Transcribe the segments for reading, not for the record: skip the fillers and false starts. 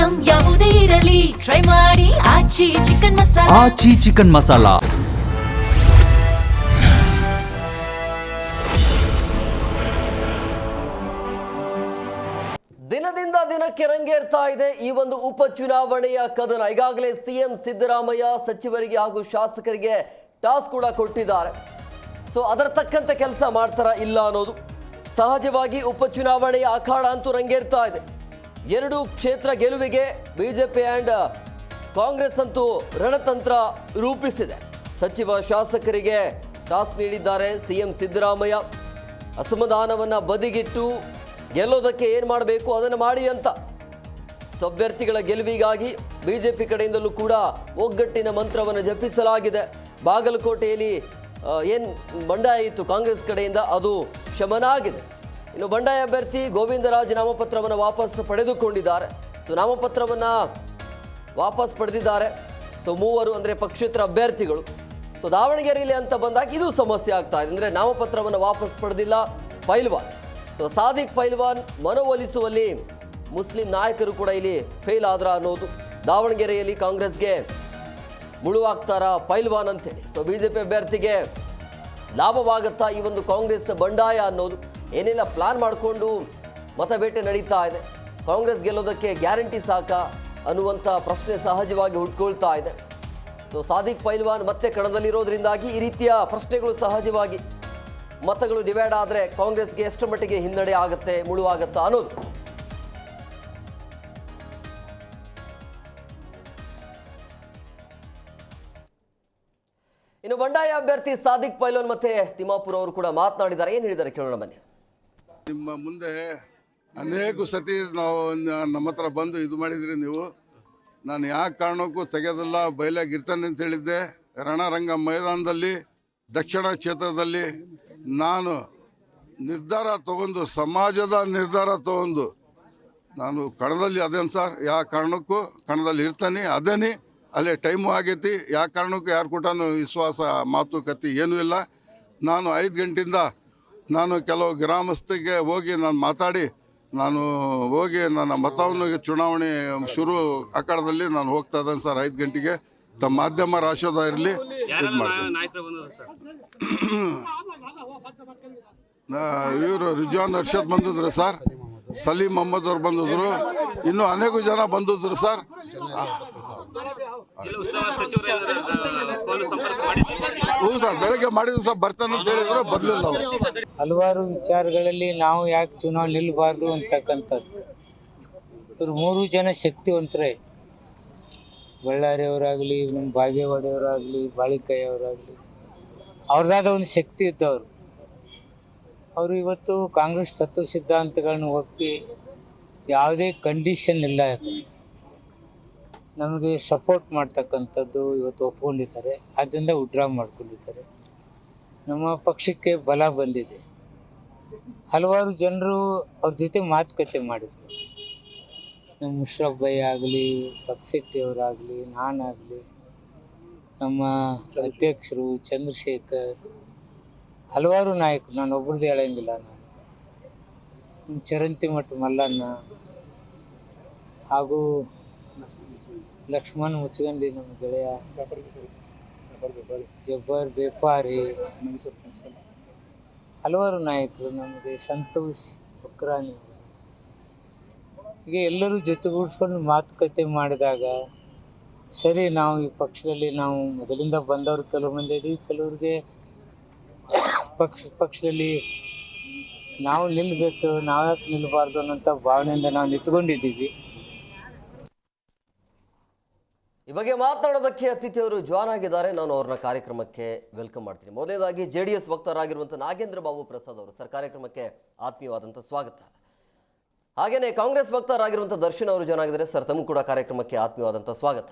Item ಯಾವುದೇ ಇರಲಿ try ಮಾಡಿ ಆಚಿ ಚಿಕನ್ ಮಸಾಲಾ. ಆಚಿ ಚಿಕನ್ ಮಸಾಲಾ. ದಿನದಿಂದ ದಿನಕ್ಕೆ ರಂಗೇರ್ತಾ ಇದೆ ಈ ಒಂದು ಉಪಚುನಾವಣೆಯ ಕದನ. ಈಗಾಗಲೇ ಸಿಎಂ ಸಿದ್ದರಾಮಯ್ಯ ಸಚಿವರಿಗೆ ಹಾಗೂ ಶಾಸಕರಿಗೆ ಟಾಸ್ಕ್ ಕೂಡ ಕೊಟ್ಟಿದ್ದಾರೆ. ಸೊ ಅದರ ತಕ್ಕಂತೆ ಕೆಲಸ ಮಾಡ್ತಾರ ಇಲ್ಲ ಅನ್ನೋದು ಸಹಜವಾಗಿ ಉಪಚುನಾವಣೆಯ ಅಖಾಡ ಅಂತೂ ರಂಗೇರ್ತಾ ಇದೆ. 2 ಕ್ಷೇತ್ರ ಗೆಲುವಿಗೆ ಬಿಜೆಪಿ ಆ್ಯಂಡ್ ಕಾಂಗ್ರೆಸ್ ಅಂತೂ ರಣತಂತ್ರ ರೂಪಿಸಿದೆ. ಸಚಿವ ಶಾಸಕರಿಗೆ ಟಾಸ್ಕ್ ನೀಡಿದ್ದಾರೆ ಸಿಎಂ ಸಿದ್ದರಾಮಯ್ಯ. ಅಸಮಾಧಾನವನ್ನು ಬದಿಗಿಟ್ಟು ಗೆಲ್ಲೋದಕ್ಕೆ ಏನು ಮಾಡಬೇಕು ಅದನ್ನು ಮಾಡಿ ಅಂತ. ಅಭ್ಯರ್ಥಿಗಳ ಗೆಲುವಿಗಾಗಿ ಬಿಜೆಪಿ ಕಡೆಯಿಂದಲೂ ಕೂಡ ಒಗ್ಗಟ್ಟಿನ ಮಂತ್ರವನ್ನು ಜಪಿಸಲಾಗಿದೆ. ಬಾಗಲಕೋಟೆಯಲ್ಲಿ ಏನು ಬಂಡಾಯ ಇತ್ತು ಕಾಂಗ್ರೆಸ್ ಕಡೆಯಿಂದ ಅದು ಶಮನ ಆಗಿದೆ. ಇನ್ನು ಬಂಡಾಯ ಅಭ್ಯರ್ಥಿ ಗೋವಿಂದರಾಜ್ ನಾಮಪತ್ರವನ್ನು ವಾಪಸ್ ಪಡೆದುಕೊಂಡಿದ್ದಾರೆ. ಸೊ ನಾಮಪತ್ರವನ್ನು ವಾಪಸ್ ಪಡೆದಿದ್ದಾರೆ. ಸೊ 3 ಅಂದರೆ ಪಕ್ಷೇತರ ಅಭ್ಯರ್ಥಿಗಳು. ಸೊ ದಾವಣಗೆರೆಯಲ್ಲಿ ಅಂತ ಬಂದಾಗ ಇದು ಸಮಸ್ಯೆ ಆಗ್ತಾ ಇದೆ. ಅಂದರೆ ನಾಮಪತ್ರವನ್ನು ವಾಪಸ್ ಪಡೆದಿಲ್ಲ ಪೈಲ್ವಾನ್. ಸೊ ಸಾದಿಕ್ ಪೈಲ್ವಾನ್ ಮನವೊಲಿಸುವಲ್ಲಿ ಮುಸ್ಲಿಂ ನಾಯಕರು ಕೂಡ ಇಲ್ಲಿ ಫೇಲ್ ಆದ್ರ ಅನ್ನೋದು. ದಾವಣಗೆರೆಯಲ್ಲಿ ಕಾಂಗ್ರೆಸ್ಗೆ ಮುಳುವಾಗ್ತಾರ ಪೈಲ್ವಾನ್ ಅಂತೇಳಿ. ಸೊ ಬಿಜೆಪಿ ಅಭ್ಯರ್ಥಿಗೆ ಲಾಭವಾಗುತ್ತಾ ಈ ಒಂದು ಕಾಂಗ್ರೆಸ್ ಬಂಡಾಯ ಅನ್ನೋದು. ಏನೆಲ್ಲ ಪ್ಲಾನ್ ಮಾಡಿಕೊಂಡು ಮತಬೇಟೆ ನಡೀತಾ ಇದೆ. ಕಾಂಗ್ರೆಸ್ ಗೆಲ್ಲೋದಕ್ಕೆ ಗ್ಯಾರಂಟಿ ಸಾಕಾ ಅನ್ನುವಂಥ ಪ್ರಶ್ನೆ ಸಹಜವಾಗಿ ಹುಟ್ಕೊಳ್ತಾ ಇದೆ. ಸೊ ಸಾದಿಕ್ ಪೈಲ್ವಾನ್ ಮತ್ತೆ ಕಣದಲ್ಲಿರೋದ್ರಿಂದಾಗಿ ಈ ರೀತಿಯ ಪ್ರಶ್ನೆಗಳು ಸಹಜವಾಗಿ ಮತಗಳು ಡಿವೈಡ್ ಆದರೆ ಕಾಂಗ್ರೆಸ್ಗೆ ಎಷ್ಟು ಮಟ್ಟಿಗೆ ಹಿನ್ನಡೆ ಆಗುತ್ತೆ ಮುಳುವಾಗುತ್ತಾ ಅನ್ನೋದು. ಇನ್ನು ಬಂಡಾಯ ಅಭ್ಯರ್ಥಿ ಸಾದಿಕ್ ಪೈಲ್ವಾನ್ ಮತ್ತೆ ತಿಮ್ಮಾಪುರ್ ಅವರು ಕೂಡ ಮಾತನಾಡಿದ್ದಾರೆ. ಏನು ಹೇಳಿದ್ದಾರೆ ಕೇಳೋಣ ಬನ್ನಿ. ನಿಮ್ಮ ಮುಂದೆ ಅನೇಕ ಸತಿ ನಾವು ನಮ್ಮ ಹತ್ರ ಬಂದು ಇದು ಮಾಡಿದ್ರಿ ನೀವು. ನಾನು ಯಾವ ಕಾರಣಕ್ಕೂ ತೆಗೆಯೋದಿಲ್ಲ, ಬಯಲಾಗಿರ್ತಾನೆ ಅಂತ ಹೇಳಿದ್ದೆ. ರಣರಂಗ ಮೈದಾನದಲ್ಲಿ ದಕ್ಷಿಣ ಕ್ಷೇತ್ರದಲ್ಲಿ ನಾನು ನಿರ್ಧಾರ ತಗೊಂಡು ಸಮಾಜದ ನಿರ್ಧಾರ ತಗೊಂಡು ನಾನು ಕಣದಲ್ಲಿ ಅದೇನು ಸರ್, ಯಾವ ಕಾರಣಕ್ಕೂ ಕಣದಲ್ಲಿ ಇರ್ತಾನೆ ಅದೇನಿ. ಅಲ್ಲೇ ಟೈಮು ಆಗೈತಿ. ಯಾವ ಕಾರಣಕ್ಕೂ ಯಾರು ಕೂಡ ವಿಶ್ವಾಸ ಮಾತುಕತೆ ಏನೂ ಇಲ್ಲ. ನಾನು 5 ಗಂಟೆಯಿಂದ ನಾನು ಕೆಲವು ಗ್ರಾಮಸ್ಥರಿಗೆ ಹೋಗಿ ನಾನು ಮಾತಾಡಿ ನಾನು ಹೋಗಿ ನನ್ನ ಮತವನ್ನು ಚುನಾವಣೆ ಶುರು ಅಖಾಡದಲ್ಲಿ ನಾನು ಹೋಗ್ತಾ ಇದ್ದೇನೆ ಸರ್. 5 ಗಂಟೆಗೆ ತಮ್ಮ ಮಾಧ್ಯಮ ರಾಶೋದ ಇರಲಿ ಇದು ಮಾಡ್ತೀನಿ. ಇವರು ರಿಜ್ವಾನ್ ಅರ್ಷದ್ ಬಂದಿದ್ರು ಸರ್, ಸಲೀಂ ಮೊಹಮ್ಮದ್ ಅವ್ರು ಬಂದಿದ್ರು, ಇನ್ನೂ ಅನೇಕ ಜನ ಬಂದಿದ್ರು ಸರ್. ಹ್ಞೂ ಸರ್, ಬೆಳಗ್ಗೆ ಮಾಡಿದ್ರು ಸರ್, ಬರ್ತಾನೆ ಅಂತ ಹೇಳಿದ್ರು, ಬರಲಿಲ್ಲ ಅವರು. ಹಲವಾರು ವಿಚಾರಗಳಲ್ಲಿ ನಾವು ಯಾಕೆ ಚುನಾವಣೆ ನಿಲ್ಲಬಾರ್ದು ಅಂತಕ್ಕಂಥದ್ದು. ಇವರು 3 ಜನ ಶಕ್ತಿವಂತರೇ. ಬಳ್ಳಾರಿಯವರಾಗಲಿ, ನಮ್ಮ ಬಾಗೇವಾಡಿಯವರಾಗಲಿ, ಬಾಳಿಕಾಯಿಯವರಾಗಲಿ, ಅವ್ರದ್ದಾದ ಒಂದು ಶಕ್ತಿ ಇದ್ದವರು. ಅವರು ಇವತ್ತು ಕಾಂಗ್ರೆಸ್ ತತ್ವ ಸಿದ್ಧಾಂತಗಳನ್ನು ಒಪ್ಪಿ ಯಾವುದೇ ಕಂಡೀಷನ್ ಇಲ್ಲ ನಮಗೆ ಸಪೋರ್ಟ್ ಮಾಡ್ತಕ್ಕಂಥದ್ದು ಇವತ್ತು ಒಪ್ಕೊಂಡಿದ್ದಾರೆ. ಆದ್ದರಿಂದ ವಿಡ್ರಾ ಮಾಡ್ಕೊಂಡಿದ್ದಾರೆ. ನಮ್ಮ ಪಕ್ಷಕ್ಕೆ ಬಲ ಬಂದಿದೆ. ಹಲವಾರು ಜನರು ಅವ್ರ ಜೊತೆ ಮಾತುಕತೆ ಮಾಡಿದರು. ನಮ್ಮ ಮುಷರಫ್ ಭೈ ಆಗಲಿ, ತಪ್ಸೆಟ್ಟಿಯವರಾಗಲಿ, ನಾನಾಗಲಿ, ನಮ್ಮ ಅಧ್ಯಕ್ಷರು ಚಂದ್ರಶೇಖರ್, ಹಲವಾರು ನಾಯಕರು, ನಾನು ಒಬ್ಬರದ್ದು ಹೇಳಂಗಿಲ್ಲ. ನಮ್ಮ ಚರಂತಿಮಠ ಮಲ್ಲಣ್ಣ ಹಾಗೂ ಲಕ್ಷ್ಮಣ್ ಮುಚ್ಚಗಂಡಿ, ನಮ್ಮ ಗೆಳೆಯ ಜಬ್ಬರ್ ಬೇಪಾರಿ, ಹಲವಾರು ನಾಯಕರು, ನಮಗೆ ಸಂತೋಷ್ ಬಕ್ರಾನಿ, ಹೀಗೆ ಎಲ್ಲರೂ ಜೊತೆಗೂಡಿಸ್ಕೊಂಡು ಮಾತುಕತೆ ಮಾಡಿದಾಗ ಸರಿ, ನಾವು ಈ ಪಕ್ಷದಲ್ಲಿ ನಾವು ಮೊದಲಿಂದ ಬಂದವರು ಕೆಲವು ಮಂದಿ ಇದ್ದೀವಿ, ಕೆಲವ್ರಿಗೆ ಪಕ್ಷದಲ್ಲಿ ನಾವು ನಿಲ್ಲಬೇಕು, ನಾವ್ಯಾಕೆ ನಿಲ್ಲಬಾರ್ದು ಅನ್ನೋಂಥ ಭಾವನೆಯಿಂದ ನಾವು ನಿಂತ್ಕೊಂಡಿದ್ದೀವಿ. ಈ ಬಗ್ಗೆ ಮಾತನಾಡೋದಕ್ಕೆ ಅತಿಥಿಯವರು ಜಾಯ್ನ್ ಆಗಿದ್ದಾರೆ. ನಾನು ಅವ್ರನ್ನ ಕಾರ್ಯಕ್ರಮಕ್ಕೆ ವೆಲ್ಕಮ್ ಮಾಡ್ತೀನಿ. ಮೊದಲನೇದಾಗಿ JDS ವಕ್ತಾರರಾಗಿರುವಂಥ ನಾಗೇಂದ್ರ ಬಾಬು ಪ್ರಸಾದ್ ಅವರು ಸರ್, ಕಾರ್ಯಕ್ರಮಕ್ಕೆ ಆತ್ಮೀಯವಾದಂಥ ಸ್ವಾಗತ. ಹಾಗೆಯೇ ಕಾಂಗ್ರೆಸ್ ವಕ್ತಾರರಾಗಿರುವಂಥ ದರ್ಶನ್ ಅವರು ಜಾಯ್ನ್ ಆಗಿದ್ದಾರೆ ಸರ್, ತಮಗೂ ಕೂಡ ಕಾರ್ಯಕ್ರಮಕ್ಕೆ ಆತ್ಮೀಯವಾದಂಥ ಸ್ವಾಗತ.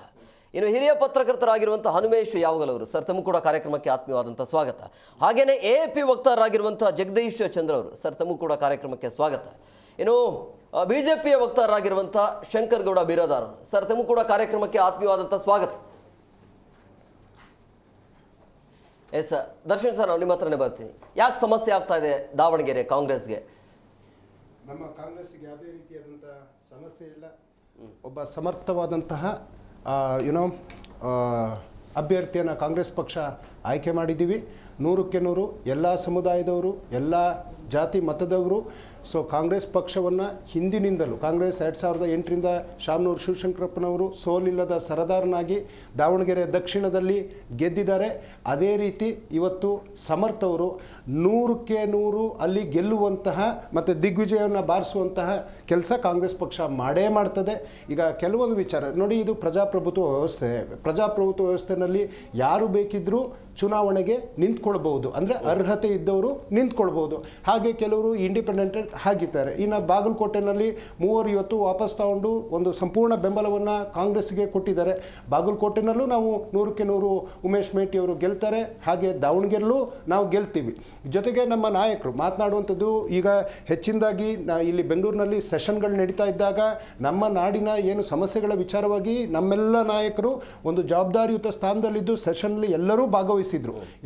ಇನ್ನು ಹಿರಿಯ ಪತ್ರಕರ್ತರಾಗಿರುವಂಥ ಹನುಮೇಶ್ ಯಾವಗಲ್ ಅವರು ಸರ್, ತಮಗೂ ಕೂಡ ಕಾರ್ಯಕ್ರಮಕ್ಕೆ ಆತ್ಮೀಯವಾದಂಥ ಸ್ವಾಗತ. ಹಾಗೆಯೇ AAP ವಕ್ತಾರರಾಗಿರುವಂಥ ಜಗದೀಶ್ ಚಂದ್ರ ಅವರು ಸರ್, ತಮಗೂ ಕೂಡ ಕಾರ್ಯಕ್ರಮಕ್ಕೆ ಸ್ವಾಗತ. ಇನ್ನು ಬಿಜೆಪಿಯ ವಕ್ತಾರರಾಗಿರುವಂಥ ಶಂಕರ್ ಗೌಡ ಬಿರಾದಾರ್ ಸರ್, ತಮಗೂ ಕೂಡ ಕಾರ್ಯಕ್ರಮಕ್ಕೆ ಆತ್ಮೀಯವಾದಂಥ ಸ್ವಾಗತ. ಎಸ್ ಸರ್, ದರ್ಶನ್ ಸರ್, ನಾವು ನಿಮ್ಮ ಹತ್ರನೇ ಬರ್ತೀನಿ. ಯಾಕೆ ಸಮಸ್ಯೆ ಆಗ್ತಾ ಇದೆ ದಾವಣಗೆರೆ ಕಾಂಗ್ರೆಸ್ಗೆ? ನಮ್ಮ ಕಾಂಗ್ರೆಸ್ಗೆ ಯಾವುದೇ ರೀತಿಯಾದಂಥ ಸಮಸ್ಯೆ ಇಲ್ಲ. ಒಬ್ಬ ಸಮರ್ಥವಾದಂತಹ ಅಭ್ಯರ್ಥಿಯನ್ನು ಕಾಂಗ್ರೆಸ್ ಪಕ್ಷ ಆಯ್ಕೆ ಮಾಡಿದ್ದೀವಿ. 100ಕ್ಕೆ 100 ಎಲ್ಲ ಸಮುದಾಯದವರು, ಎಲ್ಲ ಜಾತಿ ಮತದವರು. ಸೊ ಕಾಂಗ್ರೆಸ್ ಪಕ್ಷವನ್ನು ಹಿಂದಿನಿಂದಲೂ ಕಾಂಗ್ರೆಸ್ 2008ರಿಂದ ಶಾಮನೂರು ಶಿವಶಂಕರಪ್ಪನವರು ಸೋಲಿಲ್ಲದ ಸರದಾರನಾಗಿ ದಾವಣಗೆರೆ ದಕ್ಷಿಣದಲ್ಲಿ ಗೆದ್ದಿದ್ದಾರೆ. ಅದೇ ರೀತಿ ಇವತ್ತು ಸಮರ್ಥವರು 100ಕ್ಕೆ 100 ಅಲ್ಲಿ ಗೆಲ್ಲುವಂತಹ ಮತ್ತು ದಿಗ್ವಿಜಯವನ್ನು ಬಾರಿಸುವಂತಹ ಕೆಲಸ ಕಾಂಗ್ರೆಸ್ ಪಕ್ಷ ಮಾಡೇ ಮಾಡ್ತದೆ. ಈಗ ಕೆಲವೊಂದು ವಿಚಾರ ನೋಡಿ, ಇದು ಪ್ರಜಾಪ್ರಭುತ್ವ ವ್ಯವಸ್ಥೆ. ಪ್ರಜಾಪ್ರಭುತ್ವ ವ್ಯವಸ್ಥೆಯಲ್ಲಿ ಯಾರು ಬೇಕಿದ್ದರೂ ಚುನಾವಣೆಗೆ ನಿಂತ್ಕೊಳ್ಬಹುದು, ಅಂದರೆ ಅರ್ಹತೆ ಇದ್ದವರು ನಿಂತ್ಕೊಳ್ಬೋದು. ಹಾಗೆ ಕೆಲವರು ಇಂಡಿಪೆಂಡೆಂಟ್ ಆಗಿದ್ದಾರೆ. ಇನ್ನು ಬಾಗಲಕೋಟೆನಲ್ಲಿ 3 ಇವತ್ತು ವಾಪಸ್ ತಗೊಂಡು ಒಂದು ಸಂಪೂರ್ಣ ಬೆಂಬಲವನ್ನು ಕಾಂಗ್ರೆಸ್ಗೆ ಕೊಟ್ಟಿದ್ದಾರೆ. ಬಾಗಲಕೋಟೆನಲ್ಲೂ ನಾವು 100ಕ್ಕೆ 100 ಉಮೇಶ್ ಮೇಟಿ ಅವರು ಗೆಲ್ತಾರೆ. ಹಾಗೆ ದಾವಣಗೆರೆಯಲ್ಲೂ ನಾವು ಗೆಲ್ತೀವಿ. ಜೊತೆಗೆ ನಮ್ಮ ನಾಯಕರು ಮಾತನಾಡುವಂಥದ್ದು, ಈಗ ಹೆಚ್ಚಿನದಾಗಿ ಇಲ್ಲಿ ಬೆಂಗಳೂರಿನಲ್ಲಿ ಸೆಷನ್ಗಳು ನಡೀತಾ ಇದ್ದಾಗ ನಮ್ಮ ನಾಡಿನ ಏನು ಸಮಸ್ಯೆಗಳ ವಿಚಾರವಾಗಿ ನಮ್ಮೆಲ್ಲ ನಾಯಕರು ಒಂದು ಜವಾಬ್ದಾರಿಯುತ ಸ್ಥಾನದಲ್ಲಿದ್ದು ಸೆಷನ್ನಲ್ಲಿ ಎಲ್ಲರೂ ಭಾಗವಹಿಸಿದ್ರು.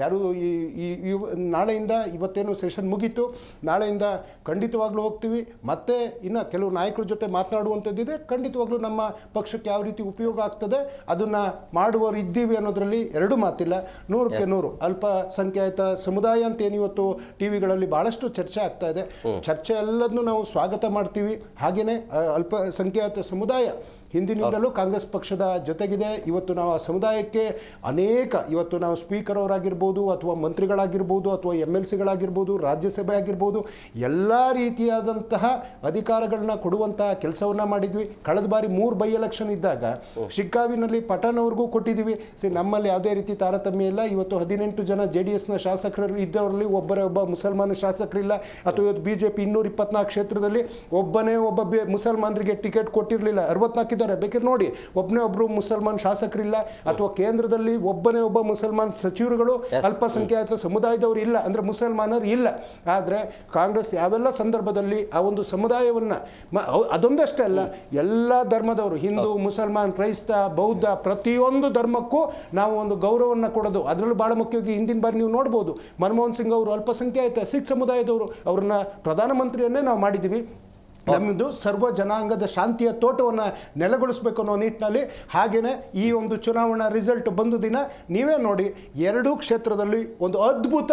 ಯಾರು ಈ ನಾಳೆಯಿಂದ ಇವತ್ತೇನು ಸೆಷನ್ ಮುಗೀತು, ನಾಳೆಯಿಂದ ಖಂಡಿತವಾಗ್ಲೂ ಹೋಗ್ತೀವಿ. ಮತ್ತೆ ಇನ್ನು ಕೆಲವು ನಾಯಕರ ಜೊತೆ ಮಾತನಾಡುವಂಥದ್ದಿದೆ. ಖಂಡಿತವಾಗ್ಲೂ ನಮ್ಮ ಪಕ್ಷಕ್ಕೆ ಯಾವ ರೀತಿ ಉಪಯೋಗ ಆಗ್ತದೆ ಅದನ್ನು ಮಾಡುವವರು ಇದ್ದೀವಿ ಅನ್ನೋದರಲ್ಲಿ ಎರಡು ಮಾತಿಲ್ಲ. 100ಕ್ಕೆ 100 ಅಲ್ಪಸಂಖ್ಯಾತ ಸಮುದಾಯ ಅಂತ ಏನು ಇವತ್ತು ಟಿವಿಗಳಲ್ಲಿ ಭಾಳಷ್ಟು ಚರ್ಚೆ ಆಗ್ತಾ ಇದೆ. ಚರ್ಚೆ ಎಲ್ಲದನ್ನು ನಾವು ಸ್ವಾಗತ ಮಾಡ್ತೀವಿ. ಹಾಗೆಯೇ ಅಲ್ಪಸಂಖ್ಯಾತ ಸಮುದಾಯ ಹಿಂದಿನಿಂದಲೂ ಕಾಂಗ್ರೆಸ್ ಪಕ್ಷದ ಜೊತೆಗಿದೆ. ಇವತ್ತು ನಾವು ಆ ಸಮುದಾಯಕ್ಕೆ ಅನೇಕ ಇವತ್ತು ನಾವು ಸ್ಪೀಕರ್ ಅವರಾಗಿರ್ಬೋದು ಅಥವಾ ಮಂತ್ರಿಗಳಾಗಿರ್ಬೋದು ಅಥವಾ MLCಗಳಾಗಿರ್ಬೋದು, ರಾಜ್ಯಸಭೆ ಆಗಿರ್ಬೋದು, ಎಲ್ಲ ರೀತಿಯಾದಂತಹ ಅಧಿಕಾರಗಳನ್ನ ಕೊಡುವಂತಹ ಕೆಲಸವನ್ನು ಮಾಡಿದ್ವಿ. ಕಳೆದ ಬಾರಿ 3 ಬೈ ಎಲೆಕ್ಷನ್ ಇದ್ದಾಗ ಶಿಗ್ಗಾವಿನಲ್ಲಿ ಪಠಾಣವ್ರಿಗೂ ಕೊಟ್ಟಿದ್ದೀವಿ. ನಮ್ಮಲ್ಲಿ ಯಾವುದೇ ರೀತಿ ತಾರತಮ್ಯ ಇಲ್ಲ. ಇವತ್ತು 18 ಜನ JDSನ ಶಾಸಕರು ಇದ್ದವರಲ್ಲಿ ಒಬ್ಬ ಮುಸಲ್ಮಾನ ಶಾಸಕರಿಲ್ಲ. ಅಥವಾ ಇವತ್ತು BJP 224 ಕ್ಷೇತ್ರದಲ್ಲಿ ಒಬ್ಬ ಮುಸಲ್ಮಾನರಿಗೆ ಟಿಕೆಟ್ ಕೊಟ್ಟಿರಲಿಲ್ಲ. 64 ಬೇಕಾದ್ರೆ ನೋಡಿ, ಒಬ್ಬರು ಮುಸಲ್ಮಾನ್ ಶಾಸಕರಿಲ್ಲ. ಅಥವಾ ಕೇಂದ್ರದಲ್ಲಿ ಒಬ್ಬ ಮುಸಲ್ಮಾನ್ ಸಚಿವರುಗಳು ಅಲ್ಪಸಂಖ್ಯಾತ ಸಮುದಾಯದವರು ಇಲ್ಲ, ಅಂದ್ರೆ ಮುಸಲ್ಮಾನರು ಇಲ್ಲ. ಆದರೆ ಕಾಂಗ್ರೆಸ್ ಯಾವೆಲ್ಲ ಸಂದರ್ಭದಲ್ಲಿ ಆ ಒಂದು ಸಮುದಾಯವನ್ನ, ಅದೊಂದಷ್ಟೇ ಅಲ್ಲ, ಎಲ್ಲ ಧರ್ಮದವರು, ಹಿಂದೂ, ಮುಸಲ್ಮಾನ್, ಕ್ರೈಸ್ತ, ಬೌದ್ಧ, ಪ್ರತಿಯೊಂದು ಧರ್ಮಕ್ಕೂ ನಾವು ಒಂದು ಗೌರವವನ್ನು ಕೊಡೋದು. ಅದರಲ್ಲೂ ಬಹಳ ಮುಖ್ಯವಾಗಿ ಹಿಂದಿನ ಬಾರಿ ನೀವು ನೋಡ್ಬೋದು, ಮನಮೋಹನ್ ಸಿಂಗ್ ಅವರು ಅಲ್ಪಸಂಖ್ಯಾತ ಸಿಖ್ ಸಮುದಾಯದವರು, ಅವ್ರನ್ನ ಪ್ರಧಾನಮಂತ್ರಿಯನ್ನೇ ನಾವು ಮಾಡಿದ್ದೀವಿ. ನಮ್ಮದು ಸರ್ವ ಜನಾಂಗದ ಶಾಂತಿಯ ತೋಟವನ್ನು ನೆಲೆಗೊಳಿಸಬೇಕು ಅನ್ನೋ ನಿಟ್ಟಿನಲ್ಲಿ. ಹಾಗೆಯೇ ಈ ಒಂದು ಚುನಾವಣಾ ರಿಸಲ್ಟ್ ಬಂದು ದಿನ ನೀವೇ ನೋಡಿ, 2 ಕ್ಷೇತ್ರದಲ್ಲಿ ಒಂದು ಅದ್ಭುತ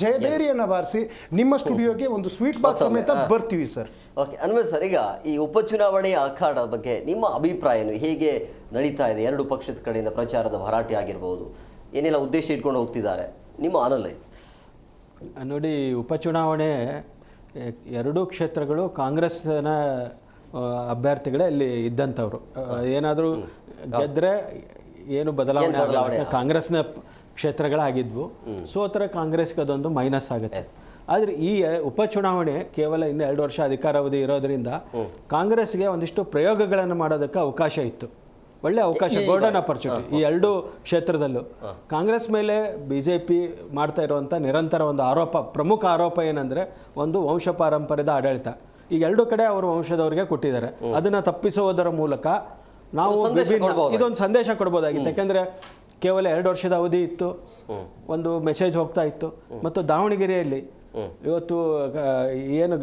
ಜಯಬೇರಿಯನ್ನು ಬಾರಿಸಿ ನಿಮ್ಮ ಸ್ಟುಡಿಯೋಗೆ ಒಂದು ಸ್ವೀಟ್ ಬಾಕ್ಸ್ ಸಮೇತ ಬರ್ತೀವಿ ಸರ್. ಓಕೆ, ಅನ್ವೇಷ್ ಸರ್, ಈಗ ಈ ಉಪಚುನಾವಣೆಯ ಅಖಾಡದ ಬಗ್ಗೆ ನಿಮ್ಮ ಅಭಿಪ್ರಾಯ ಏನು? ಹೇಗೆ ನಡೀತಾ ಇದೆ? 2 ಪಕ್ಷದ ಕಡೆಯಿಂದ ಪ್ರಚಾರದ ಭರಾಟೆ ಆಗಿರ್ಬೋದು, ಏನೆಲ್ಲ ಉದ್ದೇಶ ಇಟ್ಕೊಂಡು ಹೋಗ್ತಿದ್ದಾರೆ, ನಿಮ್ಮ ಅನಲೈಸ್ ನೋಡಿ. ಉಪಚುನಾವಣೆ 2 ಕ್ಷೇತ್ರಗಳು ಕಾಂಗ್ರೆಸ್ನ ಅಭ್ಯರ್ಥಿಗಳೇ ಅಲ್ಲಿ ಇದ್ದಂಥವ್ರು. ಏನಾದರೂ ಗೆದ್ದರೆ ಏನು ಬದಲಾವಣೆ ಆಗಲ್ಲ, ಕಾಂಗ್ರೆಸ್ನ ಕ್ಷೇತ್ರಗಳಾಗಿದ್ವು. ಸೋತರ ಕಾಂಗ್ರೆಸ್ಗೆ ಅದೊಂದು ಮೈನಸ್ ಆಗುತ್ತೆ. ಆದರೆ ಈ ಉಪಚುನಾವಣೆ ಕೇವಲ ಇನ್ನು 2 ವರ್ಷ ಅಧಿಕಾರಾವಧಿ ಇರೋದ್ರಿಂದ ಕಾಂಗ್ರೆಸ್ಗೆ ಒಂದಿಷ್ಟು ಪ್ರಯೋಗಗಳನ್ನು ಮಾಡೋದಕ್ಕೆ ಅವಕಾಶ ಇತ್ತು. ಒಳ್ಳೆ ಅವಕಾಶ, ಗೋಲ್ಡನ್ ಆಪರ್ಚುನಿಟಿ. ಈ 2 ಕ್ಷೇತ್ರದಲ್ಲೂ ಕಾಂಗ್ರೆಸ್ ಮೇಲೆ BJP ಮಾಡ್ತಾ ಇರುವಂಥ ನಿರಂತರ ಒಂದು ಪ್ರಮುಖ ಆರೋಪ ಏನಂದರೆ ಒಂದು ವಂಶ ಪಾರಂಪರ್ಯದ ಆಡಳಿತ. ಈಗ 2 ಕಡೆ ಅವರು ವಂಶದವರಿಗೆ ಕೊಟ್ಟಿದ್ದಾರೆ. ಅದನ್ನು ತಪ್ಪಿಸುವುದರ ಮೂಲಕ ನಾವು ಇದೊಂದು ಸಂದೇಶ ಕೊಡ್ಬೋದಾಗಿತ್ತು. ಯಾಕೆಂದರೆ ಕೇವಲ 2 ವರ್ಷದ ಅವಧಿ ಇತ್ತು, ಒಂದು ಮೆಸೇಜ್ ಹೋಗ್ತಾ ಇತ್ತು. ಮತ್ತು ದಾವಣಗೆರೆಯಲ್ಲಿ ಇವತ್ತು ಏನು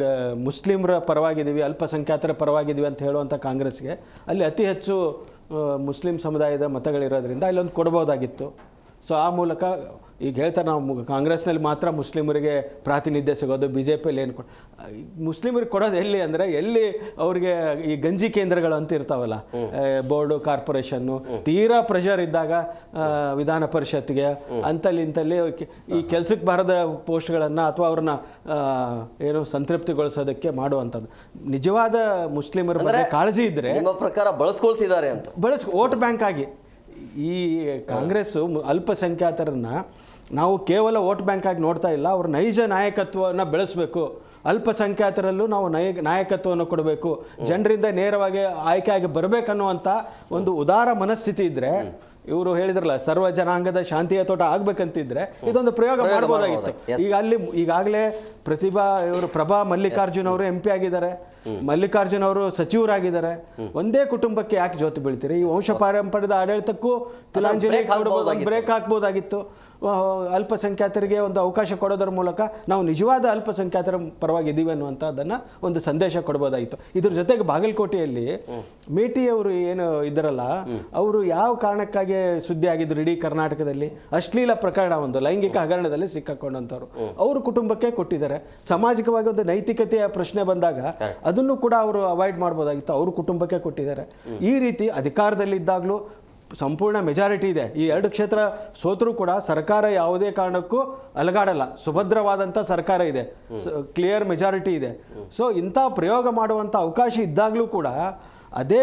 ಮುಸ್ಲಿಮರ ಪರವಾಗಿದ್ದೀವಿ, ಅಲ್ಪಸಂಖ್ಯಾತರ ಪರವಾಗಿದ್ದೀವಿ ಅಂತ ಹೇಳುವಂಥ ಕಾಂಗ್ರೆಸ್ಗೆ ಅಲ್ಲಿ ಅತಿ ಹೆಚ್ಚು ಮುಸ್ಲಿಂ ಸಮುದಾಯದ ಮತಗಳಿರೋದ್ರಿಂದ ಇಲ್ಲೊಂದು ಕೊಡ್ಬೋದಾಗಿತ್ತು. ಸೊ ಆ ಮೂಲಕ ಈಗ ಹೇಳ್ತಾರೆ, ನಾವು ಕಾಂಗ್ರೆಸ್ನಲ್ಲಿ ಮಾತ್ರ ಮುಸ್ಲಿಮರಿಗೆ ಪ್ರಾತಿನಿಧ್ಯ ಸಿಗೋದು, BJPಯಲ್ಲಿ ಏನು ಮುಸ್ಲಿಮರಿಗೆ ಕೊಡೋದು ಎಲ್ಲಿ ಅಂದರೆ, ಎಲ್ಲಿ ಅವ್ರಿಗೆ ಈ ಗಂಜಿ ಕೇಂದ್ರಗಳು ಅಂತ ಇರ್ತಾವಲ್ಲ, ಬೋರ್ಡು, ಕಾರ್ಪೊರೇಷನ್ನು, ತೀರಾ ಪ್ರೆಷರ್ ಇದ್ದಾಗ ವಿಧಾನ ಪರಿಷತ್ಗೆ ಇಂತಲ್ಲಿ ಈ ಕೆಲ್ಸಕ್ಕೆ ಬಾರದ ಪೋಸ್ಟ್ಗಳನ್ನು ಅಥವಾ ಅವ್ರನ್ನ ಏನು ಸಂತೃಪ್ತಿಗೊಳಿಸೋದಕ್ಕೆ ಮಾಡುವಂಥದ್ದು. ನಿಜವಾದ ಮುಸ್ಲಿಮರ ಬಗ್ಗೆ ಕಾಳಜಿ ಇದ್ದರೆ ನಿಮ್ಮ ಪ್ರಕಾರ ಬಳಸ್ಕೊಳ್ತಿದ್ದಾರೆ ಅಂತ, ವೋಟ್ ಬ್ಯಾಂಕ್ ಆಗಿ ಈ ಕಾಂಗ್ರೆಸ್ಸು ಅಲ್ಪಸಂಖ್ಯಾತರನ್ನ ನಾವು ಕೇವಲ ವೋಟ್ ಬ್ಯಾಂಕ್ ಆಗಿ ನೋಡ್ತಾ ಇಲ್ಲ, ಅವ್ರ ನೈಜ ನಾಯಕತ್ವವನ್ನು ಬೆಳೆಸಬೇಕು. ಅಲ್ಪಸಂಖ್ಯಾತರಲ್ಲೂ ನಾವು ನಾಯಕತ್ವವನ್ನು ಕೊಡಬೇಕು, ಜನರಿಂದ ನೇರವಾಗಿ ಆಯ್ಕೆಯಾಗಿ ಬರಬೇಕನ್ನುವಂಥ ಒಂದು ಉದಾರ ಮನಸ್ಥಿತಿ ಇದ್ದರೆ, ಇವರು ಹೇಳಿದ್ರಲ್ಲ ಸರ್ವ ಜನಾಂಗದ ಶಾಂತಿಯ ತೋಟ ಆಗ್ಬೇಕಂತಿದ್ರೆ ಇದೊಂದು ಪ್ರಯೋಗ ಮಾಡ್ಬೋದಾಗಿತ್ತು. ಈಗ ಅಲ್ಲಿ ಈಗಾಗಲೇ ಇವರು ಪ್ರಭಾ ಮಲ್ಲಿಕಾರ್ಜುನ್ ಅವರು MP ಆಗಿದ್ದಾರೆ, ಮಲ್ಲಿಕಾರ್ಜುನ್ ಅವರು ಸಚಿವರಾಗಿದ್ದಾರೆ. ಒಂದೇ ಕುಟುಂಬಕ್ಕೆ ಯಾಕೆ ಜೋತು ಬೀಳ್ತೀರಿ? ಈ ವಂಶ ಪಾರಂಪರ್ಯದ ಆಡಳಿತಕ್ಕೂ ತಿಲಾಂಜಲಿ ಬ್ರೇಕ್ ಹಾಕ್ಬೋದಾಗಿತ್ತು. ಅಲ್ಪಸಂಖ್ಯಾತರಿಗೆ ಒಂದು ಅವಕಾಶ ಕೊಡೋದ್ರ ಮೂಲಕ ನಾವು ನಿಜವಾದ ಅಲ್ಪಸಂಖ್ಯಾತರ ಪರವಾಗಿ ಇದ್ದೀವಿ ಅನ್ನುವಂಥದ್ದನ್ನು ಒಂದು ಸಂದೇಶ ಕೊಡ್ಬೋದಾಗಿತ್ತು. ಇದ್ರ ಜೊತೆಗೆ ಬಾಗಲಕೋಟೆಯಲ್ಲಿ ಮೇಟಿ ಅವರು ಏನು ಇದ್ದಾರಲ್ಲ, ಅವರು ಯಾವ ಕಾರಣಕ್ಕಾಗಿ ಸುದ್ದಿ ಆಗಿದ್ರು ಇಡೀ ಕರ್ನಾಟಕದಲ್ಲಿ? ಅಶ್ಲೀಲ ಪ್ರಕರಣ, ಒಂದು ಲೈಂಗಿಕ ಹಗರಣದಲ್ಲಿ ಸಿಕ್ಕಾಕೊಂಡಂಥವ್ರು ಅವ್ರ ಕುಟುಂಬಕ್ಕೆ ಕೊಟ್ಟಿದ್ದಾರೆ. ಸಾಮಾಜಿಕವಾಗಿ ಒಂದು ನೈತಿಕತೆಯ ಪ್ರಶ್ನೆ ಬಂದಾಗ ಅದನ್ನು ಕೂಡ ಅವರು ಅವಾಯ್ಡ್ ಮಾಡ್ಬೋದಾಗಿತ್ತು, ಅವ್ರ ಕುಟುಂಬಕ್ಕೆ ಕೊಟ್ಟಿದ್ದಾರೆ. ಈ ರೀತಿ ಅಧಿಕಾರದಲ್ಲಿದ್ದಾಗಲೂ ಸಂಪೂರ್ಣ ಮೆಜಾರಿಟಿ ಇದೆ. ಈ 2 ಕ್ಷೇತ್ರ ಸೋತರೂ ಕೂಡ ಸರ್ಕಾರ ಯಾವುದೇ ಕಾರಣಕ್ಕೂ ಅಲಗಾಡಲ್ಲ. ಸುಭದ್ರವಾದಂಥ ಸರ್ಕಾರ ಇದೆ, ಕ್ಲಿಯರ್ ಮೆಜಾರಿಟಿ ಇದೆ. ಸೊ ಇಂಥ ಪ್ರಯೋಗ ಮಾಡುವಂಥ ಅವಕಾಶ ಇದ್ದಾಗಲೂ ಕೂಡ ಅದೇ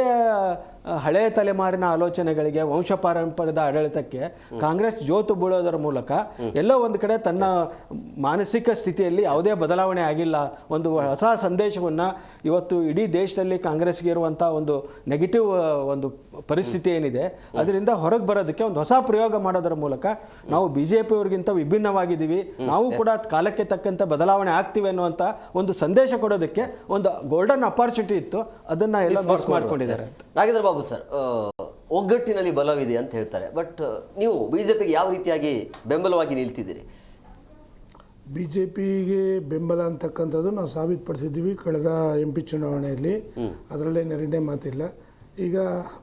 ಹಳೆಯ ತಲೆಮಾರಿನ ಆಲೋಚನೆಗಳಿಗೆ, ವಂಶ ಪಾರಂಪರ್ಯದ ಆಡಳಿತಕ್ಕೆ ಕಾಂಗ್ರೆಸ್ ಜೋತು ಬೀಳೋದರ ಮೂಲಕ ಎಲ್ಲೋ ಒಂದು ಕಡೆ ತನ್ನ ಮಾನಸಿಕ ಸ್ಥಿತಿಯಲ್ಲಿ ಯಾವುದೇ ಬದಲಾವಣೆ ಆಗಿಲ್ಲ, ಒಂದು ಹೊಸ ಸಂದೇಶವನ್ನು ಇವತ್ತು ಇಡೀ ದೇಶದಲ್ಲಿ ಕಾಂಗ್ರೆಸ್ಗೆ ಇರುವಂಥ ಒಂದು ನೆಗೆಟಿವ್ ಒಂದು ಪರಿಸ್ಥಿತಿ ಏನಿದೆ ಅದರಿಂದ ಹೊರಗೆ ಬರೋದಕ್ಕೆ ಒಂದು ಹೊಸ ಪ್ರಯೋಗ ಮಾಡೋದರ ಮೂಲಕ ನಾವು BJP ಅವ್ರಿಗಿಂತ ವಿಭಿನ್ನವಾಗಿದ್ದೀವಿ, ನಾವು ಕೂಡ ಕಾಲಕ್ಕೆ ತಕ್ಕಂತೆ ಬದಲಾವಣೆ ಆಗ್ತೀವಿ ಅನ್ನುವಂಥ ಒಂದು ಸಂದೇಶ ಕೊಡೋದಕ್ಕೆ ಒಂದು ಗೋಲ್ಡನ್ ಅಪಾರ್ಚುನಿಟಿ ಇತ್ತು. ಅದನ್ನು ಎಲ್ಲ ಮಿಸ್ ಮಾಡ್ಕೊಂಡಿದ್ದಾರೆ. ನಾಗೇಂದ್ರ ಬಾಬು ಸರ್, ಒಗ್ಗಟ್ಟಿನಲ್ಲಿ ಬಲವಿದೆ ಅಂತ ಹೇಳ್ತಾರೆ, ಬಟ್ ನೀವು BJPಗೆ ಯಾವ ರೀತಿಯಾಗಿ ಬೆಂಬಲವಾಗಿ ನಿಲ್ತಿದ್ದೀರಿ? BJPಗೆ ಬೆಂಬಲ ಅಂತಕ್ಕಂಥದ್ದು ನಾವು ಸಾಬೀತುಪಡಿಸಿದ್ದೀವಿ ಕಳೆದ MP ಚುನಾವಣೆಯಲ್ಲಿ, ಅದರಲ್ಲೇನು ಎರಡನೇ ಮಾತಿಲ್ಲ. ಈಗ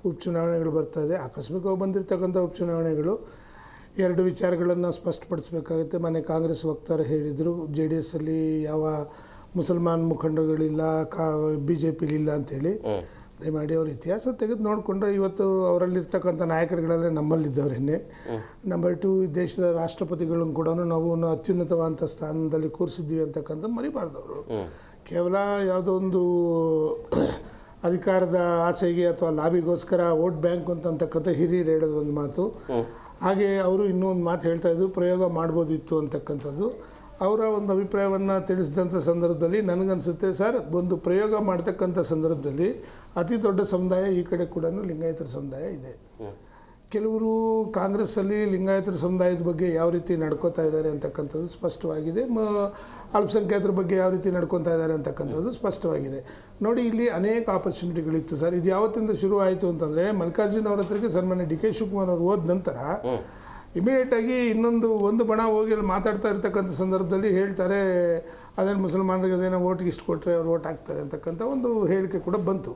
ಉಪಚುನಾವಣೆಗಳು ಬರ್ತಾ ಇದೆ, ಆಕಸ್ಮಿಕವಾಗಿ ಬಂದಿರತಕ್ಕಂಥ ಉಪಚುನಾವಣೆಗಳು 2 ವಿಚಾರಗಳನ್ನು ಸ್ಪಷ್ಟಪಡಿಸಬೇಕಾಗುತ್ತೆ. ಮೊನ್ನೆ ಕಾಂಗ್ರೆಸ್ ವಕ್ತಾರ ಹೇಳಿದರು, JDS ಅಲ್ಲಿ ಯಾವ ಮುಸಲ್ಮಾನ್ ಮುಖಂಡಗಳಿಲ್ಲ, BJPಲಿಲ್ಲ ಅಂಥೇಳಿ. ದಯಮಾಡಿ ಅವ್ರ ಇತಿಹಾಸ ತೆಗೆದು ನೋಡಿಕೊಂಡ್ರೆ ಇವತ್ತು ಅವರಲ್ಲಿರ್ತಕ್ಕಂಥ ನಾಯಕರುಗಳೆಲ್ಲ ನಮ್ಮಲ್ಲಿದ್ದವರೇನೆ. ನಂಬರ್ 2, ದೇಶದ ರಾಷ್ಟ್ರಪತಿಗಳನ್ನು ಕೂಡ ನಾವು ಅತ್ಯುನ್ನತವಾದಂಥ ಸ್ಥಾನದಲ್ಲಿ ಕೂರಿಸಿದ್ದೀವಿ ಅಂತಕ್ಕಂಥ ಮರಿಬಾರ್ದವರು. ಕೇವಲ ಯಾವುದೋ ಒಂದು ಅಧಿಕಾರದ ಆಸೆಗೆ ಅಥವಾ ಲಾಬಿಗೋಸ್ಕರ ವೋಟ್ ಬ್ಯಾಂಕ್ ಅಂತಕ್ಕಂಥ ಹಿರಿಯರು ಹೇಳೋದು ಒಂದು ಮಾತು. ಹಾಗೆ ಅವರು ಇನ್ನೂ ಒಂದು ಮಾತು ಹೇಳ್ತಾ ಇದ್ದು, ಪ್ರಯೋಗ ಮಾಡ್ಬೋದಿತ್ತು ಅಂತಕ್ಕಂಥದ್ದು. ಅವರ ಒಂದು ಅಭಿಪ್ರಾಯವನ್ನು ತಿಳಿಸಿದಂಥ ಸಂದರ್ಭದಲ್ಲಿ ನನಗನ್ಸುತ್ತೆ ಸರ್, ಒಂದು ಪ್ರಯೋಗ ಮಾಡ್ತಕ್ಕಂಥ ಸಂದರ್ಭದಲ್ಲಿ ಅತಿ ದೊಡ್ಡ ಸಮುದಾಯ ಈ ಕಡೆ ಕೂಡ ಲಿಂಗಾಯತರ ಸಮುದಾಯ ಇದೆ. ಕೆಲವರು ಕಾಂಗ್ರೆಸ್ಸಲ್ಲಿ ಲಿಂಗಾಯತರ ಸಮುದಾಯದ ಬಗ್ಗೆ ಯಾವ ರೀತಿ ನಡ್ಕೋತಾ ಇದ್ದಾರೆ ಅಂತಕ್ಕಂಥದ್ದು ಸ್ಪಷ್ಟವಾಗಿದೆ, ಅಲ್ಪಸಂಖ್ಯಾತರ ಬಗ್ಗೆ ಯಾವ ರೀತಿ ನಡ್ಕೊತಾ ಇದ್ದಾರೆ ಅಂತಕ್ಕಂಥದ್ದು ಸ್ಪಷ್ಟವಾಗಿದೆ. ನೋಡಿ, ಇಲ್ಲಿ ಅನೇಕ ಆಪರ್ಚುನಿಟಿಗಳಿತ್ತು ಸರ್. ಇದು ಯಾವತ್ತಿಂದ ಶುರು ಆಯಿತು ಅಂತಂದರೆ, ಮಲ್ಲಿಕಾರ್ಜುನ್ ಅವ್ರ ಹತ್ರಕ್ಕೆ ಸನ್ಮಾನ್ಯ DK ಶಿವಕುಮಾರ್ ಅವರು ಹೋದ ನಂತರ ಇಮಿಡಿಯೇಟಾಗಿ ಒಂದು ಬಣ ಹೋಗಿ ಅಲ್ಲಿ ಮಾತಾಡ್ತಾ ಇರ್ತಕ್ಕಂಥ ಸಂದರ್ಭದಲ್ಲಿ ಹೇಳ್ತಾರೆ, ಅದೇನು ಮುಸಲ್ಮಾನರಿಗೆ ಅದೇನೋ ಓಟ್ಗೆ ಇಷ್ಟು ಕೊಟ್ಟರೆ ಅವ್ರು ಓಟ್ ಹಾಕ್ತಾರೆ ಅಂತಕ್ಕಂಥ ಒಂದು ಹೇಳಿಕೆ ಕೂಡ ಬಂತು.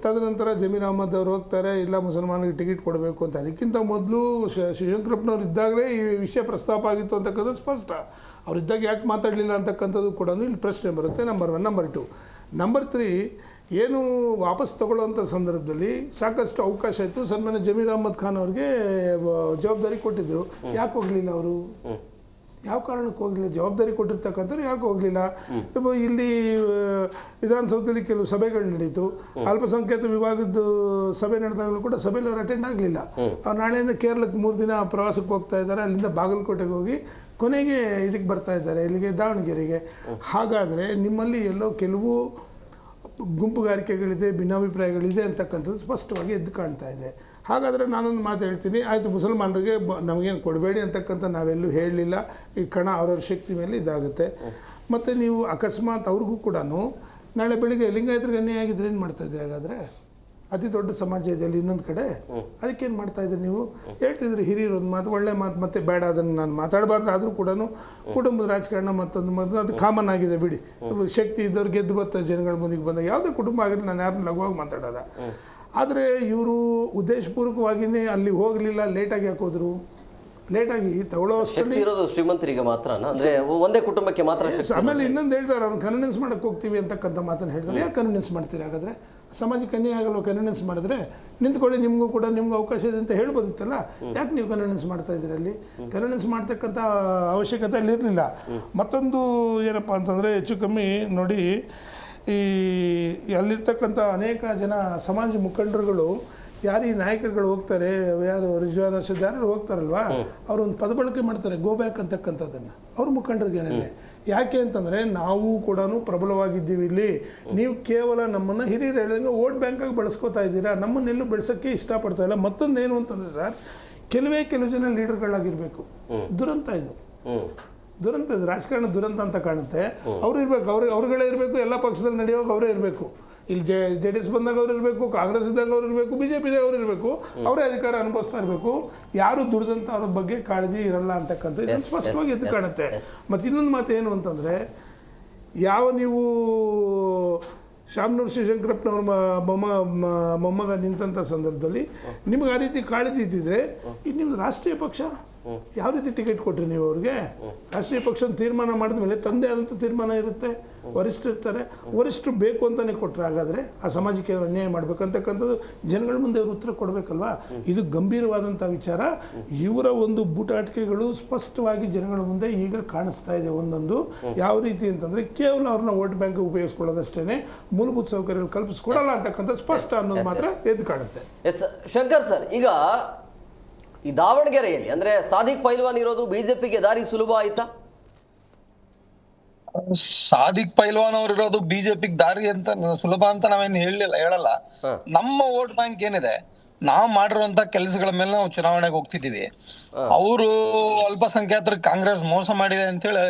ತದನಂತರ ಜಮೀರ್ ಅಹಮದ್ ಅವರು ಹೋಗ್ತಾರೆ, ಇಲ್ಲ ಮುಸಲ್ಮಾನರಿಗೆ ಟಿಕೆಟ್ ಕೊಡಬೇಕು ಅಂತ. ಅದಕ್ಕಿಂತ ಮೊದಲು ಶಿವಶಂಕರಪ್ಪನವ್ರು ಇದ್ದಾಗಲೇ ಈ ವಿಷಯ ಪ್ರಸ್ತಾಪ ಆಗಿತ್ತು ಅಂತಕ್ಕಂಥದ್ದು ಸ್ಪಷ್ಟ. ಅವರಿದ್ದಾಗ ಯಾಕೆ ಮಾತಾಡಲಿಲ್ಲ ಅಂತಕ್ಕಂಥದ್ದು ಕೂಡ ಇಲ್ಲಿ ಪ್ರಶ್ನೆ ಬರುತ್ತೆ. ನಂಬರ್ 1. ನಂಬರ್ 2, ನಂಬರ್ 3, ಏನು ವಾಪಸ್ ತಗೊಳ್ಳೋವಂಥ ಸಂದರ್ಭದಲ್ಲಿ ಸಾಕಷ್ಟು ಅವಕಾಶ ಇತ್ತು. ಸನ್ಮಾನ್ಯ ಜಮೀರ್ ಅಹಮದ್ ಖಾನ್ ಅವ್ರಿಗೆ ಜವಾಬ್ದಾರಿ ಕೊಟ್ಟಿದ್ದರು, ಯಾಕೆ ಹೋಗಲಿಲ್ಲ ಅವರು? ಯಾವ ಕಾರಣಕ್ಕೆ ಹೋಗಲಿಲ್ಲ? ಜವಾಬ್ದಾರಿ ಕೊಟ್ಟಿರ್ತಕ್ಕಂಥವ್ರು ಯಾಕೆ ಹೋಗಲಿಲ್ಲ? ಇಲ್ಲಿ ವಿಧಾನಸೌಧದಲ್ಲಿ ಕೆಲವು ಸಭೆಗಳು ನಡೀತು, ಅಲ್ಪಸಂಖ್ಯಾತ ವಿಭಾಗದ ಸಭೆ ನಡೆದಾಗಲೂ ಕೂಡ ಸಭೆಯಲ್ಲಿ ಅವ್ರು ಅಟೆಂಡ್ ಆಗಲಿಲ್ಲ. ಅವ್ರು ನಾಳೆಯಿಂದ ಕೇರಳಕ್ಕೆ 3 ದಿನ ಪ್ರವಾಸಕ್ಕೆ ಹೋಗ್ತಾ ಇದ್ದಾರೆ, ಅಲ್ಲಿಂದ ಬಾಗಲಕೋಟೆಗೆ ಹೋಗಿ ಕೊನೆಗೆ ಇದಕ್ಕೆ ಬರ್ತಾ ಇದ್ದಾರೆ, ಇಲ್ಲಿಗೆ ದಾವಣಗೆರೆಗೆ. ಹಾಗಾದರೆ ನಿಮ್ಮಲ್ಲಿ ಎಲ್ಲೋ ಕೆಲವು ಗುಂಪುಗಾರಿಕೆಗಳಿದೆ, ಭಿನ್ನಾಭಿಪ್ರಾಯಗಳಿದೆ ಅಂತಕ್ಕಂಥದ್ದು ಸ್ಪಷ್ಟವಾಗಿ ಎದ್ದು ಕಾಣ್ತಾ ಇದೆ. ಹಾಗಾದರೆ ನಾನೊಂದು ಮಾತು ಹೇಳ್ತೀನಿ, ಆಯಿತು, ಮುಸಲ್ಮಾನರಿಗೆ ನಮಗೇನು ಕೊಡಬೇಡಿ ಅಂತಕ್ಕಂಥ ನಾವೆಲ್ಲೂ ಹೇಳಲಿಲ್ಲ. ಈ ಕಣ ಅವ್ರವ್ರ ಶಕ್ತಿ ಮೇಲೆ ಇದಾಗುತ್ತೆ. ಮತ್ತು ನೀವು ಅಕಸ್ಮಾತ್ ಅವ್ರಿಗೂ ಕೂಡ ನಾಳೆ ಬೆಳಿಗ್ಗೆ ಲಿಂಗಾಯತರಿಗೆ ಅನ್ಯಾಯ ಆಗಿದ್ರೆ ಏನು ಮಾಡ್ತಾಯಿದ್ರಿ? ಹಾಗಾದರೆ ಅತಿ ದೊಡ್ಡ ಸಮಾಜ ಇದೆ ಅಲ್ಲಿ ಇನ್ನೊಂದು ಕಡೆ, ಅದಕ್ಕೇನು ಮಾಡ್ತಾಯಿದ್ರಿ ನೀವು? ಹೇಳ್ತಿದ್ರಿ ಹಿರಿಯರು ಒಂದು ಮಾತು, ಒಳ್ಳೆ ಮಾತು, ಮತ್ತೆ ಬೇಡ ಅದನ್ನು ನಾನು ಮಾತಾಡಬಾರ್ದು. ಆದರೂ ಕೂಡ ಕುಟುಂಬದ ರಾಜಕಾರಣ ಮತ್ತೊಂದು ಅದು ಕಾಮನ್ ಆಗಿದೆ ಬಿಡಿ. ಶಕ್ತಿ ಇದ್ದವ್ರು ಗೆದ್ದು ಬರ್ತಾರೆ ಜನಗಳ ಮುಂದಿಗೆ ಬಂದಾಗ. ಯಾವುದೇ ಕುಟುಂಬ ಆಗಿರಲಿ, ನಾನು ಯಾರನ್ನ ಲಘುವಾಗಿ ಮಾತಾಡೋಲ್ಲ. ಆದರೆ ಇವರು ಉದ್ದೇಶಪೂರ್ವಕವಾಗಿಯೇ ಅಲ್ಲಿ ಹೋಗಲಿಲ್ಲ. ಲೇಟಾಗಿ ಹಾಕೋದ್ರು. ಲೇಟಾಗಿ ತಗೊಳ್ಳೋಷ್ಟರಲ್ಲಿ ಶ್ರೀಮಂತರಿಗೆ ಮಾತ್ರ, ಅಂದರೆ ಒಂದೇ ಕುಟುಂಬಕ್ಕೆ ಮಾತ್ರ. ಆಮೇಲೆ ಇನ್ನೊಂದು ಹೇಳ್ತಾರೆ, ಅವ್ನು ಕನ್ವಿನ್ಸ್ ಮಾಡೋಕ್ಕೆ ಹೋಗ್ತೀವಿ ಅಂತಕ್ಕಂಥ ಮಾತನ್ನು ಹೇಳ್ತಾರೆ. ಯಾಕೆ ಕನ್ವಿನ್ಸ್ ಮಾಡ್ತೀರಿ? ಹಾಗಾದರೆ ಸಮಾಜಕ್ಕೆ ಅನ್ಯಾಯ ಆಗಲ್ಲ ಕನ್ವಿನ್ಸ್ ಮಾಡಿದ್ರೆ? ನಿಂತ್ಕೊಳ್ಳಿ, ನಿಮಗೂ ಅವಕಾಶ ಇದೆ ಅಂತ ಹೇಳ್ಬೋದಿತ್ತಲ್ಲ. ಯಾಕೆ ನೀವು ಕನ್ವಿನ್ಸ್ ಮಾಡ್ತಾ ಇದ್ದೀರಿ? ಅಲ್ಲಿ ಕನ್ವಿನ್ಸ್ ಮಾಡ್ತಕ್ಕಂಥ ಅವಶ್ಯಕತೆ ಅಲ್ಲಿ ಇರಲಿಲ್ಲ. ಮತ್ತೊಂದು ಏನಪ್ಪ ಅಂತಂದರೆ, ಹೆಚ್ಚು ಕಮ್ಮಿ ನೋಡಿ, ಈ ಅಲ್ಲಿರ್ತಕ್ಕಂಥ ಅನೇಕ ಜನ ಸಮಾಜ ಮುಖಂಡರುಗಳು, ಯಾರು ಈ ನಾಯಕರುಗಳು ಹೋಗ್ತಾರೆ, ಯಾರು ರಿಜ್ವಾನ್ ಅರ್ಷದ್ ಯಾರು ಹೋಗ್ತಾರಲ್ವ, ಅವರು ಒಂದು ಪದ ಬಳಕೆ ಮಾಡ್ತಾರೆ, ಗೋ ಬ್ಯಾಕ್ ಅಂತಕ್ಕಂಥದ್ದನ್ನು ಅವ್ರ ಮುಖಂಡರಿಗೇನೆ. ಯಾಕೆ ಅಂತಂದರೆ, ನಾವು ಕೂಡ ಪ್ರಬಲವಾಗಿದ್ದೀವಿ ಇಲ್ಲಿ, ನೀವು ಕೇವಲ ನಮ್ಮನ್ನು ಹಿರಿಯರು ಹೇಳಿದಂಗೆ ವೋಟ್ ಬ್ಯಾಂಕಾಗಿ ಬಳಸ್ಕೋತಾ ಇದ್ದೀರಾ, ನಮ್ಮನ್ನೆಲ್ಲೂ ಬೆಳೆಸೋಕ್ಕೆ ಇಷ್ಟಪಡ್ತಾ ಇಲ್ಲ. ಮತ್ತೊಂದೇನು ಅಂತಂದರೆ ಸರ್, ಕೆಲವು ಜನ ಲೀಡರ್ಗಳಾಗಿರಬೇಕು. ದುರಂತ ಇದು. ದುರಂತ ಇದು, ರಾಜಕಾರಣ ದುರಂತ ಅಂತ ಕಾಣುತ್ತೆ. ಅವ್ರು ಇರಬೇಕು, ಅವ್ರುಗಳೇ ಇರಬೇಕು, ಎಲ್ಲ ಪಕ್ಷದಲ್ಲಿ ನಡೆಯುವಾಗ ಅವರೇ ಇರಬೇಕು. ಇಲ್ಲಿ ಜೆ ಡಿ ಎಸ್ ಬಂದಾಗ ಅವ್ರು ಇರಬೇಕು, ಕಾಂಗ್ರೆಸ್ ಇದ್ದಾಗ ಅವ್ರು ಇರಬೇಕು, ಬಿ ಜೆ ಪಿದಾಗ ಅವ್ರು ಇರಬೇಕು, ಅವರೇ ಅಧಿಕಾರ ಅನುಭವಿಸ್ತಾ ಇರಬೇಕು. ಯಾರು ದುಡಿದಂಥ ಅವ್ರ ಬಗ್ಗೆ ಕಾಳಜಿ ಇರಲ್ಲ ಅಂತಕ್ಕಂಥ ಇದನ್ನು ಸ್ಪಷ್ಟವಾಗಿ ಎದ್ದು ಕಾಣುತ್ತೆ. ಮತ್ತು ಇನ್ನೊಂದು ಮಾತು ಏನು ಅಂತಂದರೆ, ಯಾವ ನೀವು ಶಾಮನೂರು ಶಿವಶಂಕರಪ್ಪನವ್ರ ಮೊಮ್ಮಗ ನಿಂತಂಥ ಸಂದರ್ಭದಲ್ಲಿ ನಿಮ್ಗೆ ಆ ರೀತಿ ಕಾಳಜಿ ಇದ್ದಿದ್ರೆ ಇದು ನಿಮ್ದು ರಾಷ್ಟ್ರೀಯ ಪಕ್ಷ, ಯಾವ ರೀತಿ ಟಿಕೆಟ್ ಕೊಟ್ರಿ ನೀವು ಅವ್ರಿಗೆ? ರಾಷ್ಟ್ರೀಯ ಪಕ್ಷ ತೀರ್ಮಾನ ಮಾಡಿದ ಮೇಲೆ ತಂದೆ ಆದಂಥ ತೀರ್ಮಾನ ಇರುತ್ತೆ, ವರಿಷ್ಠರು ಇರ್ತಾರೆ, ವರಿಷ್ಠರು ಬೇಕು ಅಂತಲೇ ಕೊಟ್ಟರೆ ಹಾಗಾದರೆ ಆ ಸಮಾಜಕ್ಕೆ ಅನ್ಯಾಯ ಮಾಡಬೇಕಂತಕ್ಕಂಥದ್ದು ಜನಗಳ ಮುಂದೆ ಅವರು ಉತ್ತರ ಕೊಡಬೇಕಲ್ವಾ? ಇದು ಗಂಭೀರವಾದಂಥ ವಿಚಾರ. ಇವರ ಒಂದು ಬೂಟಾಟಿಕೆಗಳು ಸ್ಪಷ್ಟವಾಗಿ ಜನಗಳ ಮುಂದೆ ಈಗ ಕಾಣಿಸ್ತಾ ಇದೆ. ಒಂದೊಂದು ಯಾವ ರೀತಿ ಅಂತಂದರೆ ಕೇವಲ ಅವ್ರನ್ನ ವೋಟ್ ಬ್ಯಾಂಕ್ ಉಪಯೋಗಿಸ್ಕೊಳ್ಳೋದಷ್ಟೇ, ಮೂಲಭೂತ ಸೌಕರ್ಯಗಳು ಕಲ್ಪಿಸ್ಕೊಡಲ್ಲ ಅಂತಕ್ಕಂಥ ಸ್ಪಷ್ಟ ಅನ್ನೋದು ಮಾತ್ರ ಎದ್ದು ಕಾಣುತ್ತೆ. ಎಸ್ ಶಂಕರ್ ಸರ್, ಈಗ ಈ ದಾವಣಗೆರೆಯಲ್ಲಿ ಅಂದ್ರೆ ಸಾದಿಕ್ ಪೈಲ್ವಾನ್ ಇರೋದು ಬಿಜೆಪಿಗೆ ದಾರಿ ಸುಲಭ ಆಯ್ತಾ? ಸಾದಿಕ್ ಪೈಲ್ವಾನ್ ಅವ್ರು ಇರೋದು ಬಿಜೆಪಿಗೆ ದಾರಿ ಅಂತ ಸುಲಭ ಅಂತ ನಾವೇನು ಹೇಳಲ್ಲ. ನಮ್ಮ ವೋಟ್ ಬ್ಯಾಂಕ್ ಏನಿದೆ, ನಾವು ಮಾಡಿರುವಂತ ಕೆಲಸಗಳ ಮೇಲೆ ನಾವು ಚುನಾವಣೆಗೆ ಹೋಗ್ತಿದೀವಿ. ಅವರು ಅಲ್ಪಸಂಖ್ಯಾತರಿಗೆ ಕಾಂಗ್ರೆಸ್ ಮೋಸ ಮಾಡಿದೆ ಅಂತೇಳಿ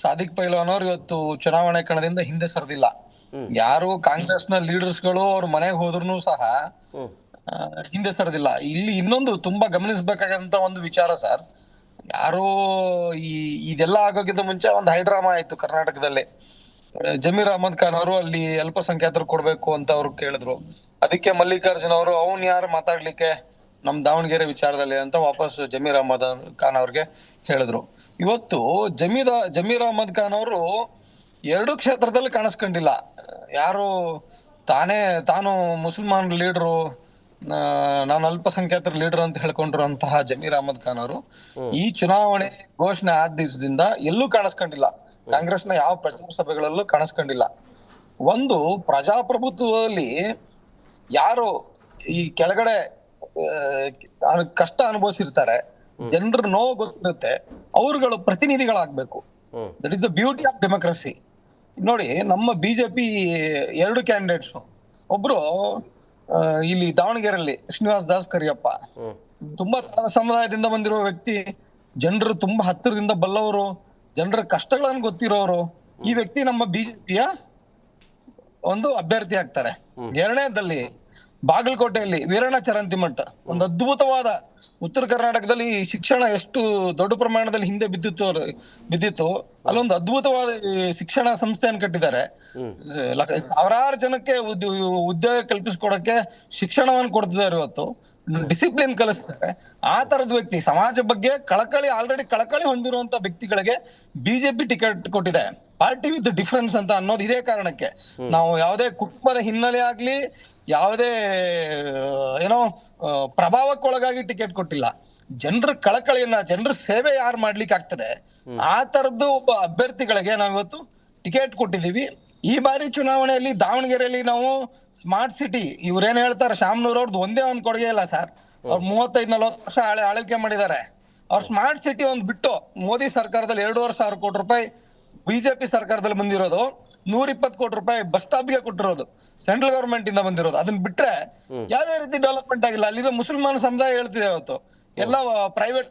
ಸಾದಿಕ್ ಪೈಲ್ವಾನ್ ಅವ್ರು ಇವತ್ತು ಚುನಾವಣೆ ಕಣದಿಂದ ಹಿಂದೆ ಸರಿದಿಲ್ಲ. ಯಾರು ಕಾಂಗ್ರೆಸ್ನ ಲೀಡರ್ಸ್ಗಳು ಅವ್ರ ಮನೆಗೆ ಹೋದ್ರು ಸಹ ಹಿಂದೆ ಸರಿದಿಲ್ಲ. ಇಲ್ಲಿ ಇನ್ನೊಂದು ತುಂಬಾ ಗಮನಿಸಬೇಕಾದಂತ ಒಂದು ವಿಚಾರ ಸರ್, ಯಾರು ಇದೆಲ್ಲ ಆಗೋಕ್ಕಿಂತ ಮುಂಚೆ ಒಂದು ಹೈಡ್ರಾಮಾ ಆಯ್ತು ಕರ್ನಾಟಕದಲ್ಲಿ. ಜಮೀರ್ ಅಹಮದ್ ಖಾನ್ ಅವರು ಅಲ್ಲಿ ಅಲ್ಪಸಂಖ್ಯಾತರು ಕೊಡ್ಬೇಕು ಅಂತ ಅವ್ರು ಕೇಳಿದ್ರು. ಅದಕ್ಕೆ ಮಲ್ಲಿಕಾರ್ಜುನ್ ಅವರು ಅವ್ನ್ ಯಾರು ಮಾತಾಡ್ಲಿಕ್ಕೆ ನಮ್ ದಾವಣಗೆರೆ ವಿಚಾರದಲ್ಲಿ ಅಂತ ವಾಪಸ್ ಜಮೀರ್ ಅಹಮದ್ ಖಾನ್ ಅವ್ರಿಗೆ ಹೇಳಿದ್ರು. ಇವತ್ತು ಜಮೀರ್ ಅಹಮದ್ ಖಾನ್ ಅವರು 2 ಕ್ಷೇತ್ರದಲ್ಲಿ ಕಾಣಿಸ್ಕೊಂಡಿಲ್ಲ. ಯಾರು ತಾನು ಮುಸಲ್ಮಾನ್ ಲೀಡರು, ನಾನು ಅಲ್ಪಸಂಖ್ಯಾತರ ಲೀಡರ್ ಅಂತ ಹೇಳ್ಕೊಂಡಿರುವಂತಹ ಜಮೀರ್ ಅಹಮದ್ ಖಾನ್ ಅವರು ಈ ಚುನಾವಣೆ ಘೋಷಣೆ ಆದ ದಿವಸದಿಂದ ಎಲ್ಲೂ ಕಾಣಿಸ್ಕೊಂಡಿಲ್ಲ. ಕಾಂಗ್ರೆಸ್ನ ಯಾವ ಪ್ರಚಾರ ಸಭೆಗಳಲ್ಲೂ ಕಾಣಿಸ್ಕೊಂಡಿಲ್ಲ. ಒಂದು ಪ್ರಜಾಪ್ರಭುತ್ವದಲ್ಲಿ ಯಾರು ಈ ಕೆಳಗಡೆ ಕಷ್ಟ ಅನುಭವಿಸಿರ್ತಾರೆ, ಜನರ ನೋವು ಗೊತ್ತಿರುತ್ತೆ, ಅವ್ರುಗಳು ಪ್ರತಿನಿಧಿಗಳಾಗ್ಬೇಕು. That is the beauty of democracy. ನೋಡಿ, ನಮ್ಮ ಬಿಜೆಪಿ 2 ಕ್ಯಾಂಡಿಡೇಟ್ಸ್, ಒಬ್ರು ಇಲ್ಲಿ ದಾವಣಗೆರೆಯಲ್ಲಿ ಶ್ರೀನಿವಾಸ್ ದಾಸ್ ಕರಿಯಪ್ಪ, ತುಂಬಾ ತಳದ ಸಮುದಾಯದಿಂದ ಬಂದಿರುವ ವ್ಯಕ್ತಿ, ಜನರು ತುಂಬಾ ಹತ್ತಿರದಿಂದ ಬಲ್ಲವರು, ಜನರ ಕಷ್ಟಗಳನ್ನು ಗೊತ್ತಿರೋರು. ಈ ವ್ಯಕ್ತಿ ನಮ್ಮ ಬಿಜೆಪಿಯ ಒಂದು ಅಭ್ಯರ್ಥಿ ಆಗ್ತಾರೆ. 2ನೇದಲ್ಲಿ ಬಾಗಲಕೋಟೆಯಲ್ಲಿ ವೀರಣ್ಣ ಚರಂತಿಮಠ, ಒಂದು ಅದ್ಭುತವಾದ, ಉತ್ತರ ಕರ್ನಾಟಕದಲ್ಲಿ ಶಿಕ್ಷಣ ಎಷ್ಟು ದೊಡ್ಡ ಪ್ರಮಾಣದಲ್ಲಿ ಹಿಂದೆ ಬಿದ್ದಿತ್ತು, ಅಲ್ಲೊಂದು ಅದ್ಭುತವಾದ ಶಿಕ್ಷಣ ಸಂಸ್ಥೆಯನ್ನು ಕಟ್ಟಿದ್ದಾರೆ. ಸಾವಿರಾರು ಜನಕ್ಕೆ ಉದ್ಯೋಗ ಕಲ್ಪಿಸ್ಕೊಡಕ್ಕೆ ಶಿಕ್ಷಣವನ್ನು ಕೊಡ್ತಿದ್ದಾರೆ. ಇವತ್ತು ಡಿಸಿಪ್ಲಿನ್ ಕಲಿಸ್ತಾರೆ. ಆ ತರದ ವ್ಯಕ್ತಿ, ಸಮಾಜ ಬಗ್ಗೆ ಆಲ್ರೆಡಿ ಕಳಕಳಿ ಹೊಂದಿರುವಂತ ವ್ಯಕ್ತಿಗಳಿಗೆ ಬಿಜೆಪಿ ಟಿಕೆಟ್ ಕೊಟ್ಟಿದೆ. ಪಾರ್ಟಿ ವಿತ್ ಡಿಫರೆನ್ಸ್ ಅಂತ ಅನ್ನೋದು ಇದೇ ಕಾರಣಕ್ಕೆ. ನಾವು ಯಾವುದೇ ಕುಟುಂಬದ ಹಿನ್ನೆಲೆ ಆಗ್ಲಿ, ಯಾವುದೇ ಪ್ರಭಾವಕ್ಕೊಳಗಾಗಿ ಟಿಕೆಟ್ ಕೊಟ್ಟಿಲ್ಲ. ಜನರ ಕಳಕಳಿಯನ್ನ, ಜನರ ಸೇವೆ ಯಾರು ಮಾಡ್ಲಿಕ್ಕೆ ಆಗ್ತದೆ ಆ ತರದ್ದು ಒಬ್ಬ ಅಭ್ಯರ್ಥಿಗಳಿಗೆ ನಾವು ಇವತ್ತು ಟಿಕೆಟ್ ಕೊಟ್ಟಿದೀವಿ. ಈ ಬಾರಿ ಚುನಾವಣೆಯಲ್ಲಿ ದಾವಣಗೆರೆಯಲ್ಲಿ ನಾವು ಸ್ಮಾರ್ಟ್ ಸಿಟಿ, ಇವ್ರೇನ್ ಹೇಳ್ತಾರೆ, ಶಾಮನೂರ್ ಅವ್ರದ್ದು ಒಂದೇ ಒಂದು ಕೊಡುಗೆ ಇಲ್ಲ ಸರ್. ಅವ್ರು 35-40 ವರ್ಷ ಆಳ್ವಿಕೆ ಮಾಡಿದ್ದಾರೆ. ಅವ್ರ ಸ್ಮಾರ್ಟ್ ಸಿಟಿ ಒಂದು ಬಿಟ್ಟು ಮೋದಿ ಸರ್ಕಾರದಲ್ಲಿ 2,500 ಕೋಟಿ ರೂಪಾಯಿ, ಬಿಜೆಪಿ ಸರ್ಕಾರದಲ್ಲಿ ಬಂದಿರೋದು 120 ಕೋಟಿ ರೂಪಾಯಿ ಬಸ್ ಸ್ಟಾಪ್ಗೆ ಕೊಟ್ಟಿರೋದು, ಸೆಂಟ್ರಲ್ ಗವರ್ಮೆಂಟ್ ಇಂದ ಬಂದಿರೋದು. ಅದನ್ನ ಬಿಟ್ರೆ ಯಾವ್ದೇ ರೀತಿ ಡೆವಲಪ್ಮೆಂಟ್ ಆಗಿಲ್ಲ. ಅಲ್ಲಿರೋ ಮುಸಲ್ಮಾನ ಸಮುದಾಯ ಹೇಳ್ತಿದೆ, ಇವತ್ತು ಎಲ್ಲ ಪ್ರೈವೇಟ್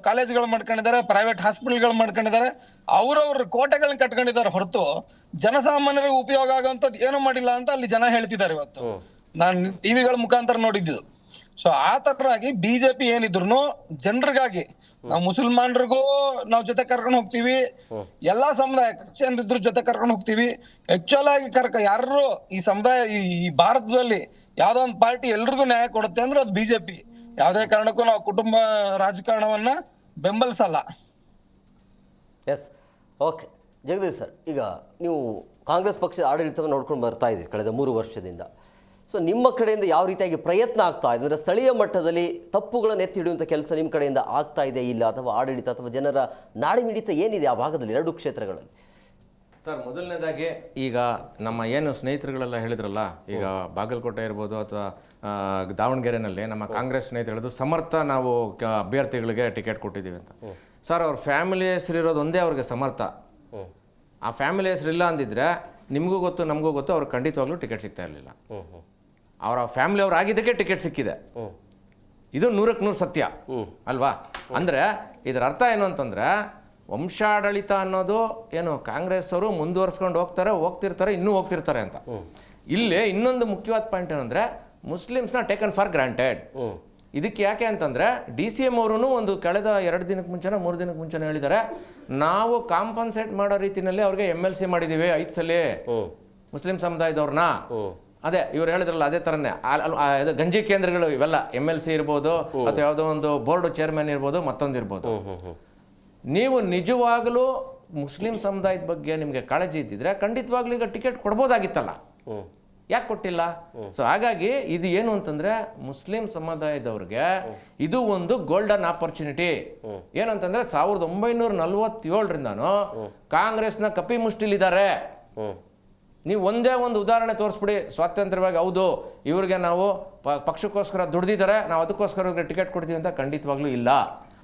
ಕಾಲೇಜ್ಗಳು ಮಾಡ್ಕೊಂಡಿದ್ದಾರೆ, ಪ್ರೈವೇಟ್ ಹಾಸ್ಪಿಟಲ್ಗಳು ಮಾಡ್ಕೊಂಡಿದ್ದಾರೆ, ಅವ್ರವ್ರ ಕೋಟೆಗಳನ್ನ ಕಟ್ಕೊಂಡಿದ್ದಾರೆ ಹೊರತು ಜನಸಾಮಾನ್ಯರಿಗೆ ಉಪಯೋಗ ಆಗುವಂತದ್ದು ಏನು ಮಾಡಿಲ್ಲ ಅಂತ ಅಲ್ಲಿ ಜನ ಹೇಳ್ತಿದ್ದಾರೆ. ಇವತ್ತು ನಾನು ಟಿವಿಗಳ ಮುಖಾಂತರ ನೋಡಿದ್ದು. ಸೊ ಆ ತರನಾಗಿ ಬಿಜೆಪಿ ಏನಿದ್ರು ಜನರಿಗಾಗಿ, ನಾವು ಮುಸಲ್ಮಾನರಿಗೂ ನಾವು ಜೊತೆ ಕರ್ಕೊಂಡು ಹೋಗ್ತೀವಿ, ಎಲ್ಲಾ ಸಮುದಾಯ ಕ್ರಿಶ್ಚಿಯನ್ ಇದ್ರ ಜೊತೆ ಕರ್ಕೊಂಡು ಹೋಗ್ತೀವಿ. ಆಕ್ಚುಲ್ ಆಗಿ ಯಾರು ಈ ಸಮುದಾಯ ಈ ಭಾರತದಲ್ಲಿ ಯಾವ್ದೋ ಒಂದು ಪಾರ್ಟಿ ಎಲ್ರಿಗೂ ನ್ಯಾಯ ಕೊಡುತ್ತೆ ಅಂದ್ರೆ ಅದು ಬಿಜೆಪಿ. ಯಾವುದೇ ಕಾರಣಕ್ಕೂ ನಾವು ಕುಟುಂಬ ರಾಜಕಾರಣವನ್ನ ಬೆಂಬಲಿಸಲ್ಲ. ಎಸ್, ಓಕೆ ಜಗದೀಶ್ ಸರ್, ಈಗ ನೀವು ಕಾಂಗ್ರೆಸ್ ಪಕ್ಷದ ಆಡಳಿತವನ್ನು ನೋಡ್ಕೊಂಡು ಬರ್ತಾ ಇದ್ದೀರಿ ಕಳೆದ 3 ವರ್ಷದಿಂದ. ಸೊ ನಿಮ್ಮ ಕಡೆಯಿಂದ ಯಾವ ರೀತಿಯಾಗಿ ಪ್ರಯತ್ನ ಆಗ್ತಾ ಇದೆ ಅಂದರೆ ಸ್ಥಳೀಯ ಮಟ್ಟದಲ್ಲಿ ತಪ್ಪುಗಳನ್ನು ಎತ್ತಿ ಹಿಡಿಯುವಂಥ ಕೆಲಸ ನಿಮ್ಮ ಕಡೆಯಿಂದ ಆಗ್ತಾ ಇದೆ ಇಲ್ಲ, ಅಥವಾ ಆಡಳಿತ ಅಥವಾ ಜನರ ನಾಡಿ ಮಿಡಿತ ಏನಿದೆ ಆ ಭಾಗದಲ್ಲಿ 2 ಕ್ಷೇತ್ರಗಳಲ್ಲಿ? ಸರ್, ಮೊದಲನೇದಾಗಿ ಈಗ ನಮ್ಮ ಏನು ಸ್ನೇಹಿತರುಗಳೆಲ್ಲ ಹೇಳಿದ್ರಲ್ಲ, ಈಗ ಬಾಗಲಕೋಟೆ ಇರ್ಬೋದು ಅಥವಾ ದಾವಣಗೆರೆನಲ್ಲಿ ನಮ್ಮ ಕಾಂಗ್ರೆಸ್ ಸ್ನೇಹಿತರು ಹೇಳಿದ್ರು ಸಮರ್ಥ ನಾವು ಅಭ್ಯರ್ಥಿಗಳಿಗೆ ಟಿಕೆಟ್ ಕೊಟ್ಟಿದ್ದೀವಿ ಅಂತ. ಸರ್, ಅವ್ರ ಫ್ಯಾಮಿಲಿ ಹೆಸರಿರೋದು ಒಂದೇ ಅವ್ರಿಗೆ ಸಮರ್ಥ. ಆ ಫ್ಯಾಮಿಲಿ ಹೆಸರಿಲ್ಲ ಅಂದಿದ್ರೆ ನಿಮಗೂ ಗೊತ್ತು ನಮಗೂ ಗೊತ್ತು, ಅವ್ರಿಗೆ ಖಂಡಿತವಾಗ್ಲೂ ಟಿಕೆಟ್ ಸಿಗ್ತಾ ಇರಲಿಲ್ಲ. ಅವರ ಫ್ಯಾಮಿಲಿ ಅವ್ರು ಆಗಿದ್ದಕ್ಕೆ ಟಿಕೆಟ್ ಸಿಕ್ಕಿದೆ. ಇದು 100% ಸತ್ಯ ಅಲ್ವಾ? ಅಂದರೆ ಇದರ ಅರ್ಥ ಏನು ಅಂತಂದರೆ, ವಂಶಾಡಳಿತ ಅನ್ನೋದು ಏನು ಕಾಂಗ್ರೆಸ್ ಅವರು ಮುಂದುವರ್ಸ್ಕೊಂಡು ಹೋಗ್ತಿರ್ತಾರೆ ಇನ್ನೂ ಹೋಗ್ತಿರ್ತಾರೆ ಅಂತ. ಇಲ್ಲಿ ಇನ್ನೊಂದು ಮುಖ್ಯವಾದ ಪಾಯಿಂಟ್ ಏನಂದ್ರೆ ಮುಸ್ಲಿಮ್ಸ್ನ ಟೇಕನ್ ಫಾರ್ ಗ್ರಾಂಟೆಡ್. ಇದಕ್ಕೆ ಯಾಕೆ ಅಂತಂದ್ರೆ DCM ಅವರು ಒಂದು ಕಳೆದ 2 ದಿನಕ್ಕೆ ಮುಂಚೆನೋ 3 ದಿನಕ್ಕೆ ಮುಂಚೆನೋ ಹೇಳಿದ್ದಾರೆ, ನಾವು ಕಾಂಪನ್ಸೇಟ್ ಮಾಡೋ ರೀತಿಯಲ್ಲಿ ಅವ್ರಿಗೆ MLC ಮಾಡಿದೀವಿ 5 ಸಲ ಮುಸ್ಲಿಂ ಸಮುದಾಯದವ್ರನ್ನ. ಅದೇ ಇವ್ರು ಹೇಳಿದ್ರಲ್ಲ ಅದೇ ಥರನೇ ಗಂಜಿ ಕೇಂದ್ರಗಳು ಇವೆಲ್ಲ MLC ಇರ್ಬೋದು ಅಥವಾ ಯಾವುದೋ ಒಂದು ಬೋರ್ಡ್ ಚೇರ್ಮನ್ ಇರ್ಬೋದು, ಮತ್ತೊಂದು ಇರ್ಬೋದು. ನೀವು ನಿಜವಾಗಲೂ ಮುಸ್ಲಿಂ ಸಮುದಾಯದ ಬಗ್ಗೆ ನಿಮಗೆ ಕಾಳಜಿ ಇದ್ದಿದ್ರೆ ಖಂಡಿತವಾಗ್ಲೂ ಈಗ ಟಿಕೆಟ್ ಕೊಡ್ಬೋದಾಗಿತ್ತಲ್ಲ, ಯಾಕೆ ಕೊಟ್ಟಿಲ್ಲ? ಸೊ ಹಾಗಾಗಿ ಇದು ಏನು ಅಂತಂದ್ರೆ ಮುಸ್ಲಿಂ ಸಮುದಾಯದವ್ರಿಗೆ ಇದು ಒಂದು ಗೋಲ್ಡನ್ ಆಪರ್ಚುನಿಟಿ. ಏನಂತಂದ್ರೆ 1947ರಿಂದಾನು ಕಾಂಗ್ರೆಸ್ನ ಕಪಿ ಮುಷ್ಟಿಲಿದ್ದಾರೆ. ನೀವು ಒಂದೇ ಒಂದು ಉದಾಹರಣೆ ತೋರಿಸ್ಬಿಡಿ ಸ್ವಾತಂತ್ರ್ಯವಾಗಿ, ಹೌದು ಇವ್ರಿಗೆ ನಾವು ಪಕ್ಷಕ್ಕೋಸ್ಕರ ದುಡ್ದಿದ್ದಾರೆ, ನಾವು ಅದಕ್ಕೋಸ್ಕರ ಇವ್ರಿಗೆ ಟಿಕೆಟ್ ಕೊಡ್ತೀವಿ ಅಂತ ಖಂಡಿತವಾಗ್ಲೂ ಇಲ್ಲ.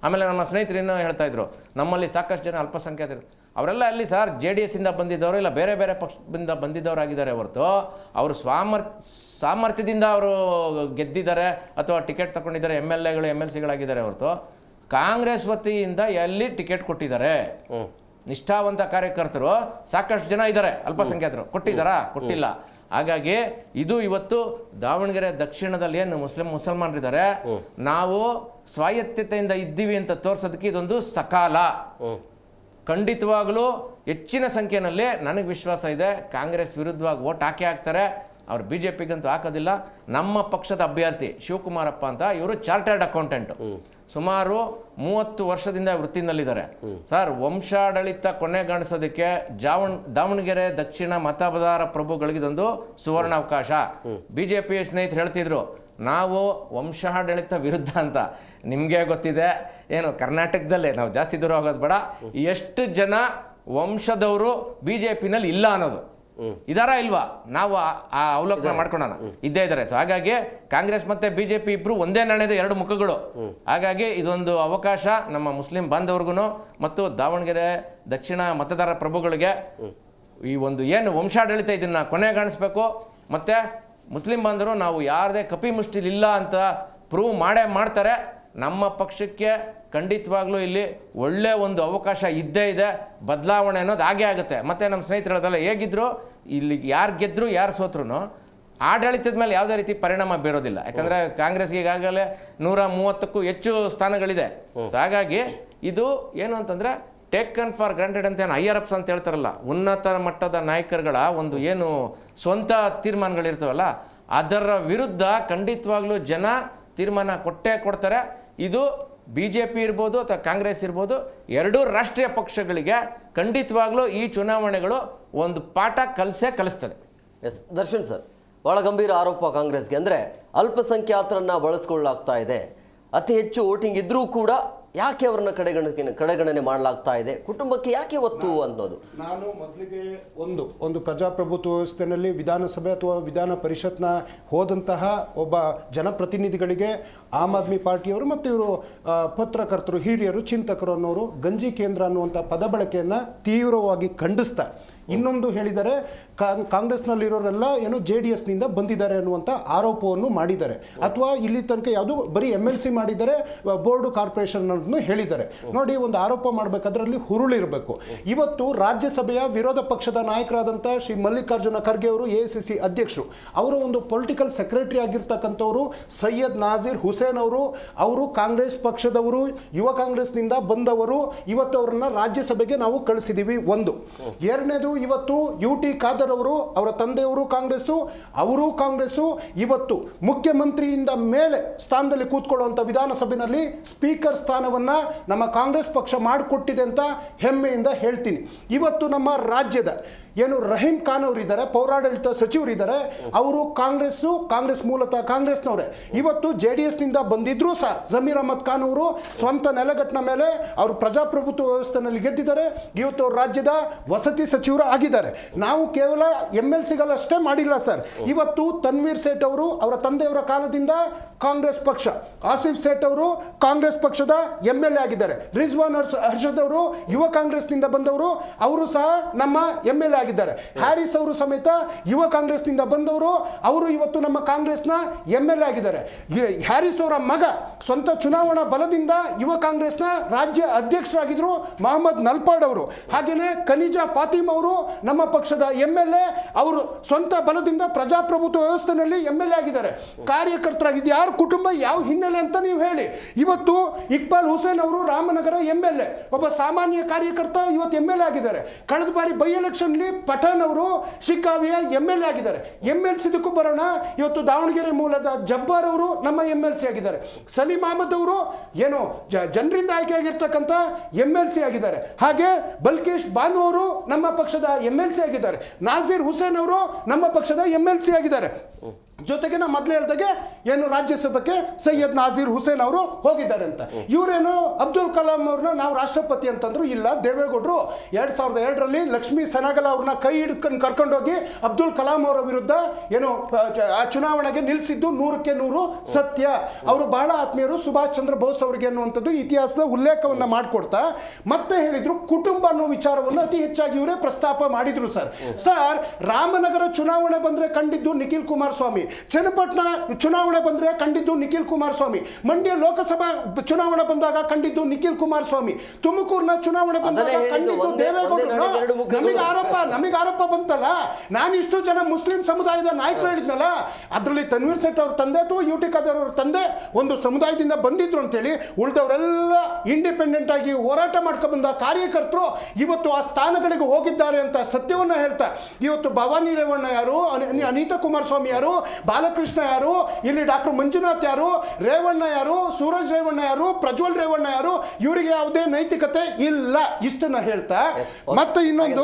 ಆಮೇಲೆ ನಮ್ಮ ಸ್ನೇಹಿತರು ಇನ್ನೂ ಹೇಳ್ತಾ ಇದ್ರು, ನಮ್ಮಲ್ಲಿ ಸಾಕಷ್ಟು ಜನ ಅಲ್ಪಸಂಖ್ಯಾತರು, ಅವರೆಲ್ಲ ಅಲ್ಲಿ ಸರ್ JDS ಇಂದ ಬಂದಿದ್ದವರು ಇಲ್ಲ ಬೇರೆ ಬೇರೆ ಪಕ್ಷದಿಂದ ಬಂದಿದ್ದವರಾಗಿದ್ದಾರೆ ಹೊರತು ಅವರು ಸಾಮರ್ಥ್ಯದಿಂದ ಅವರು ಗೆದ್ದಿದ್ದಾರೆ ಅಥವಾ ಟಿಕೆಟ್ ತಗೊಂಡಿದ್ದಾರೆ, MLAಗಳು MLCಗಳಾಗಿದ್ದಾರೆ ಹೊರತು ಕಾಂಗ್ರೆಸ್ ವತಿಯಿಂದ ಎಲ್ಲಿ ಟಿಕೆಟ್ ಕೊಟ್ಟಿದ್ದಾರೆ? ನಿಷ್ಠಾವಂತ ಕಾರ್ಯಕರ್ತರು ಸಾಕಷ್ಟು ಜನ ಇದ್ದಾರೆ, ಅಲ್ಪಸಂಖ್ಯಾತರು ಕೊಟ್ಟಿದ್ದಾರಾ? ಕೊಟ್ಟಿಲ್ಲ. ಹಾಗಾಗಿ ಇದು ಇವತ್ತು ದಾವಣಗೆರೆ ದಕ್ಷಿಣದಲ್ಲಿ ಏನು ಮುಸಲ್ಮಾನರಿದ್ದಾರೆ, ನಾವು ಸ್ವಾಯತ್ತತೆಯಿಂದ ಇದ್ದೀವಿ ಅಂತ ತೋರಿಸೋದಕ್ಕೆ ಇದೊಂದು ಸಕಾಲ. ಖಂಡಿತವಾಗಲೂ ಹೆಚ್ಚಿನ ಸಂಖ್ಯೆಯಲ್ಲಿ ನನಗೆ ವಿಶ್ವಾಸ ಇದೆ ಕಾಂಗ್ರೆಸ್ ವಿರುದ್ಧವಾಗಿ ಓಟ್ ಹಾಕ್ತಾರೆ. ಅವ್ರು BJPಗಂತೂ ಹಾಕೋದಿಲ್ಲ. ನಮ್ಮ ಪಕ್ಷದ ಅಭ್ಯರ್ಥಿ ಶಿವಕುಮಾರಪ್ಪ ಅಂತ, ಇವರು ಚಾರ್ಟರ್ಡ್ ಅಕೌಂಟೆಂಟ್, ಸುಮಾರು 30 ವರ್ಷದಿಂದ ವೃತ್ತಿನಲ್ಲಿದ್ದಾರೆ. ಸರ್, ವಂಶಾಡಳಿತ ಕೊನೆಗಾಣಿಸೋದಕ್ಕೆ ದಾವಣಗೆರೆ ದಕ್ಷಿಣ ಮತದಾರ ಪ್ರಭುಗಳಿಗೆ ಇದೊಂದು ಸುವರ್ಣಾವಕಾಶ. BJP ಸ್ನೇಹಿತರು ಹೇಳ್ತಿದ್ರು ನಾವು ವಂಶಾಡಳಿತ ವಿರುದ್ಧ ಅಂತ. ನಿಮಗೆ ಗೊತ್ತಿದೆ ಏನು, ಕರ್ನಾಟಕದಲ್ಲೇ ನಾವು ಜಾಸ್ತಿ ದೂರ ಹೋಗೋದು ಬೇಡ, ಎಷ್ಟು ಜನ ವಂಶದವರು BJPನಲ್ಲಿ ಇಲ್ಲ ಅನ್ನೋದು ಇದಾರ ಇಲ್ವಾ? ನಾವು ಆ ಅವಲೋಕನ ಮಾಡ್ಕೊಳ್ಳೋಣ, ಇದ್ದೇ ಇದ್ದಾರೆ. ಸೊ ಹಾಗಾಗಿ ಕಾಂಗ್ರೆಸ್ ಮತ್ತೆ BJP ಇಬ್ರು ಒಂದೇ ನಾಣ್ಯದ 2 ಮುಖಗಳು. ಹಾಗಾಗಿ ಇದೊಂದು ಅವಕಾಶ ನಮ್ಮ ಮುಸ್ಲಿಂ ಬಾಂಧವರಿಗೂ ಮತ್ತು ದಾವಣಗೆರೆ ದಕ್ಷಿಣ ಮತದಾರ ಪ್ರಭುಗಳಿಗೆ ಈ ಒಂದು ಏನು ವಂಶಾಡಳಿತ ಇದನ್ನ ಕೊನೆಗಾಣಿಸ್ಬೇಕು. ಮತ್ತೆ ಮುಸ್ಲಿಂ ಬಾಂಧವರು ನಾವು ಯಾರದೇ ಕಪಿ ಮುಷ್ಟಿಲಿಲ್ಲ ಅಂತ ಪ್ರೂವ್ ಮಾಡ್ತಾರೆ. ನಮ್ಮ ಪಕ್ಷಕ್ಕೆ ಖಂಡಿತವಾಗ್ಲೂ ಇಲ್ಲಿ ಒಳ್ಳೆ ಒಂದು ಅವಕಾಶ ಇದ್ದೇ ಇದೆ. ಬದಲಾವಣೆ ಅನ್ನೋದು ಹಾಗೇ ಆಗುತ್ತೆ. ಮತ್ತು ನಮ್ಮ ಸ್ನೇಹಿತರು ಹೇಳೋದಲ್ಲ, ಹೇಗಿದ್ರು ಇಲ್ಲಿ ಯಾರು ಗೆದ್ರು ಯಾರು ಸೋತ್ರು ಆಡಳಿತದ ಮೇಲೆ ಯಾವುದೇ ರೀತಿ ಪರಿಣಾಮ ಬೀರೋದಿಲ್ಲ. ಯಾಕಂದರೆ ಕಾಂಗ್ರೆಸ್ಗೆ ಈಗಾಗಲೇ 130ಕ್ಕೂ ಹೆಚ್ಚು ಸ್ಥಾನಗಳಿದೆ. ಹಾಗಾಗಿ ಇದು ಏನು ಅಂತಂದರೆ ಟೇಕನ್ ಫಾರ್ ಗ್ರಾಂಟೆಡ್ ಅಂತ ಏನು IRFs ಅಂತ ಹೇಳ್ತಾರಲ್ಲ, ಉನ್ನತ ಮಟ್ಟದ ನಾಯಕರುಗಳ ಒಂದು ಏನು ಸ್ವಂತ ತೀರ್ಮಾನಗಳಿರ್ತಾವಲ್ಲ, ಅದರ ವಿರುದ್ಧ ಖಂಡಿತವಾಗ್ಲೂ ಜನ ತೀರ್ಮಾನ ಕೊಡ್ತಾರೆ. ಇದು BJP ಇರ್ಬೋದು ಅಥವಾ ಕಾಂಗ್ರೆಸ್ ಇರ್ಬೋದು, 2 ರಾಷ್ಟ್ರೀಯ ಪಕ್ಷಗಳಿಗೆ ಖಂಡಿತವಾಗ್ಲೂ ಈ ಚುನಾವಣೆಗಳು ಒಂದು ಪಾಠ ಕಲಿಸ್ತದೆ. ಎಸ್ ದರ್ಶನ್ ಸರ್, ಭಾಳ ಗಂಭೀರ ಆರೋಪ ಕಾಂಗ್ರೆಸ್ಗೆ. ಅಂದರೆ ಅಲ್ಪಸಂಖ್ಯಾತರನ್ನ ಬಳಸ್ಕೊಳ್ಳಲಾಗ್ತಾ ಇದೆ, ಅತಿ ಹೆಚ್ಚು ವೋಟಿಂಗ್ ಇದ್ರೂ ಕೂಡ ಯಾಕೆ ಅವ್ರನ್ನ ಕಡೆಗಣನೆ ಮಾಡಲಾಗ್ತಾ ಇದೆ, ಕುಟುಂಬಕ್ಕೆ ಯಾಕೆ ಒತ್ತು ಅನ್ನೋದು. ನಾನು ಮೊದಲಿಗೆ ಒಂದು ಪ್ರಜಾಪ್ರಭುತ್ವ ವ್ಯವಸ್ಥೆಯಲ್ಲಿ ವಿಧಾನಸಭೆ ಅಥವಾ ವಿಧಾನ ಪರಿಷತ್ನ ಹೋದಂತಹ ಒಬ್ಬ ಜನಪ್ರತಿನಿಧಿಗಳಿಗೆ ಆಮ್ ಆದ್ಮಿ ಪಾರ್ಟಿಯವರು ಮತ್ತು ಇವರು ಪತ್ರಕರ್ತರು, ಹಿರಿಯರು, ಚಿಂತಕರು ಅನ್ನೋರು ಗಂಜಿ ಕೇಂದ್ರ ಅನ್ನುವಂಥ ಪದ ಬಳಕೆಯನ್ನು ತೀವ್ರವಾಗಿ ಖಂಡಿಸ್ತಾ ಇನ್ನೊಂದು ಹೇಳಿದ್ದಾರೆ, ಕಾಂಗ್ರೆಸ್ನಲ್ಲಿರೋರೆಲ್ಲ ಏನು JDSನಿಂದ ಬಂದಿದ್ದಾರೆ ಅನ್ನುವಂಥ ಆರೋಪವನ್ನು ಮಾಡಿದ್ದಾರೆ. ಅಥವಾ ಇಲ್ಲಿ ತನಕ ಯಾವುದು ಬರೀ MLC ಮಾಡಿದ್ದಾರೆ, ಬೋರ್ಡು ಕಾರ್ಪೊರೇಷನ್ ಅನ್ನೋದನ್ನು ಹೇಳಿದ್ದಾರೆ. ನೋಡಿ, ಒಂದು ಆರೋಪ ಮಾಡಬೇಕಾದ್ರೆ ಅಲ್ಲಿ ಹುರುಳಿರಬೇಕು. ಇವತ್ತು ರಾಜ್ಯಸಭೆಯ ವಿರೋಧ ಪಕ್ಷದ ನಾಯಕರಾದಂಥ ಶ್ರೀ ಮಲ್ಲಿಕಾರ್ಜುನ ಖರ್ಗೆ ಅವರು AICC ಅಧ್ಯಕ್ಷರು, ಅವರು ಒಂದು ಪೊಲಿಟಿಕಲ್ ಸೆಕ್ರೆಟರಿ ಆಗಿರ್ತಕ್ಕಂಥವರು ಸೈಯದ್ ನಾಜೀರ್ ಹುಸೇನ್ ಅವರು ಕಾಂಗ್ರೆಸ್ ಪಕ್ಷದವರು, ಯುವ ಕಾಂಗ್ರೆಸ್ನಿಂದ ಬಂದವರು. ಇವತ್ತು ಅವರನ್ನ ರಾಜ್ಯಸಭೆಗೆ ನಾವು ಕಳಿಸಿದ್ದೀವಿ. ಒಂದು. ಎರಡನೇದು, ಇವತ್ತು UT ಖಾದರ್ ಅವರು, ಅವರ ತಂದೆಯವರು ಕಾಂಗ್ರೆಸ್ಸು, ಅವರು ಕಾಂಗ್ರೆಸ್ಸು. ಇವತ್ತು ಮುಖ್ಯಮಂತ್ರಿಯಿಂದ ಮೇಲೆ ಸ್ಥಾನದಲ್ಲಿ ಕೂತ್ಕೊಳ್ಳುವಂಥ ವಿಧಾನಸಭೆಯಲ್ಲಿ ಸ್ಪೀಕರ್ ಸ್ಥಾನವನ್ನ ನಮ್ಮ ಕಾಂಗ್ರೆಸ್ ಪಕ್ಷ ಮಾಡಿಕೊಟ್ಟಿದೆ ಅಂತ ಹೆಮ್ಮೆಯಿಂದ ಹೇಳ್ತೀನಿ. ಇವತ್ತು ನಮ್ಮ ರಾಜ್ಯದ ಏನು ರಹೀಂ ಖಾನ್ ಅವರಿದ್ದಾರೆ, ಪೌರಾಡಳಿತ ಸಚಿವರಿದ್ದಾರೆ, ಅವರು ಕಾಂಗ್ರೆಸ್ ಮೂಲತಃ ಕಾಂಗ್ರೆಸ್ನವರೇ. ಇವತ್ತು JDSನಿಂದ ಬಂದಿದ್ರು ಸಹ ಜಮೀರ್ ಅಹಮದ್ ಖಾನ್ ಅವರು ಸ್ವಂತ ನೆಲಗಟ್ಟಿನ ಮೇಲೆ ಅವರು ಪ್ರಜಾಪ್ರಭುತ್ವ ವ್ಯವಸ್ಥೆಯಲ್ಲಿ ಗೆದ್ದಿದ್ದಾರೆ. ಇವತ್ತು ಅವರು ರಾಜ್ಯದ ವಸತಿ ಸಚಿವರು ಆಗಿದ್ದಾರೆ. ನಾವು ಕೇವಲ MLCಗಳಷ್ಟೇ ಮಾಡಿಲ್ಲ ಸರ್. ಇವತ್ತು ತನ್ವೀರ್ ಸೇಠ್ ಅವರು ಅವರ ತಂದೆಯವರ ಕಾಲದಿಂದ ಕಾಂಗ್ರೆಸ್ ಪಕ್ಷ, ಆಸಿಫ್ ಸೇಠ್ ಅವರು ಕಾಂಗ್ರೆಸ್ ಪಕ್ಷದ MLA ಆಗಿದ್ದಾರೆ. ರಿಜ್ವಾನ್ ಅರ್ಷದ್ ಅವರು ಯುವ ಕಾಂಗ್ರೆಸ್ನಿಂದ ಬಂದವರು, ಅವರು ಸಹ ನಮ್ಮ MLA ಆಗಿದ್ದಾರೆ. ಹ್ಯಾರಿಸ್ ಅವರು ಸಮೇತ ಯುವ ಕಾಂಗ್ರೆಸ್ನಿಂದ ಬಂದವರು, ಅವರು ಇವತ್ತು ನಮ್ಮ ಕಾಂಗ್ರೆಸ್ನ MLA ಆಗಿದ್ದಾರೆ. ಹ್ಯಾರಿಸ್ ಅವರ ಮಗ ಸ್ವಂತ ಚುನಾವಣಾ ಬಲದಿಂದ ಯುವ ಕಾಂಗ್ರೆಸ್ನ ರಾಜ್ಯ ಅಧ್ಯಕ್ಷರಾಗಿದ್ರು ಮೊಹಮ್ಮದ್ ನಲ್ಪಾಡ್ ಅವರು. ಹಾಗೇನೆ ಖನಿಜಾ ಫಾತಿಮ್ ಅವರು ನಮ್ಮ ಪಕ್ಷದ MLA, ಅವರು ಸ್ವಂತ ಬಲದಿಂದ ಪ್ರಜಾಪ್ರಭುತ್ವ ವ್ಯವಸ್ಥೆಯಲ್ಲಿ MLA ಆಗಿದ್ದಾರೆ, ಕಾರ್ಯಕರ್ತರಾಗಿದ್ದು. ಯಾರ ಕುಟುಂಬ ಯಾವ ಹಿನ್ನೆಲೆ ಅಂತ ನೀವು ಹೇಳಿ. ಇವತ್ತು ಇಕ್ಬಾಲ್ ಹುಸೇನ್ ಅವರು ರಾಮನಗರ MLA, ಒಬ್ಬ ಸಾಮಾನ್ಯ ಕಾರ್ಯಕರ್ತ, ಇವತ್ತು MLA ಆಗಿದ್ದಾರೆ. ಕಳೆದ ಬಾರಿ ಬೈ ಎಲೆಕ್ಷನ್ ಪಠಾಣ್ ಅವರು ಶಿಕಾವಿಯ MLA ಆಗಿದ್ದಾರೆ. MLC ದಕ್ಕೂ ಬರೋಣ. ಇವತ್ತು ದಾವಣಗೆರೆ ಮೂಲದ ಜಬ್ಬಾರ್ ಅವರು ನಮ್ಮ MLC ಆಗಿದ್ದಾರೆ. ಸಲೀಂ ಅಹಮದ್ ಅವರು ಏನು ಜನರಿಂದ ಆಯ್ಕೆ ಆಗಿರ್ತಕ್ಕಂಥ MLC ಆಗಿದ್ದಾರೆ. ಹಾಗೆ ಬಲ್ಕೇಶ್ ಬಾನು ಅವರು ನಮ್ಮ ಪಕ್ಷದ MLC ಆಗಿದ್ದಾರೆ. ನಾಜೀರ್ ಹುಸೇನ್ ಅವರು ನಮ್ಮ ಪಕ್ಷದ MLC ಆಗಿದ್ದಾರೆ. ಜೊತೆಗೆ ನಾ ಮೊದಲೇ ಹೇಳ್ದಾಗೆ ಏನು ರಾಜ್ಯಸಭೆಗೆ ಸೈಯದ್ ನಾಜೀರ್ ಹುಸೇನ್ ಅವರು ಹೋಗಿದ್ದಾರೆ ಅಂತ. ಇವರೇನು ಅಬ್ದುಲ್ ಕಲಾಂ ಅವ್ರನ್ನ ನಾವು ರಾಷ್ಟ್ರಪತಿ ಅಂತಂದ್ರು. ಇಲ್ಲ, ದೇವೇಗೌಡರು 2002ರಲ್ಲಿ ಲಕ್ಷ್ಮೀ ಸೆನಗಲ್ ಅವ್ರನ್ನ ಕೈ ಹಿಡ್ಕೊಂಡು ಕರ್ಕೊಂಡೋಗಿ ಅಬ್ದುಲ್ ಕಲಾಂ ಅವರ ವಿರುದ್ಧ ಏನು ಆ ಚುನಾವಣೆಗೆ ನಿಲ್ಲಿಸಿದ್ದು 100ಕ್ಕೆ 100 ಸತ್ಯ. ಅವರು ಬಹಳ ಆತ್ಮೀಯರು ಸುಭಾಷ್ ಚಂದ್ರ ಬೋಸ್ ಅವರಿಗೆ ಅನ್ನುವಂಥದ್ದು ಇತಿಹಾಸದ ಉಲ್ಲೇಖವನ್ನ ಮಾಡಿಕೊಡ್ತಾ ಮತ್ತೆ ಹೇಳಿದ್ರು ಕುಟುಂಬ ಅನ್ನೋ ವಿಚಾರವನ್ನು ಅತಿ ಹೆಚ್ಚಾಗಿ ಇವರೇ ಪ್ರಸ್ತಾಪ ಮಾಡಿದ್ರು. ಸರ್ ರಾಮನಗರ ಚುನಾವಣೆ ಬಂದ್ರೆ ಕಂಡಿದ್ದು ನಿಖಿಲ್ ಕುಮಾರಸ್ವಾಮಿ, ಚನ್ನಪಟ್ಟಣ ಚುನಾವಣೆ ಬಂದ್ರೆ ಕಂಡಿದ್ದು ನಿಖಿಲ್ ಕುಮಾರಸ್ವಾಮಿ, ಮಂಡ್ಯ ಲೋಕಸಭಾ ಚುನಾವಣೆ ಬಂದಾಗ ಕಂಡಿದ್ದು ನಿಖಿಲ್ ಕುಮಾರಸ್ವಾಮಿ, ತುಮಕೂರಿನ ಚುನಾವಣೆ ಬಂದಾಗ ಕಂಡಿದ್ದು ದೇವೇಗೌಡರು. ನಮಗೆ ಆರೋಪ ಬಂತಲ್ಲ, ನಾನು ಇಷ್ಟು ಜನ ಮುಸ್ಲಿಂ ಸಮುದಾಯದ ನಾಯಕರು ಹೇಳಿದ್ನಲ್ಲ, ಅದರಲ್ಲಿ ತನ್ವೀರ್ ಸೇಠ್ ಅವ್ರ ತಂದೆ ಅಥವಾ ಯುಟಿ ಖಾದರ್ ಅವ್ರ ತಂದೆ ಒಂದು ಸಮುದಾಯದಿಂದ ಬಂದಿದ್ರು ಅಂತೇಳಿ, ಉಳಿದವರೆಲ್ಲ ಇಂಡಿಪೆಂಡೆಂಟ್ ಆಗಿ ಹೋರಾಟ ಮಾಡ್ಕೊಂಡು ಬಂದ ಕಾರ್ಯಕರ್ತರು ಇವತ್ತು ಆ ಸ್ಥಾನಗಳಿಗೆ ಹೋಗಿದ್ದಾರೆ ಅಂತ ಸತ್ಯವನ್ನ ಹೇಳ್ತಾ, ಇವತ್ತು ಭವಾನಿ ರೇವಣ್ಣ ಯಾರು, ಅನಿತಾ ಕುಮಾರಸ್ವಾಮಿ ಯಾರು, ಬಾಲಕೃಷ್ಣ ಯಾರು, ಇಲ್ಲಿ ಡಾಕ್ಟರ್ ಮಂಜುನಾಥ್ ಯಾರು, ರೇವಣ್ಣ ಯಾರು, ಸೂರಜ್ ರೇವಣ್ಣ ಯಾರು, ಪ್ರಜ್ವಲ್ ರೇವಣ್ಣ ಯಾರು, ಇವರಿಗೆ ಯಾವುದೇ ನೈತಿಕತೆ ಇಲ್ಲ. ಇಷ್ಟನ್ನ ಹೇಳ್ತಾ ಮತ್ತೆ ಇನ್ನೊಂದು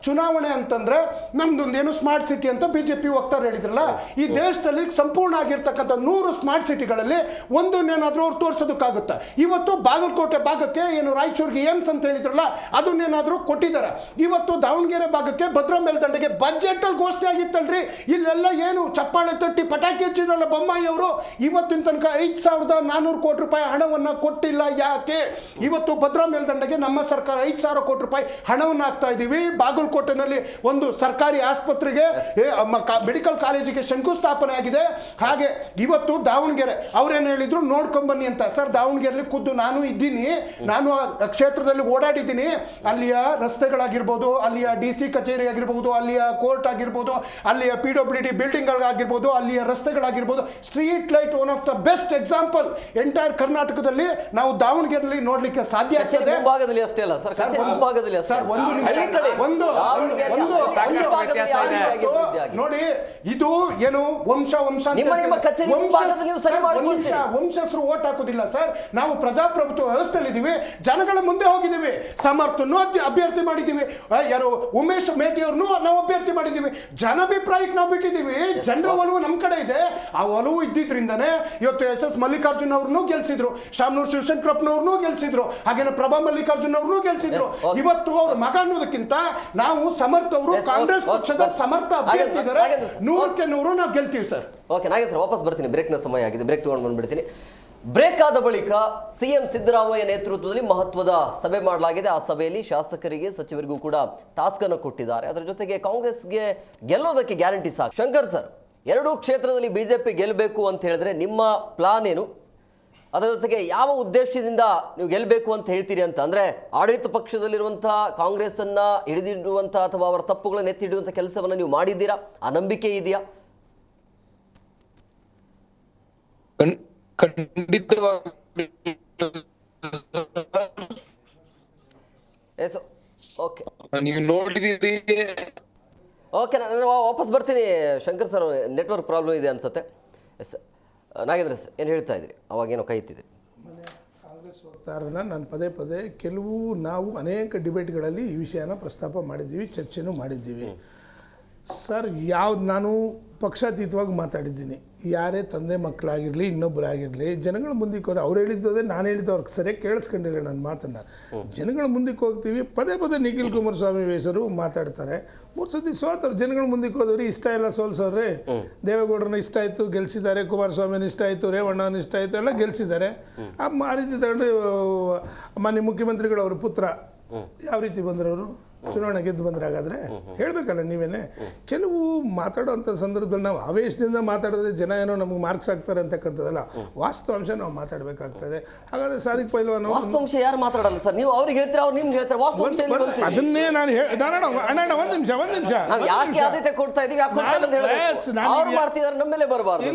ಚುನಾವಣೆ ಅಂತಂದ್ರೆ ನಮ್ದೊಂದು ಏನು ಸ್ಮಾರ್ಟ್ ಸಿಟಿ ಅಂತ ಬಿಜೆಪಿ ವಕ್ತಾರ ಹೇಳಿದ್ರಲ್ಲ, ಈ ದೇಶದಲ್ಲಿ ಸಂಪೂರ್ಣ ಆಗಿರ್ತಕ್ಕಂಥ 100 ಸ್ಮಾರ್ಟ್ ಸಿಟಿಗಳಲ್ಲಿ ಒಂದನ್ನೇನಾದ್ರೂ ಅವ್ರು ತೋರಿಸೋದಕ್ಕಾಗುತ್ತಾ? ಇವತ್ತು ಬಾಗಲಕೋಟೆ ಭಾಗಕ್ಕೆ ಏನು ರಾಯಚೂರಿಗೆ ಏಮ್ಸ್ ಅಂತ ಹೇಳಿದ್ರಲ್ಲ, ಅದನ್ನೇನಾದ್ರೂ ಕೊಟ್ಟಿದ್ದಾರೆ. ಇವತ್ತು ದಾವಣಗೆರೆ ಭಾಗಕ್ಕೆ ಭದ್ರಾ ಮೇಲ್ದಂಡೆಗೆ ಬಜೆಟ್ ಅಲ್ಲಿ ಘೋಷಣೆ ಆಗಿತ್ತಲ್ರಿ, ಇಲ್ಲೆಲ್ಲ ಏನು ಚಪ್ಪಾಳೆ ತಟ್ಟಿ ಪಟಾಕಿ ಹಚ್ಚಿದ್ರಲ್ಲ ಬೊಮ್ಮಾಯಿ ಅವರು, ಇವತ್ತಿನ ತನಕ 5,400 ಕೋಟಿ ರೂಪಾಯಿ ಹಣವನ್ನ ಕೊಟ್ಟಿಲ್ಲ. ಯಾಕೆ? ಇವತ್ತು ಭದ್ರಾ ಮೇಲ್ದಂಡೆಗೆ ನಮ್ಮ ಸರ್ಕಾರ 5,000 ಕೋಟಿ ರೂಪಾಯಿ ಹಣವನ್ನ ಹಾಕ್ತಾ ಇದೀವಿ. ಬಾಗಲಕೋಟೆನಲ್ಲಿ ಒಂದು ಸರ್ಕಾರಿ ಆಸ್ಪತ್ರೆಗೆ, ಮೆಡಿಕಲ್ ಕಾಲೇಜಿಗೆ ಶಂಕುಸ್ಥಾಪನೆ ಆಗಿದೆ. ಹಾಗೆ ಇವತ್ತು ದಾವಣಗೆರೆ ಅವ್ರೇನು ಹೇಳಿದ್ರು, ನೋಡ್ಕೊಂಬನ್ನಿ ಅಂತ. ಸರ್, ದಾವಣಗೆರೆಯಲ್ಲಿ ಖುದ್ದು ನಾನು ಇದ್ದೀನಿ, ನಾನು ಆ ಕ್ಷೇತ್ರದಲ್ಲಿ ಓಡಾಡಿದ್ದೀನಿ. ಅಲ್ಲಿಯ ರಸ್ತೆಗಳಾಗಿರ್ಬೋದು, ಅಲ್ಲಿಯ DC ಕಚೇರಿ ಆಗಿರ್ಬೋದು, ಅಲ್ಲಿಯ ಕೋರ್ಟ್ ಆಗಿರ್ಬೋದು, ಅಲ್ಲಿಯ PWD ಬಿಲ್ಡಿಂಗ್ ಆಗಿರ್ಬೋದು, ಅಲ್ಲಿಯ ರಸ್ತೆಗಳಾಗಿರ್ಬೋದು, street light one of the best example entire ಕರ್ನಾಟಕದಲ್ಲಿ ನಾವು ದಾವಣಗೆರೆಯಲ್ಲಿ ನೋಡ್ಲಿಕ್ಕೆ ಸಾಧ್ಯ ಆಗ್ತದೆ. ಮುಂಭಾಗದಲ್ಲಿ ಅಷ್ಟೇ ಅಲ್ಲ ಸರ್, ಮುಂಭಾಗದಲ್ಲಿ ನೋಡಿ, ಇದು ಏನು ವಂಶಸ್ಥರು ಓಟ್ ಹಾಕೋದಿಲ್ಲ ಸರ್. ನಾವು ಪ್ರಜಾಪ್ರಭುತ್ವ ವ್ಯವಸ್ಥೆಯಲ್ಲಿ ಇದೀವಿ, ಜನಗಳ ಮುಂದೆ ಹೋಗಿದ್ದೀವಿ, ಸಮರ್ಥನ್ನು ಅಭ್ಯರ್ಥಿ ಮಾಡಿದ್ದೀವಿ, ಯಾರು ಉಮೇಶ್ ಮೇಟಿ ಅವ್ರನ್ನು ನಾವು ಅಭ್ಯರ್ಥಿ ಮಾಡಿದ್ದೀವಿ, ಜನಾಭಿಪ್ರಾಯಕ್ಕೆ ನಾವು ಬಿಟ್ಟಿದ್ದೀವಿ. ಜನರ ಒಲವು ನಮ್ಮ ಕಡೆ ಇದೆ. ಆ ಒಲವು ಇದ್ದಿದ್ರಿಂದನೇ ಇವತ್ತು SS ಮಲ್ಲಿಕಾರ್ಜುನ್ ಅವ್ರನ್ನೂ ಗೆಲ್ಸಿದ್ರು, ಶಾಮನೂರ್ ಶಿವಶಂಕರಪ್ಪನವ್ರನ್ನೂ ಗೆಲ್ಸಿದ್ರು, ಹಾಗೇನೆ ಪ್ರಭಾ ಮಲ್ಲಿಕಾರ್ಜುನ್ ಅವ್ರನ್ನೂ ಗೆಲ್ಸಿದ್ರು. ಇವತ್ತು ಅವ್ರ ಮಗ ಅನ್ನೋದಕ್ಕಿಂತ ನಾವು ಸಮರ್ಥ ಅವರು ಕಾಂಗ್ರೆಸ್ ಪಕ್ಷದ ಸಮರ್ಥ ಅಭ್ಯರ್ಥಿ ಇದ್ದಾರೆ, 100ಕ್ಕೆ 100 ನಾವು ಗೆಲ್ತೀವಿ ಸರ್. ಓಕೆ, ನಾಗೇಂದ್ರ ವಾಪಸ್ ಬರ್ತೀನಿ. ಬ್ರೇಕ್ನ ಸಮಯ ಆಗಿದೆ, ಬ್ರೇಕ್ ತಗೊಂಡು ಬಂದ್ಬಿಡ್ತೀನಿ. ಬ್ರೇಕ್ ಆದ ಬಳಿಕ CM ಸಿದ್ದರಾಮಯ್ಯ ನೇತೃತ್ವದಲ್ಲಿ ಮಹತ್ವದ ಸಭೆ ಮಾಡಲಾಗಿದೆ. ಆ ಸಭೆಯಲ್ಲಿ ಶಾಸಕರಿಗೆ, ಸಚಿವರಿಗೂ ಕೂಡ ಟಾಸ್ಕ್ ಅನ್ನು ಕೊಟ್ಟಿದ್ದಾರೆ. ಅದರ ಜೊತೆಗೆ ಕಾಂಗ್ರೆಸ್ಗೆ ಗೆಲ್ಲೋದಕ್ಕೆ ಗ್ಯಾರಂಟಿ ಸಾಕು. ಶಂಕರ್ ಸರ್, 2 ಕ್ಷೇತ್ರದಲ್ಲಿ BJP ಗೆಲ್ಲಬೇಕು ಅಂತ ಹೇಳಿದ್ರೆ ನಿಮ್ಮ ಪ್ಲಾನ್ ಏನು? ಅದರ ಜೊತೆಗೆ ಯಾವ ಉದ್ದೇಶದಿಂದ ನೀವು ಗೆಲ್ಲಬೇಕು ಅಂತ ಹೇಳ್ತೀರಿ ಅಂತ ಅಂದರೆ, ಆಡಳಿತ ಪಕ್ಷದಲ್ಲಿರುವಂಥ ಕಾಂಗ್ರೆಸ್ಸನ್ನು ಹಿಡಿದಿಡುವಂಥ ಅಥವಾ ಅವರ ತಪ್ಪುಗಳನ್ನು ಎತ್ತಿ ಹಿಡಿಯುವಂಥ ಕೆಲಸವನ್ನು ನೀವು ಮಾಡಿದ್ದೀರಾ? ಆ ನಂಬಿಕೆ ಇದೆಯಾ? ಓಕೆ, ನೀವು ನೋಡಿದಿರಿ. ಓಕೆ, ನಾನು ವಾಪಸ್ ಬರ್ತೀನಿ. ಶಂಕರ್ ಸರ್, ನೆಟ್ವರ್ಕ್ ಪ್ರಾಬ್ಲಮ್ ಇದೆ ಅನ್ಸುತ್ತೆ. ಎಸ್, ನಾಗೇಂದ್ರ ಸರ್ ಏನು ಹೇಳ್ತಾ ಇದ್ರಿ? ಅವಾಗೇನೋ ಕೈ ಎತ್ತಿದ್ರಿ. ಕಾಂಗ್ರೆಸ್ ವಕ್ತಾರನ ನಾನು ಪದೇ ನಾವು ಅನೇಕ ಡಿಬೇಟ್ಗಳಲ್ಲಿ ಈ ವಿಷಯನ ಪ್ರಸ್ತಾಪ ಮಾಡಿದ್ದೀವಿ, ಚರ್ಚೆನೂ ಮಾಡಿದ್ದೀವಿ ಸರ್. ನಾನು ಪಕ್ಷಾತೀತವಾಗಿ ಮಾತಾಡಿದ್ದೀನಿ. ಯಾರೇ ತಂದೆ ಮಕ್ಕಳಾಗಿರಲಿ, ಇನ್ನೊಬ್ಬರಾಗಿರಲಿ, ಜನಗಳ ಮುಂದಕ್ಕೆ ಹೋದ ಅವ್ರು ಹೇಳಿದ್ದೋದೆ ನಾನು ಹೇಳಿದ್ದು ಅವ್ರಿಗೆ ಸರಿಯಾಗಿ ಕೇಳಿಸ್ಕೊಂಡಿಲ್ಲ ನನ್ನ ಮಾತನ್ನು. ಜನಗಳ ಮುಂದಕ್ಕೆ ಹೋಗ್ತೀವಿ, ಪದೇ ನಿಖಿಲ್ ಕುಮಾರಸ್ವಾಮಿ ಹೆಸರು ಮಾತಾಡ್ತಾರೆ. 3 ಸತಿ ಸೋತವ್ರು, ಜನಗಳ ಮುಂದಕ್ಕೆ ಹೋದವ್ರಿ ಇಷ್ಟ ಇಲ್ಲ ಸೋಲ್ಸವ್ರೆ. ದೇವೇಗೌಡರನ್ನ ಇಷ್ಟ ಆಯಿತು, ಗೆಲ್ಸಿದ್ದಾರೆ. ಕುಮಾರಸ್ವಾಮಿನ ಇಷ್ಟ ಆಯಿತು, ರೇವಣ್ಣನ ಇಷ್ಟ ಆಯಿತು, ಎಲ್ಲ ಗೆಲ್ಸಿದ್ದಾರೆ. ಆ ರೀತಿ ತಗೊಂಡು ಮಾನ್ಯ ಮುಖ್ಯಮಂತ್ರಿಗಳು ಅವ್ರ ಪುತ್ರ ಯಾವ ರೀತಿ ಬಂದ್ರವರು? ಚುನಾವಣೆ ಗೆದ್ದು ಬಂದ್ರೆ ಹಾಗಾದ್ರೆ ಹೇಳ್ಬೇಕಲ್ಲ ನೀವೇನೆ. ಕೆಲವು ಮಾತಾಡೋಂಥ ಸಂದರ್ಭದಲ್ಲಿ ನಾವು ಆವೇಶದಿಂದ ಮಾತಾಡಿದ್ರೆ ಜನ ಏನೋ ನಮ್ಗೆ ಮಾರ್ಕ್ಸ್ ಆಗ್ತಾರೆ ಅಂತಕ್ಕಂಥದ್ದಲ್ಲ, ವಾಸ್ತವಾಂಶ ನಾವು ಮಾತಾಡಬೇಕಾಗ್ತದೆ. ಹಾಗಾದ್ರೆ ಸಾದಿಕ್ ಪೈಲ್ವಾನ್ ವಾಸ್ತವಾಂಶ ಯಾರು ಮಾತಾಡಲ್ಲ ಸರ್, ನೀವು ಅವ್ರಿಗೆ ಹೇಳ್ತೀರಾ, ಅವ್ರು ನಿಮ್ಗೆ ಹೇಳ್ತಾರೆ. ವಾಸ್ತವಾಂಶ ಅದನ್ನೇ ನಾನು ಅಣ್ಣ ಒಂದ್ ನಿಮಿಷ ನಾವು ಯಾಕೆ ಆದ್ಯತೆ ಕೊಡ್ತಾ ಇದೀವಿ, ಯಾಕೆ ಕೊಡ್ತಾ ಇಲ್ಲ ಅಂತ ಹೇಳಿದ್ರೆ ಅವ್ರು ಮಾಡ್ತಿದ್ದಾರೆ, ನಮ್ಮ ಮೇಲೆ ಬರಬಾರ್ದು.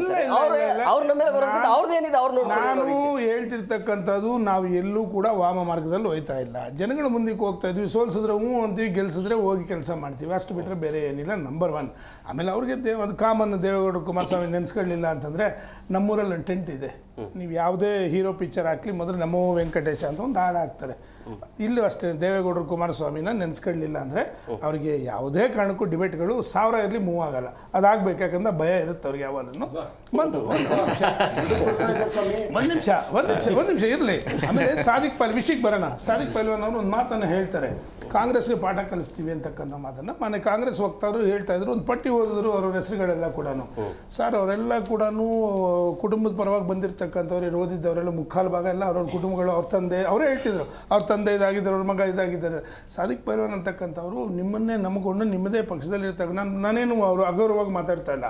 ಅವ್ರ ನಮ್ಮ ಮೇಲೆ ಬರೋದು ಅವ್ರದ್ದೇನಿದೆ ಅವ್ರು ನಾನು ಹೇಳ್ತಿರ್ತಕ್ಕಂಥದ್ದು, ನಾವು ಎಲ್ಲೂ ಕೂಡ ವಾಮ ಮಾರ್ಗದಲ್ಲಿ ಹೋಯ್ತಾ ಇಲ್ಲ. ಜನಗಳ ಮುಂದಕ್ಕೆ ಹೋಗ್ತಾ ಇದ್ವಿ, ಸೋಲ್ಸಿದ್ರೆ ಅಂತೀವಿ, ಗೆಲ್ಸಿದ್ರೆ ಹೋಗಿ ಕೆಲಸ ಮಾಡ್ತೀವಿ, ಅಷ್ಟು ಬಿಟ್ಟರೆ ಬೇರೆ ಏನಿಲ್ಲ. ನಂಬರ್ 1. ಆಮೇಲೆ ಅವ್ರಿಗೆ ಅದು ಕಾಮನ್, ದೇವೇಗೌಡರು ಕುಮಾರಸ್ವಾಮಿ ನೆನೆಸ್ಕೊಳ್ಳಿಲ್ಲ ಅಂತಂದರೆ ನಮ್ಮೂರಲ್ಲಿ ಒಂದು ಟೆಂಟ್ ಇದೆ, ನೀವು ಯಾವುದೇ ಹೀರೋ ಪಿಕ್ಚರ್ ಹಾಕ್ಲಿ ಮೊದಲು ನಮೋ ವೆಂಕಟೇಶ ಅಂತ ಒಂದು ಹಾಡು ಹಾಕ್ತಾರೆ. ಇಲ್ಲೂ ಅಷ್ಟೇ, ದೇವೇಗೌಡರು ಕುಮಾರಸ್ವಾಮಿನ ನೆನೆಸ್ಕೊಳ್ಳಿಲ್ಲ ಅಂದರೆ ಅವರಿಗೆ ಯಾವುದೇ ಕಾರಣಕ್ಕೂ ಡಿಬೇಟ್ಗಳು 1000 ಇರಲಿ ಮೂವ್ ಆಗಲ್ಲ. ಅದಾಗಬೇಕು, ಯಾಕಂದ್ರೆ ಭಯ ಇರುತ್ತೆ ಅವ್ರಿಗೆ ಯಾವಾಗಲೂ. ಬಂದು ಒಂದು ನಿಮಿಷ ಇರಲಿ. ಆಮೇಲೆ ಸಾದಿಕ್ ಪೈಲ್ವಾನ್ ವಿಷಯಕ್ಕೆ ಬರೋಣ. ಸಾದಿಕ್ ಪೈಲ್ವಾನ್ ಅವರು ಒಂದು ಮಾತನ್ನು ಹೇಳ್ತಾರೆ, ಕಾಂಗ್ರೆಸ್ಗೆ ಪಾಠ ಕಲಿಸ್ತೀವಿ ಅಂತಕ್ಕಂಥ ಮಾತನ್ನು ಮೊನ್ನೆ ಕಾಂಗ್ರೆಸ್ ವಕ್ತಾರರು ಹೇಳ್ತಾ ಇದ್ರು. ಒಂದು ಪಟ್ಟಿ ಓದಿದ್ರು ಅವ್ರ ಹೆಸರುಗಳೆಲ್ಲ ಕೂಡ. ಸರ್ ಅವರೆಲ್ಲ ಕೂಡ ಕುಟುಂಬದ ಪರವಾಗಿ ಬಂದಿರತಕ್ಕಂಥವ್ರು ಓದಿದ್ದವರೆಲ್ಲ ಮುಕ್ಕಾಲು ಭಾಗ ಎಲ್ಲ ಅವ್ರವ್ರ ಕುಟುಂಬಗಳು, ಅವ್ರ ತಂದೆ ಅವರೇ ಹೇಳ್ತಿದ್ರು, ಅವ್ರ ತಂದೆ ಇದಾಗಿದ್ದಾರೆ, ಅವ್ರ ಮಗ ಇದಾಗಿದ್ದಾರೆ. ಸಾದಿಕ್ ಪೈಲ್ವಾನ್ ಅಂತಕ್ಕಂಥವ್ರು ನಿಮ್ಮನ್ನೇ ನಂಬಿಕೊಂಡು ನಿಮ್ಮದೇ ಪಕ್ಷದಲ್ಲಿ ಇರ್ತಕ್ಕ, ನಾನೇನು ಅವರು ಅಗೌರವವಾಗಿ ಮಾತಾಡ್ತಾ ಇಲ್ಲ.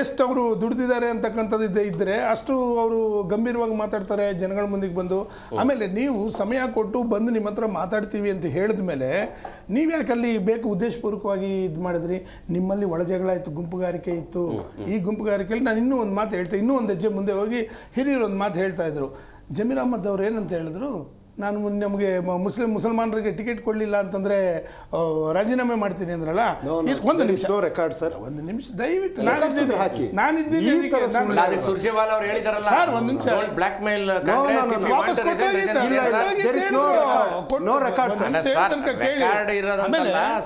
ಎಷ್ಟು ಅವರು ದುಡ್ದಿದ್ದಾರೆ ಅಂತಕ್ಕಂಥದ್ದು ಇದ್ದರೆ ಅಷ್ಟು ಅವರು ಗಂಭೀರವಾಗಿ ಮಾತಾಡ್ತಾರೆ ಜನಗಳ ಮುಂದಕ್ಕೆ ಬಂದು. ಆಮೇಲೆ ನೀವು ಸಮಯ ಕೊಟ್ಟು ಬಂದು ನಿಮ್ಮ ಹತ್ರ ಮಾತಾಡ್ತೀವಿ ಅಂತ ಹೇಳಿದ ಮೇಲೆ ನೀವು ಯಾಕೆ ಅಲ್ಲಿ ಬೇಕು ಉದ್ದೇಶಪೂರ್ವಕವಾಗಿ ಇದು ಮಾಡಿದ್ರಿ? ನಿಮ್ಮಲ್ಲಿ ಒಳ ಜಗಳ ಇತ್ತು, ಗುಂಪುಗಾರಿಕೆ ಇತ್ತು. ಈ ಗುಂಪುಗಾರಿಕೆಯಲ್ಲಿ ನಾನು ಇನ್ನೂ ಒಂದು ಮಾತು ಹೇಳ್ತೇನೆ, ಇನ್ನೂ ಒಂದು ಹೆಜ್ಜೆ ಮುಂದೆ ಹೋಗಿ ಹಿರಿಯರು ಒಂದು ಮಾತು ಹೇಳ್ತಾ ಇದ್ರು. ಜಮೀರ್ ಅಹ್ಮದ್ ಅವ್ರು ಏನಂತ ಹೇಳಿದ್ರು, ನಾನು ನಮಗೆ ಮುಸಲ್ಮಾನರಿಗೆ ಟಿಕೆಟ್ ಕೊಡಲಿಲ್ಲ ಅಂತಂದರೆ ರಾಜೀನಾಮೆ ಮಾಡ್ತೀನಿ ಅಂದ್ರಲ್ಲ. ಒಂದು ನಿಮಿಷ ರೆಕಾರ್ಡ್ ಸರ್, ಒಂದು ನಿಮಿಷ ದಯವಿಟ್ಟು ನಾನಿದ್ದೀನಿ ಸರ್, ಒಂದು ನಿಮಿಷ ವಾಪಸ್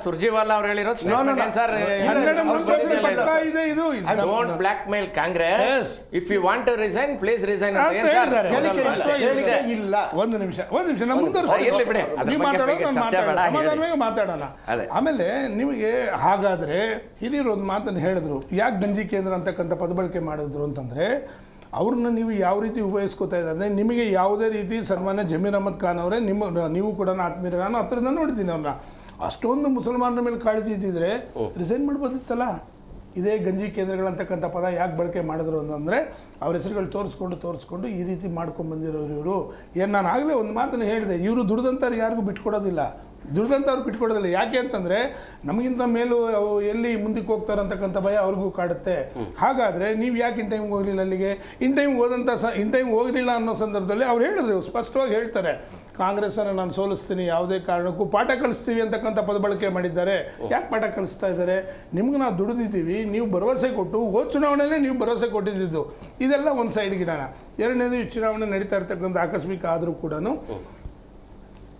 ಸುರ್ಜೇವಾಲಾ ಅವರು ಹೇಳಿರೋದು ಇದು blackmail Congress, if you want to resign please resign ಅಂತ ಇಲ್ಲ. ಒಂದು ನಿಮಿಷ ಮಾತಾಡೋಣ. ಆಮೇಲೆ ನಿಮಗೆ ಹಾಗಾದ್ರೆ ಹಿರಿಯರು ಒಂದು ಮಾತನ್ನು ಹೇಳಿದ್ರು, ಯಾಕೆ ಗಂಜಿ ಕೇಂದ್ರ ಅಂತಕ್ಕಂಥ ಪದಬಳಕೆ ಮಾಡಿದ್ರು ಅಂತಂದ್ರೆ, ಅವ್ರನ್ನ ನೀವು ಯಾವ ರೀತಿ ಉಪಯೋಗಿಸ್ಕೋತಾ ಇದ್ದಾರೆ ಅಂದರೆ, ನಿಮಗೆ ಯಾವುದೇ ರೀತಿ ಸನ್ಮಾನ್ಯ ಜಮೀರ್ ಅಹ್ಮದ್ ಖಾನ್ ಅವರೇ ನೀವು ಕೂಡ ಆತ್ಮೀಯರ, ನಾನು ಹತ್ರದಿಂದ ನೋಡ್ತೀನಿ ಅವ್ರನ್ನ. ಅಷ್ಟೊಂದು ಮುಸಲ್ಮಾನರ ಮೇಲೆ ಕಾಳಜಿ ಇದ್ದಿದ್ರೆ ರಿಸೈನ್ ಮಾಡ್ಬೋದಿತ್ತಲ್ಲ. ಇದೇ ಗಂಜಿ ಕೇಂದ್ರಗಳಂತಕ್ಕಂಥ ಪದ ಯಾಕೆ ಬಳಕೆ ಮಾಡಿದ್ರು ಅಂತಂದರೆ, ಅವ್ರ ಹೆಸರುಗಳು ತೋರಿಸ್ಕೊಂಡು ಈ ರೀತಿ ಮಾಡ್ಕೊಂಡು ಬಂದಿರೋರು ಇವರು. ಏನು ನಾನು ಆಗಲೇ ಒಂದು ಮಾತನ್ನು ಹೇಳಿದೆ, ಇವರು ದುಡ್ದಂಥವ್ರು ಯಾರಿಗೂ ಬಿಟ್ಕೊಡೋದಿಲ್ಲ, ದುಡ್ದಂಥವ್ರು ಬಿಟ್ಕೊಡೋದಿಲ್ಲ. ಯಾಕೆ ಅಂತಂದರೆ ನಮಗಿಂತ ಮೇಲೂ ಎಲ್ಲಿ ಮುಂದಕ್ಕೆ ಹೋಗ್ತಾರೆ ಅಂತಕ್ಕಂಥ ಭಯ ಅವ್ರಿಗೂ ಕಾಡುತ್ತೆ. ಹಾಗಾದರೆ ನೀವು ಯಾಕೆ ಇನ್ ಟೈಮ್ಗೆ ಹೋಗಲಿಲ್ಲ ಅಲ್ಲಿಗೆ? ಇನ್ ಟೈಮ್ ಹೋಗಲಿಲ್ಲ ಅನ್ನೋ ಸಂದರ್ಭದಲ್ಲಿ ಅವ್ರು ಹೇಳಿದ್ರು, ಸ್ಪಷ್ಟವಾಗಿ ಹೇಳ್ತಾರೆ, ಕಾಂಗ್ರೆಸ್ಸನ್ನು ನಾನು ಸೋಲಿಸ್ತೀನಿ, ಯಾವುದೇ ಕಾರಣಕ್ಕೂ ಪಾಠ ಕಲಿಸ್ತೀವಿ ಅಂತಕ್ಕಂಥ ಪದ ಬಳಕೆ ಮಾಡಿದ್ದಾರೆ. ಯಾಕೆ ಪಾಠ ಕಲಿಸ್ತಾ ಇದ್ದಾರೆ? ನಿಮ್ಗೆ ನಾವು ದುಡಿದಿದ್ದೀವಿ, ನೀವು ಭರವಸೆ ಕೊಟ್ಟು ಚುನಾವಣೆಯಲ್ಲೇ ನೀವು ಭರವಸೆ ಕೊಟ್ಟಿದ್ದು, ಇದೆಲ್ಲ ಒಂದು ಸೈಡ್ಗಿಡೋಣ. ಎರಡನೇದು, ಈ ಚುನಾವಣೆ ನಡೀತಾ ಇರ್ತಕ್ಕಂಥ ಆಕಸ್ಮಿಕ ಆದರೂ ಕೂಡ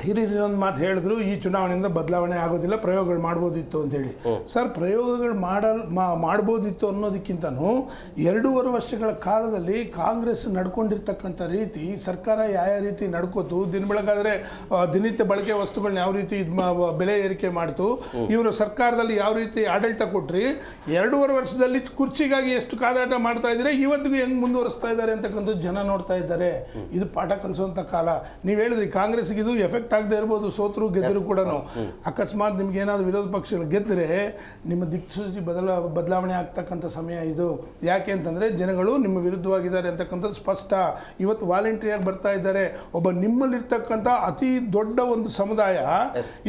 ಹಿರಿಯರು ಒಂದು ಮಾತು ಹೇಳಿದ್ರು, ಈ ಚುನಾವಣೆಯಿಂದ ಬದಲಾವಣೆ ಆಗೋದಿಲ್ಲ, ಪ್ರಯೋಗಗಳು ಮಾಡ್ಬೋದಿತ್ತು ಅಂತೇಳಿ. ಸರ್, ಪ್ರಯೋಗಗಳು ಮಾಡ್ಬೋದಿತ್ತು ಅನ್ನೋದಕ್ಕಿಂತನೂ 2.5 ವರ್ಷಗಳ ಕಾಲದಲ್ಲಿ ಕಾಂಗ್ರೆಸ್ ನಡ್ಕೊಂಡಿರ್ತಕ್ಕಂಥ ರೀತಿ, ಸರ್ಕಾರ ಯಾವ ರೀತಿ ನಡ್ಕೋತು, ದಿನ ಬೆಳಗಾದರೆ ದಿನನಿತ್ಯ ಬಳಕೆ ವಸ್ತುಗಳನ್ನ ಯಾವ ರೀತಿ ಬೆಲೆ ಏರಿಕೆ ಮಾಡ್ತು, ಇವರು ಸರ್ಕಾರದಲ್ಲಿ ಯಾವ ರೀತಿ ಆಡಳಿತ ಕೊಟ್ರಿ, 2.5 ವರ್ಷದಲ್ಲಿ ಕುರ್ಚಿಗಾಗಿ ಎಷ್ಟು ಕಾದಾಟ ಮಾಡ್ತಾ ಇದ್ದಾರೆ, ಇವತ್ತಿಗೂ ಹೆಂಗೆ ಮುಂದುವರಿಸ್ತಾ ಇದ್ದಾರೆ ಅಂತಕ್ಕಂಥ ಜನ ನೋಡ್ತಾ ಇದ್ದಾರೆ. ಇದು ಪಾಠ ಕಲಿಸುವಂಥ ಕಾಲ. ನೀವು ಹೇಳಿದ್ರಿ ಕಾಂಗ್ರೆಸ್ಗೆ ಇದು ಎಫೆಕ್ಟ್ ಆಗದೆ ಇರ್ಬೋದು, ಸೋತರು ಗೆದ್ದರು ಕೂಡ. ಅಕಸ್ಮಾತ್ ನಿಮ್ಗೆ ಏನಾದರೂ ವಿರೋಧ ಪಕ್ಷಗಳು ಗೆದ್ದರೆ ನಿಮ್ಮ ದಿಕ್ಸೂಚಿ ಬದಲಾವಣೆ ಆಗ್ತಕ್ಕಂಥ ಸಮಯ ಇದು. ಯಾಕೆ ಅಂತಂದರೆ ಜನಗಳು ನಿಮ್ಮ ವಿರುದ್ಧವಾಗಿದ್ದಾರೆ ಅಂತಕ್ಕಂಥದ್ದು ಸ್ಪಷ್ಟ. ಇವತ್ತು ವಾಲಂಟಿಯರ್ ಬರ್ತಾ ಇದ್ದಾರೆ. ಒಬ್ಬ ನಿಮ್ಮಲ್ಲಿರ್ತಕ್ಕಂಥ ಅತಿ ದೊಡ್ಡ ಒಂದು ಸಮುದಾಯ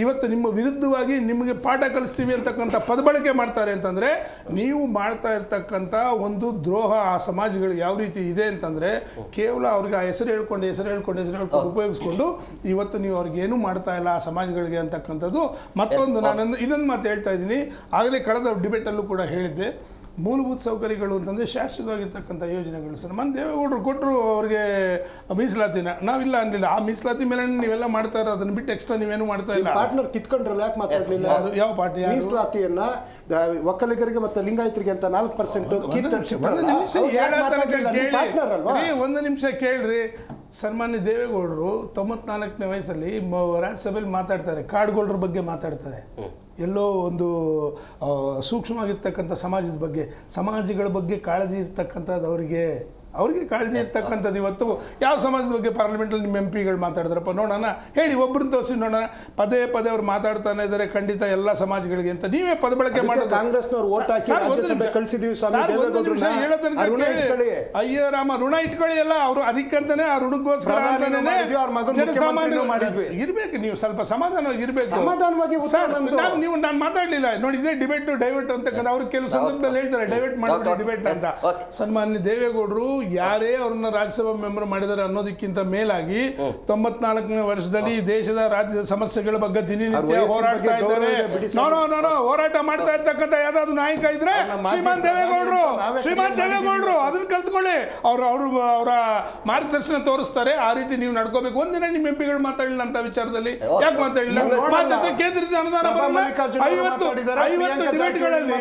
ಇವತ್ತು ನಿಮ್ಮ ವಿರುದ್ಧವಾಗಿ ನಿಮಗೆ ಪಾಠ ಕಲಿಸ್ತೀವಿ ಅಂತಕ್ಕಂಥ ಪದಬಳಕೆ ಮಾಡ್ತಾರೆ ಅಂತಂದರೆ, ನೀವು ಮಾಡ್ತಾ ಇರ್ತಕ್ಕಂಥ ಒಂದು ದ್ರೋಹ ಆ ಸಮಾಜಗಳಿಗೆ ಯಾವ ರೀತಿ ಇದೆ ಅಂತಂದರೆ, ಕೇವಲ ಅವ್ರಿಗೆ ಆ ಹೆಸರು ಹೇಳ್ಕೊಂಡು ಉಪಯೋಗಿಸ್ಕೊಂಡು ಇವತ್ತು ನೀವು ಅವ್ರಿಗೆ ಏನೂ ಮಾಡ್ತಾ ಇಲ್ಲ ಆ ಸಮಾಜಗಳಿಗೆ ಅಂತಕ್ಕಂಥದ್ದು. ಮತ್ತೊಂದು, ನಾನೊಂದು ಇನ್ನೊಂದು ಮಾತು ಹೇಳ್ತಾ ಇದ್ದೀನಿ, ಆಗಲೇ ಕಳೆದ ಡಿಬೇಟಲ್ಲೂ ಕೂಡ ಹೇಳಿದ್ದೆ, ಮೂಲಭೂತ ಸೌಕರ್ಯಗಳು ಅಂತಂದರೆ ಶಾಶ್ವತವಾಗಿರ್ತಕ್ಕಂಥ ಯೋಜನೆಗಳು. ಸರ್, ದೇವೇಗೌಡರು ಕೊಟ್ಟರು ಅವ್ರಿಗೆ ಮೀಸಲಾತಿನ, ನಾವಿಲ್ಲ ಅನ್ನಲಿಲ್ಲ. ಆ ಮೀಸಲಾತಿ ಮೇಲೆ ನೀವೆಲ್ಲ ಮಾಡ್ತಾ ಇರೋ, ಅದನ್ನು ಬಿಟ್ಟು ಎಕ್ಸ್ಟ್ರಾ ನೀವೇನು ಮಾಡ್ತಾ ಇಲ್ಲ. ಪಾರ್ಟ್ನರ್ ಕಿತ್ಕೊಂಡ್ರಲ್ಲ, ಯಾಕೆ ಮಾತಾಡಲಿಲ್ಲ? ಯಾವ ಪಾರ್ಟಿ? ಮೀಸಲಾತಿಯನ್ನ ಒಕ್ಕಲಿಗರಿಗೆ ಮತ್ತು ಲಿಂಗಾಯತರಿಗೆ ಅಂತ 4% ಒಂದು ನಿಮಿಷ ಕೇಳ್ರಿ. ಸನ್ಮಾನ್ಯ ದೇವೇಗೌಡರು 94ನೇ ವಯಸ್ಸಲ್ಲಿ ರಾಜ್ಯಸಭೆಯಲ್ಲಿ ಮಾತಾಡ್ತಾರೆ, ಕಾಡುಗೋಳರ ಬಗ್ಗೆ ಮಾತಾಡ್ತಾರೆ. ಎಲ್ಲೋ ಒಂದು ಸೂಕ್ಷ್ಮವಾಗಿರ್ತಕ್ಕಂಥ ಸಮಾಜದ ಬಗ್ಗೆ, ಸಮಾಜಗಳ ಬಗ್ಗೆ ಕಾಳಜಿ ಇರ್ತಕ್ಕಂಥದ್ದು ಅವರಿಗೆ. ಅವ್ರಿಗೆ ಕಾಳಜಿ ಇರ್ತಕ್ಕಂಥದ್ದು. ಇವತ್ತು ಯಾವ ಸಮಾಜದ ಬಗ್ಗೆ ಪಾರ್ಲಿಮೆಂಟಲ್ಲಿ ನಿಮ್ಮ MP ಗಳು ಮಾತಾಡಿದ್ರಪ್ಪ ನೋಡೋಣ, ಹೇಳಿ, ಒಬ್ಬರನ್ನ ತೋರಿಸಿ ನೋಡೋಣ. ಪದೇ ಪದೇ ಅವ್ರು ಮಾತಾಡ್ತಾನೆ ಇದ್ದಾರೆ ಖಂಡಿತ ಎಲ್ಲ ಸಮಾಜಗಳಿಗೆ ಅಂತ. ನೀವೇ ಪದ ಬಳಕೆ ಮಾಡೋದು. ಕಾಂಗ್ರೆಸ್ನವ್ರು ಓಟ್ ಹಾಕಿ ರಾಜ್ಯಸಭೆಗೆ ಕಳಿಸಿದೀವಿ ಸ್ವಾಮಿ. ಅಯ್ಯೋ ರಾಮ, ಋಣ ಇಟ್ಕೊಳ್ಳಿ ಎಲ್ಲ. ಅವರು ಅದಕ್ಕಂತಾನೆ ಆ ಋಣಕ್ಕೋಸ್ಕರ ಇರ್ಬೇಕು. ನೀವು ಸ್ವಲ್ಪ ಸಮಾಧಾನವಾಗಿ ಇರ್ಬೇಕು. ನಾನು ಮಾತಾಡ್ಲಿಲ್ಲ ನೋಡಿ, ಇದೇ ಡಿಬೇಟ್ ಡೈವರ್ಟ್ ಅಂತಕ್ಕಂಥ ಅವ್ರು ಕೆಲವು ಸಂದರ್ಭದಲ್ಲಿ ಹೇಳ್ತಾರೆ ಡೈವರ್ಟ್ ಮಾಡಿದ್ರೆ ಡಿಬೇಟ್ ಅಂತ. ಸನ್ಮಾನ್ಯ ದೇವೇಗೌಡರು ಯಾರೇ ಅವ್ರನ್ನ ರಾಜ್ಯಸಭಾ ಮೆಂಬರ್ ಮಾಡಿದ್ದಾರೆ ಅನ್ನೋದಕ್ಕಿಂತ ಮೇಲಾಗಿ 94ನೇ ವರ್ಷದಲ್ಲಿ ದೇಶದ ರಾಜ್ಯದ ಸಮಸ್ಯೆಗಳ ಬಗ್ಗೆ ದಿನನಿತ್ಯ ಹೋರಾಡ್ತಾ ಇದ್ದಾರೆ. ಹೋರಾಟ ಮಾಡ್ತಾ ಇರ್ತಕ್ಕಂಥ ಯಾವ್ದಾದ್ರು ನಾಯಕ ಇದ್ರೆ ಶ್ರೀಮಾನ್ ದೇವೇಗೌಡರು ಅದನ್ನ ಕಲ್ತ್ಕೊಳ್ಳಿ. ಅವರ ಮಾರ್ಗದರ್ಶನ ತೋರಿಸ್ತಾರೆ. ಆ ರೀತಿ ನೀವು ನಡ್ಕೋಬೇಕು. ಒಂದಿನ ನಿಮ್ಮ MP ಗಳು ಮಾತಾಡಲಿಲ್ಲ ಅಂತ ವಿಚಾರದಲ್ಲಿ ಯಾಕೆ ಮಾತಾಡಲಿಲ್ಲ? ಕೇಂದ್ರದ ಅನುದಾನ 50 ಡಿಬೇಟ್ಗಳಲ್ಲಿ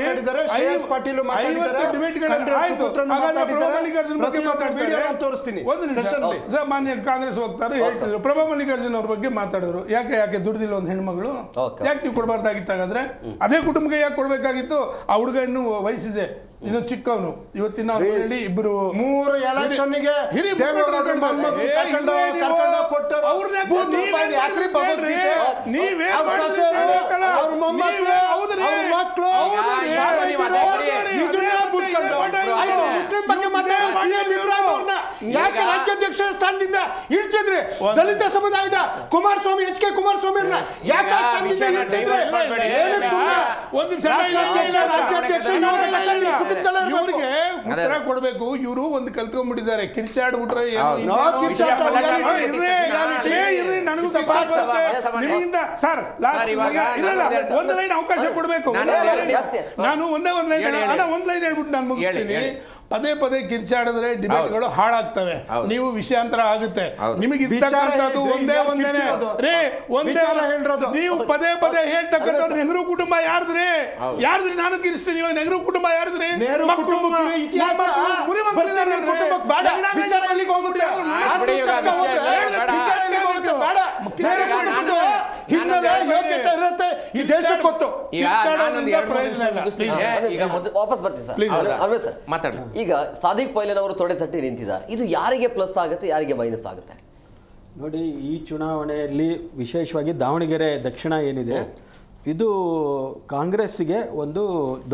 ಮಾನ್ಯ ಕಾಂಗ್ರೆಸ್ ಹೋಗ್ತಾರೆ ಹೇಳ್ತಿದ್ರು, ಪ್ರಭಾ ಮಲ್ಲಿಕಾರ್ಜುನ್ ಅವ್ರ ಬಗ್ಗೆ ಮಾತಾಡಿದ್ರು. ಯಾಕೆ ದುಡ್ದಿಲ್ಲ ಒಂದು ಹೆಣ್ಮಗಳು? ಯಾಕೆ ನೀವು ಕೊಡಬಾರ್ದಾಗಿತ್ತು? ಹಾಗಾದ್ರೆ ಅದೇ ಕುಟುಂಬಕ್ಕೆ ಯಾಕೆ ಕೊಡ್ಬೇಕಾಗಿತ್ತು? ಆ ಹುಡುಗ ಇನ್ನೂ ವಯಸ್ಸಿದೆ, ಇನ್ನೊಂದು ಚಿಕ್ಕವನು. ಇವತ್ತಿನ ಇಬ್ರು 3 ಎಲೆಕ್ಷನ್ಗೆ ಯಾಕೆ ರಾಜ್ಯಾಧ್ಯಕ್ಷ ಸ್ಥಾನದಿಂದ ಇಳಿಸಿದ್ರಿ? ದಲಿತ ಸಮುದಾಯದ ಕುಮಾರಸ್ವಾಮಿ, HK ಕುಮಾರಸ್ವಾಮಿ ಯಾಕೆ ಸ್ಥಾನದಿಂದ ಇಳಿಸಿದ್ರಿ? ಇವರಿಗೆ ಉತ್ತರ ಕೊಡ್ಬೇಕು. ಇವರು ಒಂದು ಕಲ್ತ್ಕೊಂಡ್ಬಿಟ್ಟಿದ್ದಾರೆ. ಕಿರ್ಚಾಡ್ಬಿಟ್ರೆ ನಿಮಗಿಂತ ಸರ್ ಒಂದು ಲೈನ್ ಅವಕಾಶ ಕೊಡ್ಬೇಕು. ನಾನು ಒಂದೇ ಒಂದು ಲೈನ್ ಹೇಳ್ಬಿಟ್ಟು ನಾನು ಮುಗಿಸ್ತೀನಿ. ಪದೇ ಪದೇ ಕಿರ್ಚಾಡಿದ್ರೆ ಡಿಬೇಟ್ಗಳು ಹಾಳಾಗ್ತವೆ, ನೀವು ವಿಷಯಾಂತರ ಆಗುತ್ತೆ. ನಿಮಗೆ ಇರ್ತಕ್ಕಂಥದ್ದು ಒಂದೇ ರೇ ಒಂದೇ. ನೀವು ಪದೇ ಪದೇ ಹೇಳ್ತಕ್ಕಂಥ ನೆಹರು ಕುಟುಂಬ ಯಾರ್ದ್ರಿ? ನಾನು ಕಿರಿಸ್ತೀನಿ. ಇವಾಗ ನೆಹರು ಕುಟುಂಬ ಯಾರ್ದ್ರಿ? ಈ ದೇಶಕ್ಕೆ ಗೊತ್ತು. ವಾಪಸ್ ಬರ್ತೀವಿ ಸರ್. ಮಾತಾಡಿ. ಈಗ ಸಾದಿಕ್ ಪೈಲನ್ ಅವರು ತೊಡೆ ತಟ್ಟಿ ನಿಂತಿದ್ದಾರೆ. ಇದು ಯಾರಿಗೆ ಪ್ಲಸ್ ಆಗುತ್ತೆ, ಯಾರಿಗೆ ಮೈನಸ್ ಆಗುತ್ತೆ? ನೋಡಿ, ಈ ಚುನಾವಣೆಯಲ್ಲಿ ವಿಶೇಷವಾಗಿ ದಾವಣಗೆರೆ ದಕ್ಷಿಣ ಏನಿದೆ, ಇದು ಕಾಂಗ್ರೆಸ್ಸಿಗೆ ಒಂದು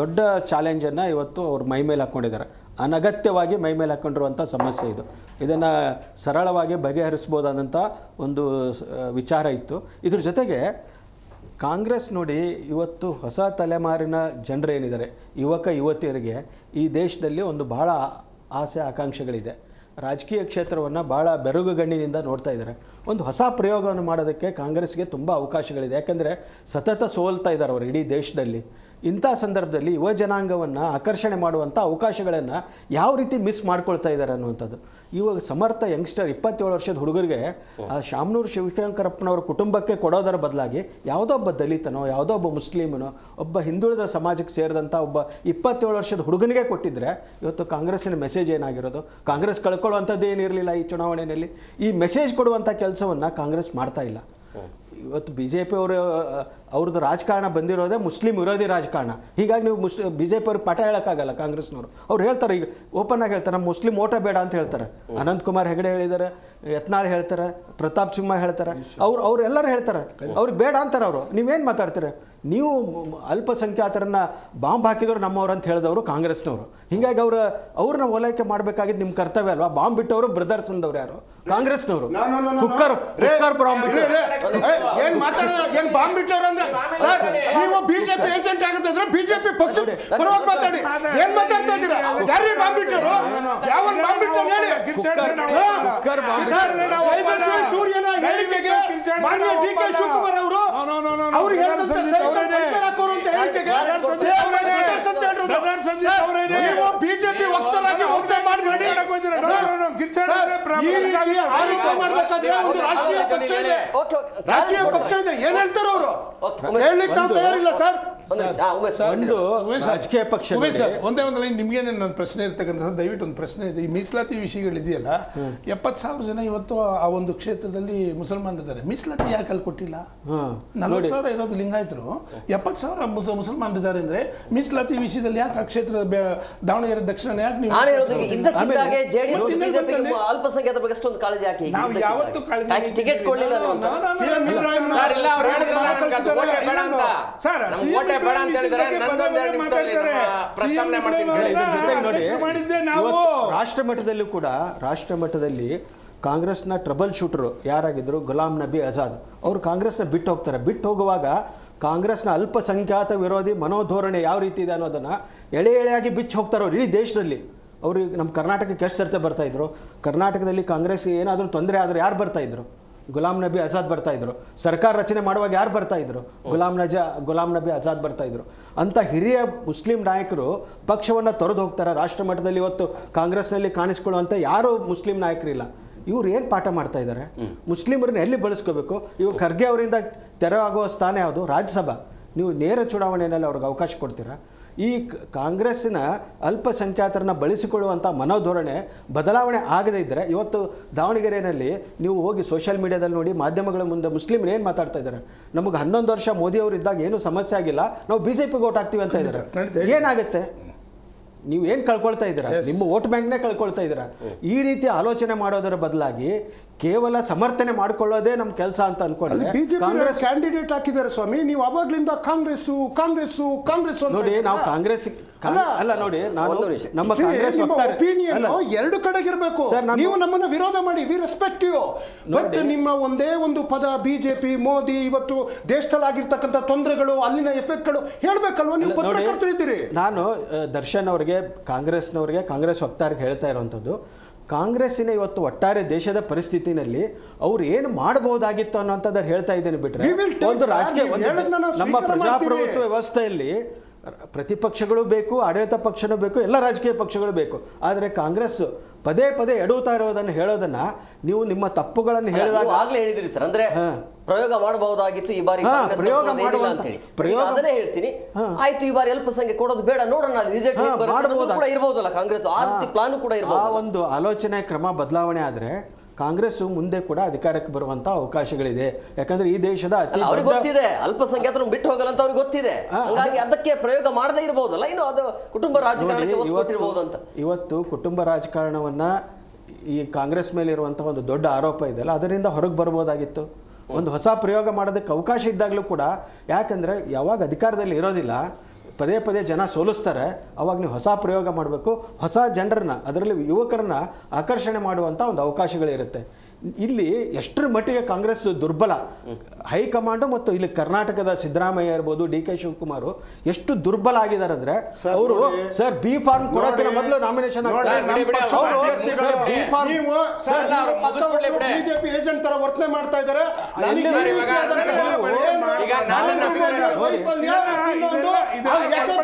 ದೊಡ್ಡ ಚಾಲೆಂಜನ್ನು ಇವತ್ತು ಅವ್ರು ಮೈ ಮೇಲೆ ಹಾಕ್ಕೊಂಡಿದ್ದಾರೆ. ಅನಗತ್ಯವಾಗಿ ಮೈ ಮೇಲೆ ಹಾಕ್ಕೊಂಡಿರುವಂಥ ಸಮಸ್ಯೆ ಇದು. ಇದನ್ನು ಸರಳವಾಗಿ ಬಗೆಹರಿಸ್ಬೋದಾದಂಥ ಒಂದು ವಿಚಾರ ಇತ್ತು. ಇದ್ರ ಜೊತೆಗೆ ಕಾಂಗ್ರೆಸ್ ನೋಡಿ, ಇವತ್ತು ಹೊಸ ತಲೆಮಾರಿನ ಜನರೇನಿದ್ದಾರೆ, ಯುವಕ ಯುವತಿಯರಿಗೆ ಈ ದೇಶದಲ್ಲಿ ಒಂದು ಭಾಳ ಆಸೆ ಆಕಾಂಕ್ಷೆಗಳಿದೆ. ರಾಜಕೀಯ ಕ್ಷೇತ್ರವನ್ನು ಭಾಳ ಬೆರಗುಗಣ್ಣಿನಿಂದ ನೋಡ್ತಾ ಇದ್ದಾರೆ. ಒಂದು ಹೊಸ ಪ್ರಯೋಗವನ್ನು ಮಾಡೋದಕ್ಕೆ ಕಾಂಗ್ರೆಸ್ಗೆ ತುಂಬ ಅವಕಾಶಗಳಿದೆ. ಯಾಕಂದರೆ ಸತತ ಸೋಲ್ತಾ ಇದ್ದಾರೆ ಅವರು ಇಡೀ ದೇಶದಲ್ಲಿ. ಇಂಥ ಸಂದರ್ಭದಲ್ಲಿ ಯುವ ಜನಾಂಗವನ್ನು ಆಕರ್ಷಣೆ ಮಾಡುವಂಥ ಅವಕಾಶಗಳನ್ನು ಯಾವ ರೀತಿ ಮಿಸ್ ಮಾಡ್ಕೊಳ್ತಾ ಇದ್ದಾರೆ ಅನ್ನುವಂಥದ್ದು. ಇವಾಗ ಸಮರ್ಥ ಯಂಗ್ಸ್ಟರ್ 27 ವರ್ಷದ ಹುಡುಗರಿಗೆ ಶಾಮನೂರು ಶಿವಶಂಕರಪ್ಪನವ್ರ ಕುಟುಂಬಕ್ಕೆ ಕೊಡೋದರ ಬದಲಾಗಿ ಯಾವುದೋ ಒಬ್ಬ ದಲಿತನೋ, ಯಾವುದೋ ಒಬ್ಬ ಮುಸ್ಲಿಮನೋ, ಒಬ್ಬ ಹಿಂದುಳಿದ ಸಮಾಜಕ್ಕೆ ಸೇರಿದಂಥ ಒಬ್ಬ 27 ವರ್ಷದ ಹುಡುಗನಿಗೆ ಕೊಟ್ಟಿದ್ದರೆ ಇವತ್ತು ಕಾಂಗ್ರೆಸ್ಸಿನ ಮೆಸೇಜ್ ಏನಾಗಿರೋದು? ಕಾಂಗ್ರೆಸ್ ಕಳ್ಕೊಳ್ಳುವಂಥದ್ದು ಏನಿರಲಿಲ್ಲ ಈ ಚುನಾವಣೆಯಲ್ಲಿ. ಈ ಮೆಸೇಜ್ ಕೊಡುವಂಥ ಕೆಲಸವನ್ನು ಕಾಂಗ್ರೆಸ್ ಮಾಡ್ತಾ ಇಲ್ಲ. ಇವತ್ತು BJP ಅವ್ರದ್ದು ರಾಜಕಾರಣ ಬಂದಿರೋದೇ ಮುಸ್ಲಿಂ ವಿರೋಧಿ ರಾಜಕಾರಣ. ಹೀಗಾಗಿ ನೀವು BJP ಅವ್ರಿಗೆ ಪಾಠ ಹೇಳೋಕ್ಕಾಗಲ್ಲ. ಕಾಂಗ್ರೆಸ್ನವರು ಅವ್ರು ಹೇಳ್ತಾರೆ, ಈಗ ಓಪನ್ ಆಗಿ ಹೇಳ್ತಾರೆ, ನಮ್ಮ ಮುಸ್ಲಿಂ ಓಟ ಬೇಡ ಅಂತ ಹೇಳ್ತಾರೆ. ಅನಂತಕುಮಾರ್ ಹೆಗಡೆ ಹೇಳಿದ್ದಾರೆ, ಯತ್ನಾಳ್ ಹೇಳ್ತಾರೆ, ಪ್ರತಾಪ್ ಸಿಂಹ ಹೇಳ್ತಾರೆ, ಅವರೆಲ್ಲರೂ ಹೇಳ್ತಾರೆ. ಅವ್ರಿಗೆ ಬೇಡ ಅಂತಾರೆ ಅವರು. ನೀವೇನು ಮಾತಾಡ್ತೀರ? ನೀವು ಅಲ್ಪಸಂಖ್ಯಾತರನ್ನ ಬಾಂಬ್ ಹಾಕಿದವರು ನಮ್ಮವ್ರು ಅಂತ ಹೇಳಿದವರು ಕಾಂಗ್ರೆಸ್ನವರು. ಹೀಗಾಗಿ ಅವ್ರನ್ನ ಓಲೈಕೆ ಮಾಡಬೇಕಾಗಿದ್ದು ನಿಮ್ಮ ಕರ್ತವ್ಯ ಅಲ್ವಾ? ಬಾಂಬ್ ಬಿಟ್ಟವರು ಬ್ರದರ್ಸ್ ಅಂದವ್ರು ಯಾರು? ಕಾಂಗ್ರೆಸ್ನವರು. ಕುಕ್ಕರ್ ಬಾಂಬ್ ಬಿಟ್ಟವ್ರು ಅಂದ್ರೆ ಸರ್, ನೀವು ಬಿಜೆಪಿ ಏಜೆಂಟ್ ಆಗುತ್ತೆ ಅಂದ್ರೆ ಬಿಜೆಪಿ ಪಕ್ಷ ಪರವಾಗಿ ಮಾತಾಡಿ. ಏನ್ ಮಾತಾಡ್ತಾ ಇದ್ದೀರಾ? ಯಾರೇ ಬಾಂಬ್ ಬಿಟ್ಟರು? ಯಾವ ಬಾಂಬ್ ಬಿಟ್ಟರು ಹೇಳಿ. ಸೂರ್ಯನ ಹೇಳಿಕೆಗೆ ಮಾನ್ಯ DK ಶಿವಕುಮಾರ್ ಅವರು ಅವ್ರಿಗೆ ಬಿಜೆಪಿ ವಕ್ತಾರಾಗಿ ಹೋಗ್ತಾ ಮಾಡಬೇಡಿ. ಈ ರೀತಿ ಆರೋಪ ಮಾಡ್ಬೇಕಾದ್ರೆ ಒಂದು ರಾಷ್ಟ್ರೀಯ ಪಕ್ಷ ಇದೆ. ರಾಷ್ಟ್ರೀಯ ಪಕ್ಷ ಇದೆ, ಏನ್ ಹೇಳ್ತಾರೆ ಅವರು ಹೇಳಲಿಕ್ಕೆ ನಾವು ತಯಾರಿಲ್ಲ ಸರ್. ಒಂದು ರಾಜಕೀಯ ಪಕ್ಷ ಒಂದೇ ಒಂದು ಲೈನ್ ನಿಮ್ಗೆ ನನ್ನ ಪ್ರಶ್ನೆ ಇರ್ತಕ್ಕಂಥ, ದಯವಿಟ್ಟು ಒಂದು ಪ್ರಶ್ನೆ ಇದೆ. ಈ ಮೀಸಲಾತಿ ವಿಷಯಗಳಿದೆಯಲ್ಲ, 70,000 ಜನ ಇವತ್ತು ಆ ಒಂದು ಕ್ಷೇತ್ರದಲ್ಲಿ ಮುಸಲ್ಮಾನರಿದ್ದಾರೆ. ಮೀಸಲಾತಿ ಯಾಕೆ ಅಲ್ಲಿ ಕೊಟ್ಟಿಲ್ಲ? 40,000 ಇರೋದು ಲಿಂಗಾಯತರು, 70,000 ಮುಸಲ್ಮಾನರಿದ್ದಾರೆ ಅಂದ್ರೆ ಮೀಸಲಾತಿ ವಿಷಯದಲ್ಲಿ ಯಾಕೆ ಆ ಕ್ಷೇತ್ರ ದಾವಣಗೆರೆ ದಕ್ಷಿಣ ಯಾಕೆ ನೀವು? ನಾನು ಹೇಳೋದು ಇದ್ದಕ್ಕಿದ್ದಾಗೆ ಜೆಡಿಎಸ್ ಬಿಜೆಪಿ ಅಲ್ಪಸಂಖ್ಯಾತರ ಬಗ್ಗೆ ಅಷ್ಟೊಂದು ಕಾಳಜಿ ಯಾಕೆ? ನಾವು ಯಾವತ್ತೂ ಕಾಳಜಿ ಟಿಕೆಟ್ ಕೊಡ್ಲಿಲ್ಲ ಅನ್ನುವಂತ ರಾಷ್ಟ್ರ ಮಟ್ಟದಲ್ಲೂ ಕೂಡ, ರಾಷ್ಟ್ರ ಮಟ್ಟದಲ್ಲಿ ಕಾಂಗ್ರೆಸ್ನ ಟ್ರಬಲ್ ಶೂಟರು ಯಾರಾಗಿದ್ರು, ಗುಲಾಂ ನಬಿ ಆಜಾದ್ ಅವರು ಕಾಂಗ್ರೆಸ್ನ ಬಿಟ್ಟು ಹೋಗ್ತಾರೆ. ಬಿಟ್ಟು ಹೋಗುವಾಗ ಕಾಂಗ್ರೆಸ್ನ ಅಲ್ಪಸಂಖ್ಯಾತ ವಿರೋಧಿ ಮನೋಧೋರಣೆ ಯಾವ ರೀತಿ ಇದೆ ಅನ್ನೋದನ್ನು ಎಳೆ ಎಳೆಯಾಗಿ ಬಿಚ್ಚಿ ಹೋಗ್ತಾರೆ ಅವ್ರು ಇಡೀ ದೇಶದಲ್ಲಿ. ಅವರು ನಮ್ಮ ಕರ್ನಾಟಕಕ್ಕೆ ಎಷ್ಟು ಸರ್ತೆ ಬರ್ತಾಯಿದ್ರು? ಕರ್ನಾಟಕದಲ್ಲಿ ಕಾಂಗ್ರೆಸ್ಗೆ ಏನಾದರೂ ತೊಂದರೆ ಆದರೆ ಯಾರು ಬರ್ತಾಯಿದ್ರು? ಗುಲಾಂ ನಬಿ ಆಜಾದ್ ಬರ್ತಾಯಿದ್ರು. ಸರ್ಕಾರ ರಚನೆ ಮಾಡುವಾಗ ಯಾರು ಬರ್ತಾಯಿದ್ರು? ಗುಲಾಂ ನಬಿ ಆಜಾದ್ ಬರ್ತಾಯಿದ್ರು. ಅಂಥ ಹಿರಿಯ ಮುಸ್ಲಿಂ ನಾಯಕರು ಪಕ್ಷವನ್ನು ತೊರೆದು ಹೋಗ್ತಾರೆ. ರಾಷ್ಟ್ರ ಮಟ್ಟದಲ್ಲಿ ಇವತ್ತು ಕಾಂಗ್ರೆಸ್ನಲ್ಲಿ ಕಾಣಿಸ್ಕೊಳ್ಳುವಂಥ ಯಾರೂ ಮುಸ್ಲಿಂ ನಾಯಕರಿಲ್ಲ. ಇವ್ರು ಏನು ಪಾಠ ಮಾಡ್ತಾ ಇದ್ದಾರೆ? ಮುಸ್ಲಿಮರನ್ನ ಎಲ್ಲಿ ಬಳಸ್ಕೋಬೇಕು? ಇವಾಗ ಖರ್ಗೆ ಅವರಿಂದ ತೆರವಾಗುವ ಸ್ಥಾನ ಯಾವುದು? ರಾಜ್ಯಸಭಾ. ನೀವು ನೇರ ಚುನಾವಣೆಯಲ್ಲಿ ಅವ್ರಿಗೆ ಅವಕಾಶ ಕೊಡ್ತೀರಾ? ಈ ಕಾಂಗ್ರೆಸ್ಸಿನ ಅಲ್ಪಸಂಖ್ಯಾತರನ್ನ ಬಳಸಿಕೊಳ್ಳುವಂಥ ಮನೋಧೋರಣೆ ಬದಲಾವಣೆ ಆಗದೇ ಇದ್ದರೆ, ಇವತ್ತು ದಾವಣಗೆರೆಯಲ್ಲಿ ನೀವು ಹೋಗಿ ಸೋಷಿಯಲ್ ಮೀಡಿಯಾದಲ್ಲಿ ನೋಡಿ, ಮಾಧ್ಯಮಗಳ ಮುಂದೆ ಮುಸ್ಲಿಮ್ರು ಏನು ಮಾತಾಡ್ತಾ ಇದ್ದಾರೆ? ನಮಗೆ 11 ವರ್ಷ ಮೋದಿ ಅವರು ಇದ್ದಾಗ ಏನೂ ಸಮಸ್ಯೆ ಆಗಿಲ್ಲ, ನಾವು BJP ಗೆ ಓಟ್ ಹಾಕ್ತೀವಿ ಅಂತ ಇದ್ದಾರೆ. ಏನಾಗುತ್ತೆ? ನೀವು ಏನು ಕಳ್ಕೊಳ್ತಾ ಇದ್ದೀರಾ? ನಿಮ್ಮ ವೋಟ್ ಬ್ಯಾಂಕ್ನೇ ಕಳ್ಕೊಳ್ತಾ ಇದ್ದೀರಾ. ಈ ರೀತಿ ಆಲೋಚನೆ ಮಾಡೋದರ ಬದಲಾಗಿ ಕೇವಲ ಸಮರ್ಥನೆ ಮಾಡ್ಕೊಳ್ಳೋದೇ ನಮ್ಮ ಕೆಲಸ ಅಂತ ಅನ್ಕೊಂಡ್ರೆ, ಕಾಂಗ್ರೆಸ್ ಕ್ಯಾಂಡಿಡೇಟ್ ಹಾಕಿದ್ದಾರೆ ಸ್ವಾಮಿ. ನೀವು ಅವಾಗ್ಲಿಂದ ಕಾಂಗ್ರೆಸ್ ನೋಡಿ, ನಾವು ಕಾಂಗ್ರೆಸ್ ಅಲ್ಲ ನೋಡಿ, ನಾನು ನಮ್ಮ ಕಾಂಗ್ರೆಸ್ ಎರಡು ಕಡೆಗಿರ್ಬೇಕು. ನೀವು ನಮ್ಮನ್ನ ವಿರೋಧ ಮಾಡಿ, ವಿ ರೆಸ್ಪೆಕ್ಟ್ ಯು, ಬಟ್ ನಿಮ್ಮ ಒಂದೇ ಒಂದು ಪದ ಬಿಜೆಪಿ, ಮೋದಿ, ಇವತ್ತು ದೇಶದಲ್ಲಿ ಆಗಿರ್ತಕ್ಕಂಥ ತೊಂದರೆಗಳು, ಅಲ್ಲಿನ ಎಫೆಕ್ಟ್ಗಳು ಹೇಳ್ಬೇಕಲ್ವ? ನೀವು ಪತ್ರಕರ್ತರಿದ್ದೀರಿ. ನಾನು ದರ್ಶನ್ ಅವರಿಗೆ, ಕಾಂಗ್ರೆಸ್ನವ್ರಿಗೆ, ಕಾಂಗ್ರೆಸ್ ವಕ್ತಾರಿಗೆ ಹೇಳ್ತಾ ಇರುವಂಥದ್ದು, ಕಾಂಗ್ರೆಸ್ಸಿನ ಇವತ್ತು ಒಟ್ಟಾರೆ ದೇಶದ ಪರಿಸ್ಥಿತಿನಲ್ಲಿ ಅವ್ರು ಏನು ಮಾಡಬಹುದಾಗಿತ್ತು ಅನ್ನೋಂಥದ್ದು ಹೇಳ್ತಾ ಇದ್ದೇನೆ. ಬಿಟ್ಟರೆ ಒಂದು ರಾಜಕೀಯ, ನಮ್ಮ ಪ್ರಜಾಪ್ರಭುತ್ವ ವ್ಯವಸ್ಥೆಯಲ್ಲಿ ಪ್ರತಿಪಕ್ಷಗಳು ಬೇಕು, ಆಡಳಿತ ಪಕ್ಷನೂ ಬೇಕು, ಎಲ್ಲ ರಾಜಕೀಯ ಪಕ್ಷಗಳು ಬೇಕು. ಆದರೆ ಕಾಂಗ್ರೆಸ್ ಪದೇ ಪದೇ ಎಡುತ್ತಾ ಇರೋದನ್ನು ಹೇಳೋದನ್ನ ನೀವು ನಿಮ್ಮ ತಪ್ಪುಗಳನ್ನು ಹೇಳಿದಾಗ ಆಗ್ಲೇ ಹೇಳಿದ್ರಿ ಸರ್, ಅಂದ್ರೆ ಪ್ರಯೋಗ ಮಾಡಬಹುದಾಗಿತ್ತು ಈ ಬಾರಿ ಪ್ರಯೋಗ ಅದನ್ನೇ ಹೇಳ್ತೀನಿ. ಆಯ್ತು, ಈ ಬಾರಿ ಅಲ್ಪಸಂಖ್ಯೆ ಕೊಡೋದು ಬೇಡ, ನೋಡೋಣ ರಿಸಲ್ಟ್ ಕೂಡ ಇರಬಹುದಲ್ಲ. ಕಾಂಗ್ರೆಸ್ ಆ ರೀತಿ ಪ್ಲಾನ್ ಕೂಡ ಇರಬಹುದು. ಆ ಒಂದು ಆಲೋಚನೆ ಕ್ರಮ ಬದಲಾವಣೆ ಆದರೆ ಕಾಂಗ್ರೆಸ್ ಮುಂದೆ ಕೂಡ ಅಧಿಕಾರಕ್ಕೆ ಬರುವಂತ ಅವಕಾಶಗಳಿದೆ. ಯಾಕಂದ್ರೆ ಈ ದೇಶದ ಅವ್ರಿಗೆ ಗೊತ್ತಿದೆ ಅಲ್ಪಸಂಖ್ಯಾತರು ಬಿಟ್ಟು ಹೋಗಲ್ಲ ಅಂತ ಅವ್ರಿಗೆ ಗೊತ್ತಿದೆ. ಹಾಗಾಗಿ ಅದಕ್ಕೆ ಪ್ರಯೋಗ ಮಾಡದೇ ಇರಬಹುದಲ್ಲ, ಇನ್ನು ಅದು ಕುಟುಂಬ ರಾಜಕಾರಣಕ್ಕೆ ಒತ್ತು ಕೊಟ್ಟಿರಬಹುದು ಅಂತ. ಇವತ್ತು ಕುಟುಂಬ ರಾಜಕಾರಣವನ್ನ ಈ ಕಾಂಗ್ರೆಸ್ ಮೇಲೆ ಇರುವಂತಹ ಒಂದು ದೊಡ್ಡ ಆರೋಪ ಇದೆಯಲ್ಲ, ಅದರಿಂದ ಹೊರಗೆ ಬರ್ಬೋದಾಗಿತ್ತು. ಒಂದು ಹೊಸ ಪ್ರಯೋಗ ಮಾಡೋದಕ್ಕೆ ಅವಕಾಶ ಇದ್ದಾಗಲೂ ಕೂಡ, ಯಾಕಂದ್ರೆ ಯಾವಾಗ ಅಧಿಕಾರದಲ್ಲಿ ಇರೋದಿಲ್ಲ, ಪದೇ ಪದೇ ಜನ ಸೋಲಿಸ್ತಾರೆ, ಅವಾಗ ನೀವು ಹೊಸ ಪ್ರಯೋಗ ಮಾಡಬೇಕು. ಹೊಸ ಜನರನ್ನ, ಅದರಲ್ಲಿ ಯುವಕರನ್ನ ಆಕರ್ಷಣೆ ಮಾಡುವಂಥ ಒಂದು ಅವಕಾಶಗಳಿರುತ್ತೆ. ಇಲ್ಲಿ ಎಷ್ಟರ ಮಟ್ಟಿಗೆ ಕಾಂಗ್ರೆಸ್ ದುರ್ಬಲ, ಹೈಕಮಾಂಡು ಮತ್ತು ಇಲ್ಲಿ ಕರ್ನಾಟಕದ ಸಿದ್ದರಾಮಯ್ಯ ಇರ್ಬೋದು, DK ಶಿವಕುಮಾರ್ ಎಷ್ಟು ದುರ್ಬಲ ಆಗಿದ್ದಾರೆ ಅಂದ್ರೆ, ಅವರು ಸರ್ ಬಿ ಫಾರ್ಮ್ ಕೊಡೋಕ್ಕಿಂತ ಮೊದಲು ನಾಮಿನೇಷನ್ ಬಿಜೆಪಿ ಏಜೆಂಟ್ ತರ ವರ್ತನೆ ಮಾಡ್ತಾ ಇದ್ದಾರೆ.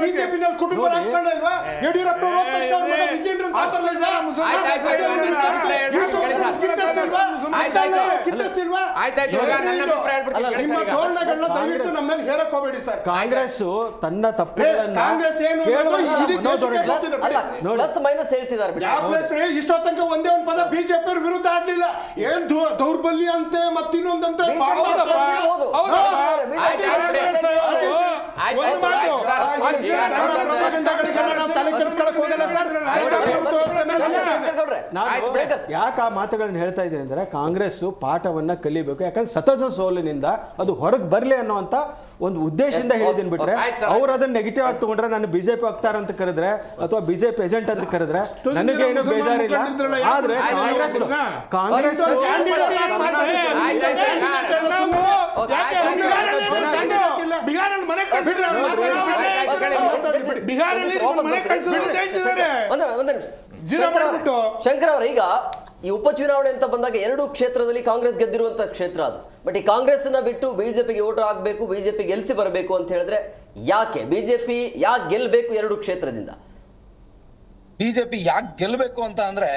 ಬಿಜೆಪಿನಲ್ಲಿ ಕುಟುಂಬ ರಾಜಕಾರಣ ಇಲ್ವಾ? ಯಡಿಯೂರಪ್ಪ ಕಾಂಗ್ರೆಸ್ ತನ್ನ ತಪ್ಪುಗಳನ್ನ ಇಷ್ಟೋ ತನಕ ಒಂದೇ ಒಂದು ಪದ ಬಿಜೆಪಿ ವಿರುದ್ಧ ಆಡ್ಲಿಲ್ಲ. ಏನ್ ದೌರ್ಬಲ್ಯ ಅಂತೆ ಮತ್ತಿನ್ನೊಂದಂತೆ ತಲೆ ಕೆಡಿಸ್ಕೊಳಕ್ ಹೋಗಲ್ಲ ಸರ್. ಯಾಕೆ ಆ ಮಾತುಗಳನ್ನ ಹೇಳ್ತಾ ಇದ್ದೀನಿ ಅಂದ್ರೆ, ಕಾಂಗ್ರೆಸ್ ಪಾಠವನ್ನ ಕಲಿಬೇಕು. ಯಾಕಂದ್ರೆ ಸತತ ಸೋಲಿನಿಂದ ಅದು ಹೊರಗೆ ಬರಲಿ ಅನ್ನುವಂತ ಒಂದು ಉದ್ದೇಶದಿಂದ ಹೇಳಿದ್ದೀನಿ. ಬಿಟ್ರೆ ಅವ್ರು ಅದನ್ನ ನೆಗೆಟಿವ್ ಆಗಿ ತಗೊಂಡ್ರೆ, ನಾನು BJP ವಕ್ತಾರ ಅಂತ ಕರೆದ್ರೆ ಅಥವಾ BJP ಏಜೆಂಟ್ ಅಂತ ಕರೆದ್ರೆ ನನಗೆ ಏನು ಬೇಜಾರಿಲ್ಲ. ಆದ್ರೆ ಕಾಂಗ್ರೆಸ್ ಶಂಕರ್ ಅವರ, ಈಗ ಈ ಉಪಚುನಾವಣೆ ಅಂತ ಬಂದಾಗ 2 ಕ್ಷೇತ್ರದಲ್ಲಿ ಕಾಂಗ್ರೆಸ್ ಗೆದ್ದಿರುವಂತಹ ಕ್ಷೇತ್ರ ಅದು. ಬಟ್ ಈ ಕಾಂಗ್ರೆಸ್ ಬಿಟ್ಟು ಬಿಜೆಪಿಗೆ ಓಟ್ ಹಾಕಬೇಕು, ಬಿಜೆಪಿ ಗೆಲ್ಸಿ ಬರಬೇಕು ಅಂತ ಹೇಳಿದ್ರೆ ಯಾಕೆ ಬಿಜೆಪಿ ಯಾಕೆ ಗೆಲ್ಬೇಕು? 2 ಕ್ಷೇತ್ರದಿಂದ ಬಿಜೆಪಿ ಯಾಕೆ ಗೆಲ್ಬೇಕು ಅಂತ ಅಂದ್ರೆ,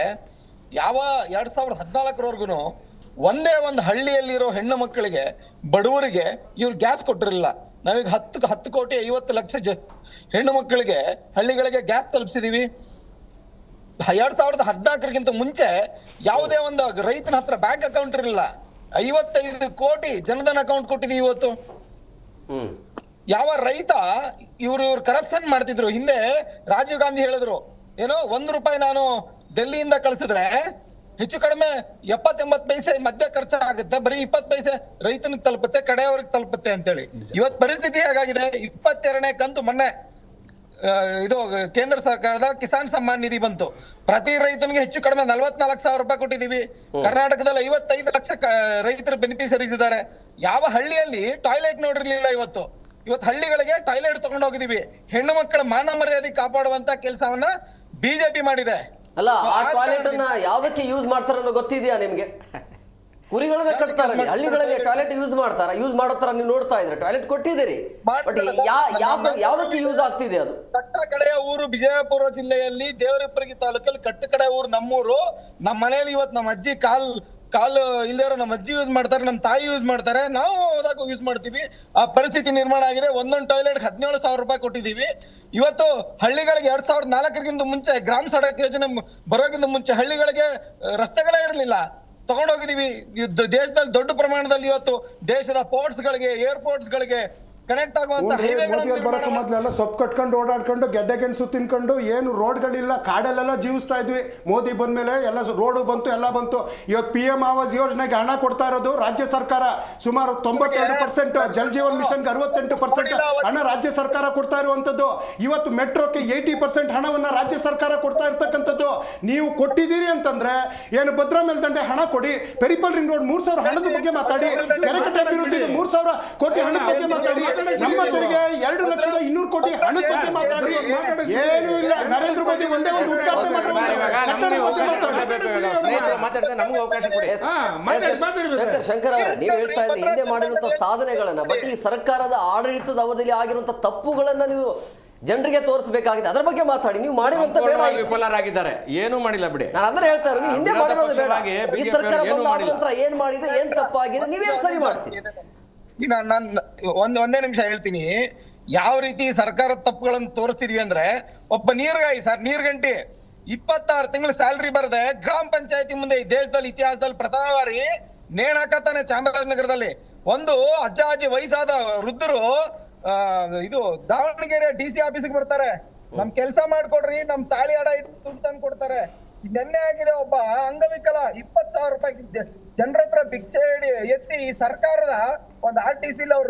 ಯಾವ 2014 ಒಂದೇ ಒಂದು ಹಳ್ಳಿಯಲ್ಲಿರೋ ಹೆಣ್ಣು ಮಕ್ಕಳಿಗೆ ಬಡವರಿಗೆ ಇವ್ರು ಗ್ಯಾಸ್ ಕೊಟ್ಟಿರಲಿಲ್ಲ. ನಾವೀಗ 10 ಕೋಟಿ 50 ಲಕ್ಷ ಹೆಣ್ಣು ಮಕ್ಕಳಿಗೆ ಹಳ್ಳಿಗಳಿಗೆ ಗ್ಯಾಸ್ ತಲುಪಿಸಿದೀವಿ. 2014 ಮುಂಚೆ ಯಾವುದೇ ಒಂದು ರೈತನ ಹತ್ರ ಬ್ಯಾಂಕ್ ಅಕೌಂಟ್ ಇರಲಿಲ್ಲ. 55 ಕೋಟಿ ಜನಧನ್ ಅಕೌಂಟ್ ಕೊಟ್ಟಿದೀವಿ ಇವತ್ತು. ಯಾವ ರೈತ ಇವ್ರು ಕರಪ್ಷನ್ ಮಾಡ್ತಿದ್ರು. ಹಿಂದೆ ರಾಜೀವ್ ಗಾಂಧಿ ಹೇಳಿದ್ರು, ಏನೋ ₹1 ನಾನು ಡೆಲ್ಲಿಯಿಂದ ಕಳಿಸಿದ್ರೆ ಹೆಚ್ಚು ಕಡಿಮೆ 70-80 ಪೈಸೆ ಮಧ್ಯ ಖರ್ಚಾಗುತ್ತೆ, ಬರೀ 20 ಪೈಸೆ ರೈತನಿಗೆ ತಲುಪುತ್ತೆ, ಕಡೆಯವ್ರಿಗೆ ತಲುಪುತ್ತೆ ಅಂತೇಳಿ. ಇವತ್ತು ಪರಿಸ್ಥಿತಿ ಹೇಗಾಗಿದೆ, 22ನೇ ಕಂತು ಮೊನ್ನೆ ಇದು ಕೇಂದ್ರ ಸರ್ಕಾರದ ಕಿಸಾನ್ ಸಮ್ಮಾನ್ ನಿಧಿ ಬಂತು. ಪ್ರತಿ ರೈತನಿಗೆ ಹೆಚ್ಚು ಕಡಿಮೆ 44,000 ರೂಪಾಯಿ ಕೊಟ್ಟಿದೀವಿ. ಕರ್ನಾಟಕದಲ್ಲಿ 55 ಲಕ್ಷ ರೈತರ ಬೆನಿಫಿಷರೀಸ್ ಇದ್ದಾರೆ. ಯಾವ ಹಳ್ಳಿಯಲ್ಲಿ ಟಾಯ್ಲೆಟ್ ನೋಡಿರ್ಲಿಲ್ಲ. ಇವತ್ತು ಹಳ್ಳಿಗಳಿಗೆ ಟಾಯ್ಲೆಟ್ ತಗೊಂಡು ಹೋಗಿದೀವಿ. ಹೆಣ್ಣು ಮಕ್ಕಳ ಮಾನ ಮರ್ಯಾದೆ ಕಾಪಾಡುವಂತ ಕೆಲಸವನ್ನ ಬಿಜೆಪಿ ಮಾಡಿದೆ. ಅಲ್ಲ, ಆ ಟಾಯ್ಲೆಟ್ ಅನ್ನ ಯಾವ್ದಕ್ಕೆ ಯೂಸ್ ಮಾಡ್ತಾರ ಅನ್ನೋ ಗೊತ್ತಿದೆಯಾ ನಿಮ್ಗೆ? ಕುರಿಗಳನ್ನ ಕಟ್ತಾರೆ, ಹಳ್ಳಿಗಳಲ್ಲಿ ಟಾಯ್ಲೆಟ್ ಯೂಸ್ ಮಾಡೋ ತರ ನೀವು ನೋಡ್ತಾ ಇದ್ರೆ ಟಾಯ್ಲೆಟ್ ಕೊಟ್ಟಿದ್ದೀರಿ, ಬಟ್ ಯಾವ್ದಕ್ಕೆ ಯೂಸ್ ಆಗ್ತಿದೆ ಅದು? ಕಟ್ಟ ಕಡೆಯ ಊರು ವಿಜಯಪುರ ಜಿಲ್ಲೆಯಲ್ಲಿ ದೇವರಿಪ್ಪರಿಗೆ ತಾಲೂಕಲ್ಲಿ ಕಟ್ಟ ಕಡೆ ಊರು ನಮ್ಮೂರು. ನಮ್ಮ ಮನೆಯಲ್ಲಿ ಇವತ್ತು ನಮ್ಮ ಅಜ್ಜಿ ಕಾಲು ಇಲ್ದೇರೋ ನಮ್ಮ ಅಜ್ಜಿ ಯೂಸ್ ಮಾಡ್ತಾರೆ, ನಮ್ಮ ತಾಯಿ ಯೂಸ್ ಮಾಡ್ತಾರೆ, ನಾವು ಹೋದಾಗ ಯೂಸ್ ಮಾಡ್ತೀವಿ. ಆ ಪರಿಸ್ಥಿತಿ ನಿರ್ಮಾಣ ಆಗಿದೆ. ಒಂದೊಂದು ಟಾಯ್ಲೆಟ್ 17,000 ರೂಪಾಯಿ ಕೊಟ್ಟಿದ್ದೀವಿ. ಇವತ್ತು ಹಳ್ಳಿಗಳಿಗೆ 2004 ಮುಂಚೆ ಗ್ರಾಮ ಸಡಕ್ ಯೋಜನೆ ಬರೋಕ್ಕಿಂತ ಮುಂಚೆ ಹಳ್ಳಿಗಳಿಗೆ ರಸ್ತೆಗಳೇ ಇರಲಿಲ್ಲ. ತಗೊಂಡೋಗಿದೀವಿ. ದೇಶದಲ್ಲಿ ದೊಡ್ಡ ಪ್ರಮಾಣದಲ್ಲಿ ಇವತ್ತು ದೇಶದ ಪೋರ್ಟ್ಸ್ಗಳಿಗೆ, ಏರ್ಪೋರ್ಟ್ಸ್ಗಳಿಗೆ ಕನೆಕ್ಟ್ ಆಗುವಂತ ಬರೋಕೆ ಮೊದಲೆಲ್ಲ ಸೊಪ್ಪು ಕಟ್ಕೊಂಡು ಓಡಾಡ್ಕೊಂಡು ಗೆಡ್ಡೆ ಗೆಣಸು ತಿನ್ಕೊಂಡು ಏನು ರೋಡ್ಗಳಿಲ್ಲ, ಕಾಡಲ್ಲೆಲ್ಲ ಜೀವಿಸ್ತಾ ಇದ್ವಿ. ಮೋದಿ ಬಂದ್ಮೇಲೆ ಎಲ್ಲ ರೋಡು ಬಂತು, ಎಲ್ಲ ಬಂತು. ಇವತ್ತು PM ಆವಾಸ್ ಯೋಜನೆಗೆ ಹಣ ಕೊಡ್ತಾ ಇರೋದು ರಾಜ್ಯ ಸರ್ಕಾರ. ಸುಮಾರು 92%, ಜಲ್ ಜೀವನ್ ಮಿಷನ್ಗೆ 68% ಹಣ ರಾಜ್ಯ ಸರ್ಕಾರ ಕೊಡ್ತಾ ಇರುವಂಥದ್ದು. ಇವತ್ತು ಮೆಟ್ರೋಕ್ಕೆ 80% ಹಣವನ್ನು ರಾಜ್ಯ ಸರ್ಕಾರ ಕೊಡ್ತಾ ಇರ್ತಕ್ಕಂಥದ್ದು. ನೀವು ಕೊಟ್ಟಿದ್ದೀರಿ ಅಂತಂದ್ರೆ ಏನು ಭದ್ರಾ ಮೇಲ್ದಂಡೆ ಹಣ ಕೊಡಿ, ಪೆರಿಪಲ್ ರಿಂಗ್ ರೋಡ್ 3,000 ಹಣದ ಬಗ್ಗೆ ಮಾತಾಡಿ, ಕೆರೆಕಟ್ಟೆ ಅಭಿವೃದ್ಧಿಗೆ 3,000 ಕೋಟಿ ಹಣದ ಬಗ್ಗೆ ಮಾತಾಡಿ, ನಮ್ಮ ತೆರಿಗೆ 2,200,000 ಕೋಟಿ ಹಣದ ಬಗ್ಗೆ ಮಾತಾಡಿ. ಏನು ಇಲ್ಲ, ನರೇಂದ್ರ ಮೋದಿ ಒಂದೇ ಒಂದು ಉದ್ಘಾಟನೆ ಶಂಕರ್ ಅವರೇ, ನೀವು ಹೇಳ್ತಾ ಇದ್ರೆ ಹಿಂದೆ ಮಾಡಿರುವಂತಹ ಸಾಧನೆಗಳನ್ನ, ಬಟ್ ಈ ಸರ್ಕಾರದ ಆಡಳಿತದ ಅವಧಿಯಲ್ಲಿ ಆಗಿರುವಂತಹ ತಪ್ಪುಗಳನ್ನ ನೀವು ಜನರಿಗೆ ತೋರಿಸಬೇಕಾಗಿದೆ. ಅದರ ಬಗ್ಗೆ ಮಾತಾಡಿ. ನೀವು ಮಾಡಿರುವಂತ ವಿಫಲರಾಗಿದ್ದಾರೆ, ಏನೂ ಮಾಡಿಲ್ಲ ಬಿಡಿ. ನಾನು ಅಂದ್ರೆ ಹೇಳ್ತಾ ಇರೋದು, ಹಿಂದೆ ಮಾಡಿರೋದು ಬೇಡ, ಈ ಸರ್ಕಾರ ಬಂದ ನಂತರ ಏನ್ ಮಾಡಿದೆ, ಏನ್ ತಪ್ಪಾಗಿದೆ, ನೀವೇನ್ ಸರಿ ಮಾಡ್ತೀರಿ? ಒಂದೇ ನಿಮಿಷ ಹೇಳ್ತೀನಿ. ಯಾವ ರೀತಿ ಸರ್ಕಾರದ ತಪ್ಪುಗಳನ್ನು ತೋರಿಸ್ತಿದ್ವಿ ಅಂದ್ರೆ, ಒಬ್ಬ ನೀರ್ಗಂಟಿ 26 ತಿಂಗಳು ಸ್ಯಾಲರಿ ಬರದೆ ಗ್ರಾಮ ಪಂಚಾಯತಿ ಮುಂದೆ ಈ ದೇಶದಲ್ಲಿ ಇತಿಹಾಸದಲ್ಲಿ ಪ್ರಥಮ ಬಾರಿ ನೇಣ್ ಹಾಕತ್ತಾನೆ ಚಾಮರಾಜನಗರದಲ್ಲಿ. ಒಂದು ಅಜ್ಜ ವಯಸ್ಸಾದ ವೃದ್ಧರು ಇದು ದಾವಣಗೆರೆ DC ಆಫೀಸ್ಗೆ ಬರ್ತಾರೆ, ನಮ್ ಕೆಲ್ಸ ಮಾಡ್ಕೊಡ್ರಿ, ನಮ್ ತಾಳಿ ಹಡ ಇಟ್ಟು ದುಡ್ಡು ತಂದು ಕೊಡ್ತಾರೆ. ನೆನ್ನೆ ಆಗಿದೆ, ಒಬ್ಬ ಅಂಗವಿಕಲ 20,000 ರೂಪಾಯಿ ಜನರ ಹತ್ರ ಭಿಕ್ಷೆ ಎತ್ತಿ ಈ ಸರ್ಕಾರದ ಒಂದು RTC ಅವ್ರ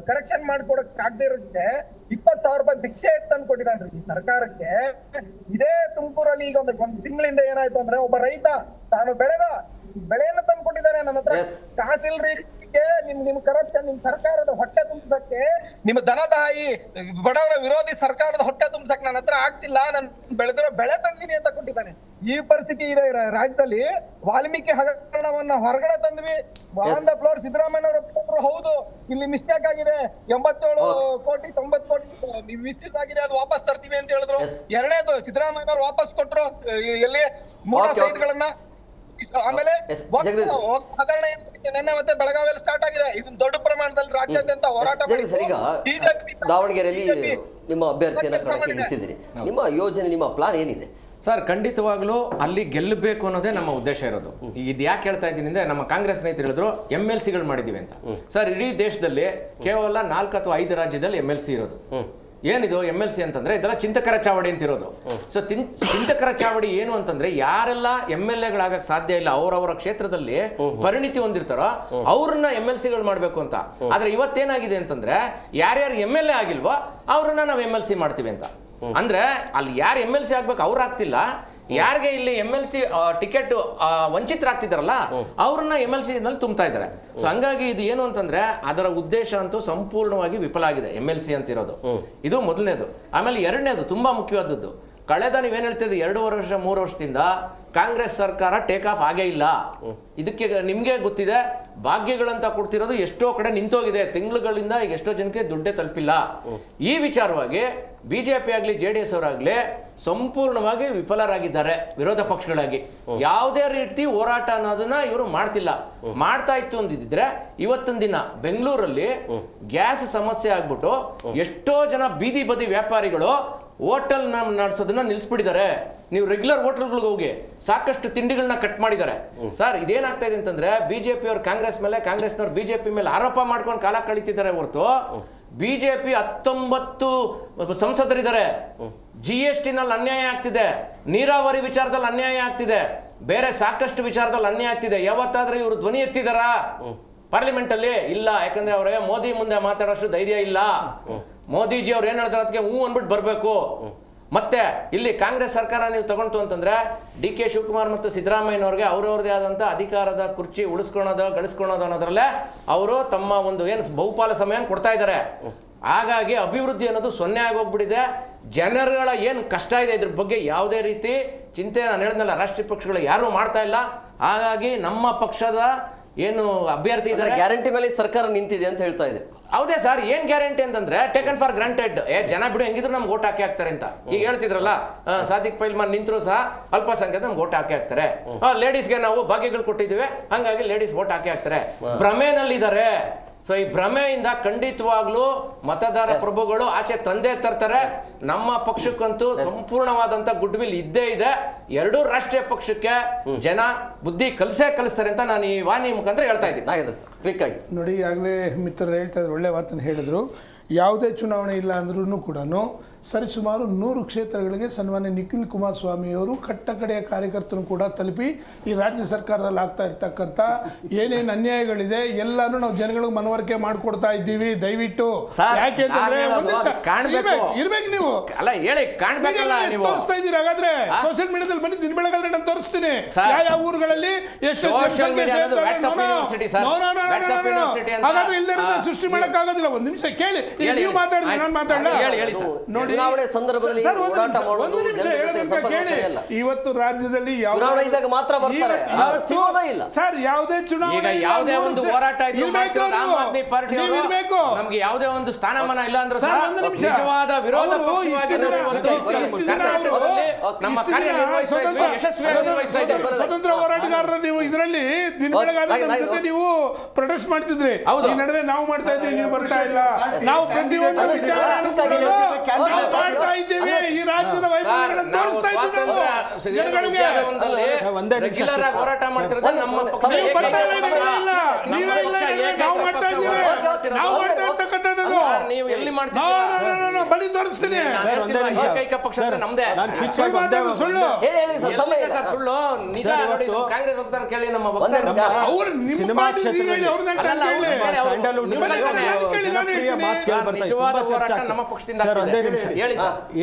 ಕರೆಕ್ಷನ್ ಮಾಡ್ಕೊಡಕ್ ಆಗದೆ ಇರುತ್ತೆ 20,000 ರೂಪಾಯಿ ಭಿಕ್ಷೆ ತಂದು ಕೊಟ್ಟಿದ್ದಾನ್ರಿ ಈ ಸರ್ಕಾರಕ್ಕೆ. ಇದೇ ತುಮಕೂರಲ್ಲಿ ಈಗ ಒಂದು ತಿಂಗಳಿಂದ ಏನಾಯ್ತು ಅಂದ್ರೆ, ಒಬ್ಬ ರೈತ ತಾನು ಬೆಳೆಯನ್ನ ತಂದು ಕೊಟ್ಟಿದ್ದಾನೆ, ನನ್ನ ಹತ್ರ ಕಾಸಿಲ್ರಿ, ನಿಮ್ ಕರಪ್ಷನ್, ನಿಮ್ ಸರ್ಕಾರದ ಹೊಟ್ಟೆ ತುಂಬಿಸಕ್ಕೆ, ನಿಮ್ಮ ದನದಾಯಿ ಬಡವರ ವಿರೋಧಿ ಸರ್ಕಾರದ ಹೊಟ್ಟೆ ತುಂಬಿಸಕ್ ನನ್ನ ಹತ್ರ ಆಗ್ತಿಲ್ಲ, ನಾನು ಬೆಳೆದಿರೋ ಬೆಳೆ ತಂದಿನಿ ಅಂತ ಕೊಟ್ಟಿದ್ದಾನೆ. ಈ ಪರಿಸ್ಥಿತಿ ಇದೆ ರಾಜ್ಯದಲ್ಲಿ. ವಾಲ್ಮೀಕಿ ಹಗರಣವನ್ನ ಹೊರಗಡೆ ತಂದ್ವಿ, ಆನ್ ದ ಫ್ಲೋರ್ ಸಿದ್ದರಾಮಯ್ಯನವರು ಹೌದು ಇಲ್ಲಿ ಮಿಸ್ಟೇಕ್ ಆಗಿದೆ, 87 ಕೋಟಿ 90 ಕೋಟಿ ಮಿಸ್ಯೂಸ್ ಆಗಿದೆ, ಅದು ವಾಪಸ್ ತರ್ತೀವಿ ಅಂತ ಹೇಳಿದ್ರು. ಎರಡನೇದು ಸಿದ್ದರಾಮಯ್ಯನವರು ವಾಪಸ್ ಕೊಟ್ರು ಎಲ್ಲಿ 3 ಸೈಟ್ಗಳನ್ನ. ಆಮೇಲೆ ಹಗರಣ ನಿನ್ನೆ ಮತ್ತೆ ಬೆಳಗಾವಿಯಲ್ಲಿ ಸ್ಟಾರ್ಟ್ ಆಗಿದೆ. ಇದನ್ನ ದೊಡ್ಡ ಪ್ರಮಾಣದಲ್ಲಿ ರಾಜ್ಯಾದ್ಯಂತ ಹೋರಾಟ ದಾವಣಗೆರೆಯಲ್ಲಿ ನಿಮ್ಮ ಅಭ್ಯರ್ಥಿಯನ್ನ ಕಣಕ್ಕಿಳಿಸಿದಿರಿ. ನಿಮ್ಮ ಯೋಜನೆ, ನಿಮ್ಮ ಪ್ಲಾನ್ ಏನಿದೆ ಸರ್? ಖಂಡಿತವಾಗ್ಲೂ ಅಲ್ಲಿ ಗೆಲ್ಲಬೇಕು ಅನ್ನೋದೇ ನಮ್ಮ ಉದ್ದೇಶ ಇರೋದು. ಇದು ಯಾಕೆ ಹೇಳ್ತಾ ಇದ್ದೀನಿ ಅಂದ್ರೆ, ನಮ್ಮ ಕಾಂಗ್ರೆಸ್ ಸ್ನೇಹಿತರು ಹೇಳಿದ್ರು MLCಗಳು ಮಾಡಿದೀವಿ ಅಂತ. ಸರ್, ಇಡೀ ದೇಶದಲ್ಲಿ ಕೇವಲ 4 ಅಥವಾ 5 ರಾಜ್ಯದಲ್ಲಿ MLC ಇರೋದು. ಏನಿದು MLC ಅಂತಂದ್ರೆ, ಇದೆಲ್ಲ ಚಿಂತಕರ ಚಾವಡಿ ಅಂತ ಇರೋದು. ಸೊ ಚಿಂತಕರ ಚಾವಡಿ ಏನು ಅಂತಂದ್ರೆ, ಯಾರೆಲ್ಲ MLAಗಳಾಗಕ್ಕೆ ಸಾಧ್ಯ ಇಲ್ಲ, ಅವರವರ ಕ್ಷೇತ್ರದಲ್ಲಿ ಪರಿಣಿತಿ ಹೊಂದಿರ್ತಾರೋ ಅವ್ರನ್ನ MLCಗಳು ಮಾಡ್ಬೇಕು ಅಂತ. ಆದ್ರೆ ಇವತ್ತೇನಾಗಿದೆ ಅಂತಂದ್ರೆ, ಯಾರ್ಯಾರು MLA ಆಗಿಲ್ವೋ ಅವ್ರನ್ನ ನಾವು MLC ಮಾಡ್ತೀವಿ ಅಂತ. ಅಂದ್ರೆ ಅಲ್ಲಿ ಯಾರು MLC ಆಗ್ಬೇಕು ಅವ್ರು ಆಗ್ತಿಲ್ಲ, ಯಾರಿಗೆ ಇಲ್ಲಿ MLC ಟಿಕೆಟ್ ವಂಚಿತರಾಗ್ತಿದಾರಲ್ಲ ಅವ್ರನ್ನ MLC ನಲ್ಲಿ ತುಂಬ್ತಾ ಇದ್ದಾರೆ. ಸೊ ಹಂಗಾಗಿ ಇದು ಏನು ಅಂತಂದ್ರೆ, ಅದರ ಉದ್ದೇಶ ಅಂತೂ ಸಂಪೂರ್ಣವಾಗಿ ವಿಫಲ ಆಗಿದೆ MLC ಅಂತ ಇರೋದು. ಇದು ಮೊದಲನೇದು. ಆಮೇಲೆ ಎರಡನೇದು ತುಂಬಾ ಮುಖ್ಯವಾದದ್ದು, ಕಳೆದ ನೀವೇನ್ ಹೇಳ್ತಿದ್ದು 2 ವರ್ಷ 3 ವರ್ಷದಿಂದ ಕಾಂಗ್ರೆಸ್ ಸರ್ಕಾರ ಟೇಕ್ ಆಫ್ ಆಗೇ ಇಲ್ಲ. ಇದಕ್ಕೆ ನಿಮ್ಗೆ ಗೊತ್ತಿದೆ, ಭಾಗ್ಯಗಳಂತ ಕೊಡ್ತಿರೋದು ಎಷ್ಟೋ ಕಡೆ ನಿಂತೋಗಿದೆ, ತಿಂಗಳುಗಳಿಂದ ಈಗ ಎಷ್ಟೋ ಜನಕ್ಕೆ ದುಡ್ಡೇ ತಲುಪಿಲ್ಲ. ಈ ವಿಚಾರವಾಗಿ ಬಿಜೆಪಿ ಆಗಲಿ JDS ಅವರಾಗ್ಲಿ ಸಂಪೂರ್ಣವಾಗಿ ವಿಫಲರಾಗಿದ್ದಾರೆ ವಿರೋಧ ಪಕ್ಷಗಳಾಗಿ. ಯಾವುದೇ ರೀತಿ ಹೋರಾಟ ಅನ್ನೋದನ್ನ ಇವರು ಮಾಡ್ತಿಲ್ಲ. ಮಾಡ್ತಾ ಇತ್ತು ಅಂದಿದ್ರೆ ಇವತ್ತಿನ ದಿನ ಬೆಂಗಳೂರಲ್ಲಿ ಗ್ಯಾಸ್ ಸಮಸ್ಯೆ ಆಗ್ಬಿಟ್ಟು ಎಷ್ಟೋ ಜನ ಬೀದಿ ಬದಿ ವ್ಯಾಪಾರಿಗಳು ಹೋಟೆಲ್ ನಡೆಸೋದನ್ನ ನಿಲ್ಸ್ಬಿಟ್ಟಿದ್ದಾರೆ. ನೀವು ರೆಗ್ಯುಲರ್ ಹೋಟೆಲ್ಗಳಿಗೆ ಹೋಗಿ ಸಾಕಷ್ಟು ತಿಂಡಿಗಳನ್ನ ಕಟ್ ಮಾಡಿದ್ದಾರೆ. ಸರ್, ಇದೇನಾಗ್ತಾ ಇದೆ ಅಂತಂದ್ರೆ ಬಿಜೆಪಿ ಅವರು ಕಾಂಗ್ರೆಸ್ ಮೇಲೆ, ಕಾಂಗ್ರೆಸ್ನವ್ರು ಬಿಜೆಪಿ ಮೇಲೆ ಆರೋಪ ಮಾಡ್ಕೊಂಡು ಕಾಲ ಕಳೀತಿದ್ದಾರೆ ಹೊರತು ಬಿಜೆಪಿ 19 ಸಂಸದರಿದ್ದಾರೆ. GST ನಲ್ಲಿ ಅನ್ಯಾಯ ಆಗ್ತಿದೆ, ನೀರಾವರಿ ವಿಚಾರದಲ್ಲಿ ಅನ್ಯಾಯ ಆಗ್ತಿದೆ, ಬೇರೆ ಸಾಕಷ್ಟು ವಿಚಾರದಲ್ಲಿ ಅನ್ಯಾಯ ಆಗ್ತಿದೆ. ಯಾವತ್ತಾದ್ರೂ ಇವರು ಧ್ವನಿ ಎತ್ತಿದಾರಾ ಪಾರ್ಲಿಮೆಂಟ್ ಅಲ್ಲಿ? ಇಲ್ಲ. ಯಾಕಂದ್ರೆ ಅವರೇ ಮೋದಿ ಮುಂದೆ ಮಾತಾಡೋಷ್ಟು ಧೈರ್ಯ ಇಲ್ಲ. ಮೋದಿಜಿ ಅವ್ರು ಏನ್ ಹೇಳ್ತಾರೆ ಅದಕ್ಕೆ ಹೂ ಅಂದ್ಬಿಟ್ಟು ಬರ್ಬೇಕು. ಮತ್ತೆ ಇಲ್ಲಿ ಕಾಂಗ್ರೆಸ್ ಸರ್ಕಾರ ನೀವು ತಗೊಂತು ಅಂತಂದ್ರೆ DK ಶಿವಕುಮಾರ್ ಮತ್ತು ಸಿದ್ದರಾಮಯ್ಯನವ್ರಿಗೆ ಅವ್ರವ್ರದೇ ಆದಂತ ಅಧಿಕಾರದ ಕುರ್ಚಿ ಉಳಿಸ್ಕೊಳೋದು ಗಳಿಸ್ಕೊಳೋದು ಅನ್ನೋದ್ರಲ್ಲೇ ಅವರು ತಮ್ಮ ಒಂದು ಏನು ಬಹುಪಾಲ ಸಮಯ ಕೊಡ್ತಾ ಇದ್ದಾರೆ. ಹಾಗಾಗಿ ಅಭಿವೃದ್ಧಿ ಅನ್ನೋದು 0 ಆಗೋಗ್ಬಿಟ್ಟಿದೆ. ಜನರುಗಳ ಏನು ಕಷ್ಟ ಇದೆ ಇದ್ರ ಬಗ್ಗೆ ಯಾವುದೇ ರೀತಿ ಚಿಂತೆ ನಾನು ಹೇಳಿದ್ನಲ್ಲ ರಾಷ್ಟ್ರೀಯ ಪಕ್ಷಗಳು ಯಾರು ಮಾಡ್ತಾ ಇಲ್ಲ. ಹಾಗಾಗಿ ನಮ್ಮ ಪಕ್ಷದ ಏನು ಅಭ್ಯರ್ಥಿ ಇದ್ದಾರೆ ಗ್ಯಾರಂಟಿ ಮೇಲೆ ಸರ್ಕಾರ ನಿಂತಿದೆ ಅಂತ ಹೇಳ್ತಾ ಇದೆ. ಹೌದೇ ಸರ್, ಏನ್ ಗ್ಯಾರಂಟಿ ಅಂತಂದ್ರೆ ಟೇಕನ್ ಫಾರ್ ಗ್ರಾಂಟೆಡ್. ಜನ ಬಿಡು ಹೆಂಗಿದ್ರು ನಮ್ಗೆ ಓಟ್ ಹಾಕಿ ಹಾಕ್ತಾರೆ ಅಂತ ಈಗ ಹೇಳ್ತಿದ್ರಲ್ಲ. ಸಾದಿಕ್ ಪೈಲ್ಮಾನ್ ನಿಂತರು ಸಹ ಅಲ್ಪಸಂಖ್ಯಾತ ನಮ್ಗೆ ಓಟ್ ಹಾಕಿ ಹಾಕ್ತಾರೆ. ಲೇಡೀಸ್ಗೆ ನಾವು ಭಾಗ್ಯಗಳು ಕೊಟ್ಟಿದ್ದೀವಿ, ಹಂಗಾಗಿ ಲೇಡೀಸ್ ಓಟ್ ಹಾಕಿ ಹಾಕ್ತಾರೆ. ಭ್ರಮೆನಲ್ಲಿದ್ದಾರೆ. ಸೊ ಈ ಭ್ರಮೆಯಿಂದ ಖಂಡಿತವಾಗ್ಲೂ ಮತದಾರ ಪ್ರಭುಗಳು ಆಚೆ ತಂದೆ ತರ್ತಾರೆ. ನಮ್ಮ ಪಕ್ಷಕ್ಕಂತೂ ಸಂಪೂರ್ಣವಾದಂತ ಗುಡ್ ವಿಲ್ ಇದ್ದೇ ಇದೆ. ಎರಡೂ ರಾಷ್ಟ್ರೀಯ ಪಕ್ಷಕ್ಕೆ ಜನ ಬುದ್ಧಿ ಕಲಿಸ್ತಾರೆ ಅಂತ ನಾನು ಈ ವಾಣಿ ಮುಖಾಂತರ ಹೇಳ್ತಾ ಇದ್ದೀನಿ. ನೋಡಿ, ಈಗಾಗಲೇ ಮಿತ್ರರು ಹೇಳ್ತಾ ಇದ್ರು, ಒಳ್ಳೆ ಮಾತನ್ನು ಹೇಳಿದ್ರು. ಯಾವುದೇ ಚುನಾವಣೆ ಇಲ್ಲ ಅಂದ್ರೂ ಕೂಡ ಸರಿಸುಮಾರು 100 ಕ್ಷೇತ್ರಗಳಿಗೆ ಸನ್ಮಾನ್ಯ ನಿಖಿಲ್ ಕುಮಾರಸ್ವಾಮಿಯವರು ಕಟ್ಟಕಡೆಯ ಕಾರ್ಯಕರ್ತರು ಕೂಡ ತಲುಪಿ ಈ ರಾಜ್ಯ ಸರ್ಕಾರದಲ್ಲಿ ಆಗ್ತಾ ಇರ್ತಕ್ಕಂಥ ಏನೇನು ಅನ್ಯಾಯಗಳಿದೆ ಎಲ್ಲಾನು ನಾವು ಜನಗಳಿಗೆ ಮನವರಿಕೆ ಮಾಡಿಕೊಡ್ತಾ ಇದ್ದೀವಿ. ದಯವಿಟ್ಟು ಯಾಕೆಂತಂದ್ರೆ ಇರ್ಬೇಕು ನೀವು ಅಲ್ಲ ಹೇಳಿ ಕಾಣ್ಬೇಕಲ್ಲ, ನೀವು ತೋರಿಸ್ತಾ ಇದ್ದೀರಿ. ಹಾಗಾದ್ರೆ ಸೋಷಿಯಲ್ ಮೀಡಿಯಾದಲ್ಲಿ ಬನ್ನಿ, ದಿನ ಬೆಳಗಾದ್ರೆ ನಾನು ತೋರಿಸ್ತೀನಿ ಯಾವ ಊರುಗಳಲ್ಲಿ ಎಷ್ಟು. ಹಾಗಾದ್ರೆ ಇಲ್ಲದೆ ಸೃಷ್ಟಿ ಮಾಡಕ್ ಆಗೋದಿಲ್ಲ. ಒಂದ್ ನಿಮಿಷ ಕೇಳಿ, ನೀವು ಮಾತಾಡಿದ್ರೆ ನಾನು ಮಾತಾಡಲ್ಲ. ನೋಡಿ, ಸಂದರ್ಭದಲ್ಲಿ ಇವತ್ತು ರಾಜ್ಯದಲ್ಲಿ ಮಾತ್ರ ಬರ್ತಾರೆ ಸರ್. ಯಾವುದೇ ಚುನಾವಣೆ ಯಾವುದೇ ಒಂದು ಹೋರಾಟ ಆಮ್ ಆದ್ಮಿ ಪಾರ್ಟಿ ನಮ್ಗೆ ಯಾವುದೇ ಒಂದು ಸ್ಥಾನಮಾನ ಇಲ್ಲ ಅಂದ್ರೆ ನಿಜವಾದ ವಿರೋಧ ನಮ್ಮ ಕಾರ್ಯ ಸ್ವತಂತ್ರ ಹೋರಾಟಗಾರರು ನೀವು ಇದರಲ್ಲಿ ದಿನ ಬೆಳಗಾದ್ರೆ ನೀವು ಪ್ರೊಟೆಸ್ಟ್ ಮಾಡ್ತಿದ್ರಿ. ಈ ನಡುವೆ ನಾವು ಮಾಡ್ತಾ ಇದ್ದೀವಿ, ನೀವು ಬರ್ತಾ ಇಲ್ಲ. ನಾವು ಪ್ರತಿಯೊಂದು ಮಾಡ್ತಾ ಇದ್ದೇವೆ. ಈ ರಾಜ್ಯದ ವೈಭವಗಳನ್ನು ತೋರಿಸ್ತಾ ಇದ್ದೀವಿ ಜನಗಳಿಗೆ. ಹೋರಾಟ ಮಾಡ್ತಿರೋದು ನಮ್ಮ ಪಕ್ಷ. ನಾವು ಮಾಡ್ತಾ ಇದ್ದೀವಿ, ನಾವು ಮಾಡ್ತಾ ಇರ್ತಕ್ಕಂಥದ್ದು. ನೀವು ಎಲ್ಲಿ ಮಾಡ್ತೀರಾ? ಬನ್ನಿ ತೋರಿಸ್ತೀನಿ. ಏಕೈಕ ಪಕ್ಷ ನಮ್ದೇ. ಸುಳ್ಳು ಸುಳ್ಳು ನಿಜ. ಕಾಂಗ್ರೆಸ್ ಹೋಗ್ತಾರ ಕೇಳಿ ನಮ್ಮ ಸಿನಿಮಾ ಕ್ಷೇತ್ರದಲ್ಲಿ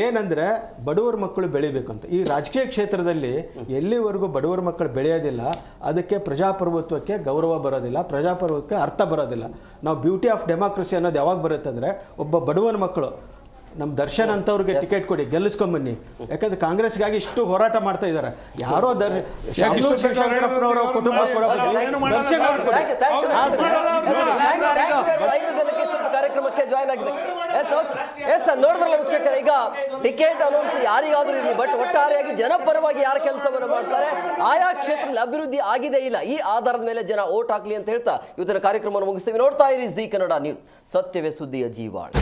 ಏನಂದ್ರೆ ಬಡವರ ಮಕ್ಕಳು ಬೆಳಿಬೇಕಂತ ಈ ರಾಜಕೀಯ ಕ್ಷೇತ್ರದಲ್ಲಿ ಎಲ್ಲಿವರೆಗೂ ಬಡವರ ಮಕ್ಕಳು ಬೆಳೆಯೋದಿಲ್ಲ, ಅದಕ್ಕೆ ಪ್ರಜಾಪ್ರಭುತ್ವಕ್ಕೆ ಗೌರವ ಬರೋದಿಲ್ಲ, ಪ್ರಜಾಪ್ರಭುತ್ವಕ್ಕೆ ಅರ್ಥ ಬರೋದಿಲ್ಲ. ನಾವು ಬ್ಯೂಟಿ ಆಫ್ ಡೆಮಾಕ್ರಸಿ ಅನ್ನೋದು ಯಾವಾಗ ಬರುತ್ತೆ ಅಂದ್ರೆ, ಒಬ್ಬ ಬಡವನ ಮಕ್ಕಳು ನಮ್ಮ ದರ್ಶನ್ ಅಂತವ್ರಿಗೆ ಟಿಕೆಟ್ ಕೊಡಿ, ಗೆಲ್ಲಿಸ್ಕೊಂಬನ್ನಿ. ಯಾಕಂದ್ರೆ ಕಾಂಗ್ರೆಸ್ಗಾಗಿ ಇಷ್ಟು ಹೋರಾಟ ಮಾಡ್ತಾ ಇದ್ದಾರೆ. ಯಾರೋ ಶಿವಶಂಕರಪ್ಪನವರ ಕುಟುಂಬ ಕಾರ್ಯಕ್ರಮಕ್ಕೆ ಜಾಯ್ನ್ ಆಗಿದೆ. ನೋಡಿದ್ರಲ್ಲ ವೀಕ್ಷಕರ, ಈಗ ಟಿಕೆಟ್ ಅನೌನ್ಸ್ ಯಾರಿಗಾದ್ರೂ ಇರಲಿ, ಬಟ್ ಒಟ್ಟಾರೆಯಾಗಿ ಜನಪರವಾಗಿ ಯಾರು ಕೆಲಸವನ್ನು ಮಾಡ್ತಾರೆ, ಆಯಾ ಕ್ಷೇತ್ರದಲ್ಲಿ ಅಭಿವೃದ್ಧಿ ಆಗಿದೆ ಇಲ್ಲ, ಈ ಆಧಾರದ ಮೇಲೆ ಜನ ಓಟ್ ಹಾಕ್ಲಿ ಅಂತ ಹೇಳ್ತಾ ಇವತ್ತಿನ ಕಾರ್ಯಕ್ರಮವನ್ನು ಮುಗಿಸ್ತೀವಿ. ನೋಡ್ತಾ ಇರಿ ಜಿ ಕನ್ನಡ ನ್ಯೂಸ್, ಸತ್ಯವೇ ಸುದ್ದಿಯ ಜೀವಾಳ.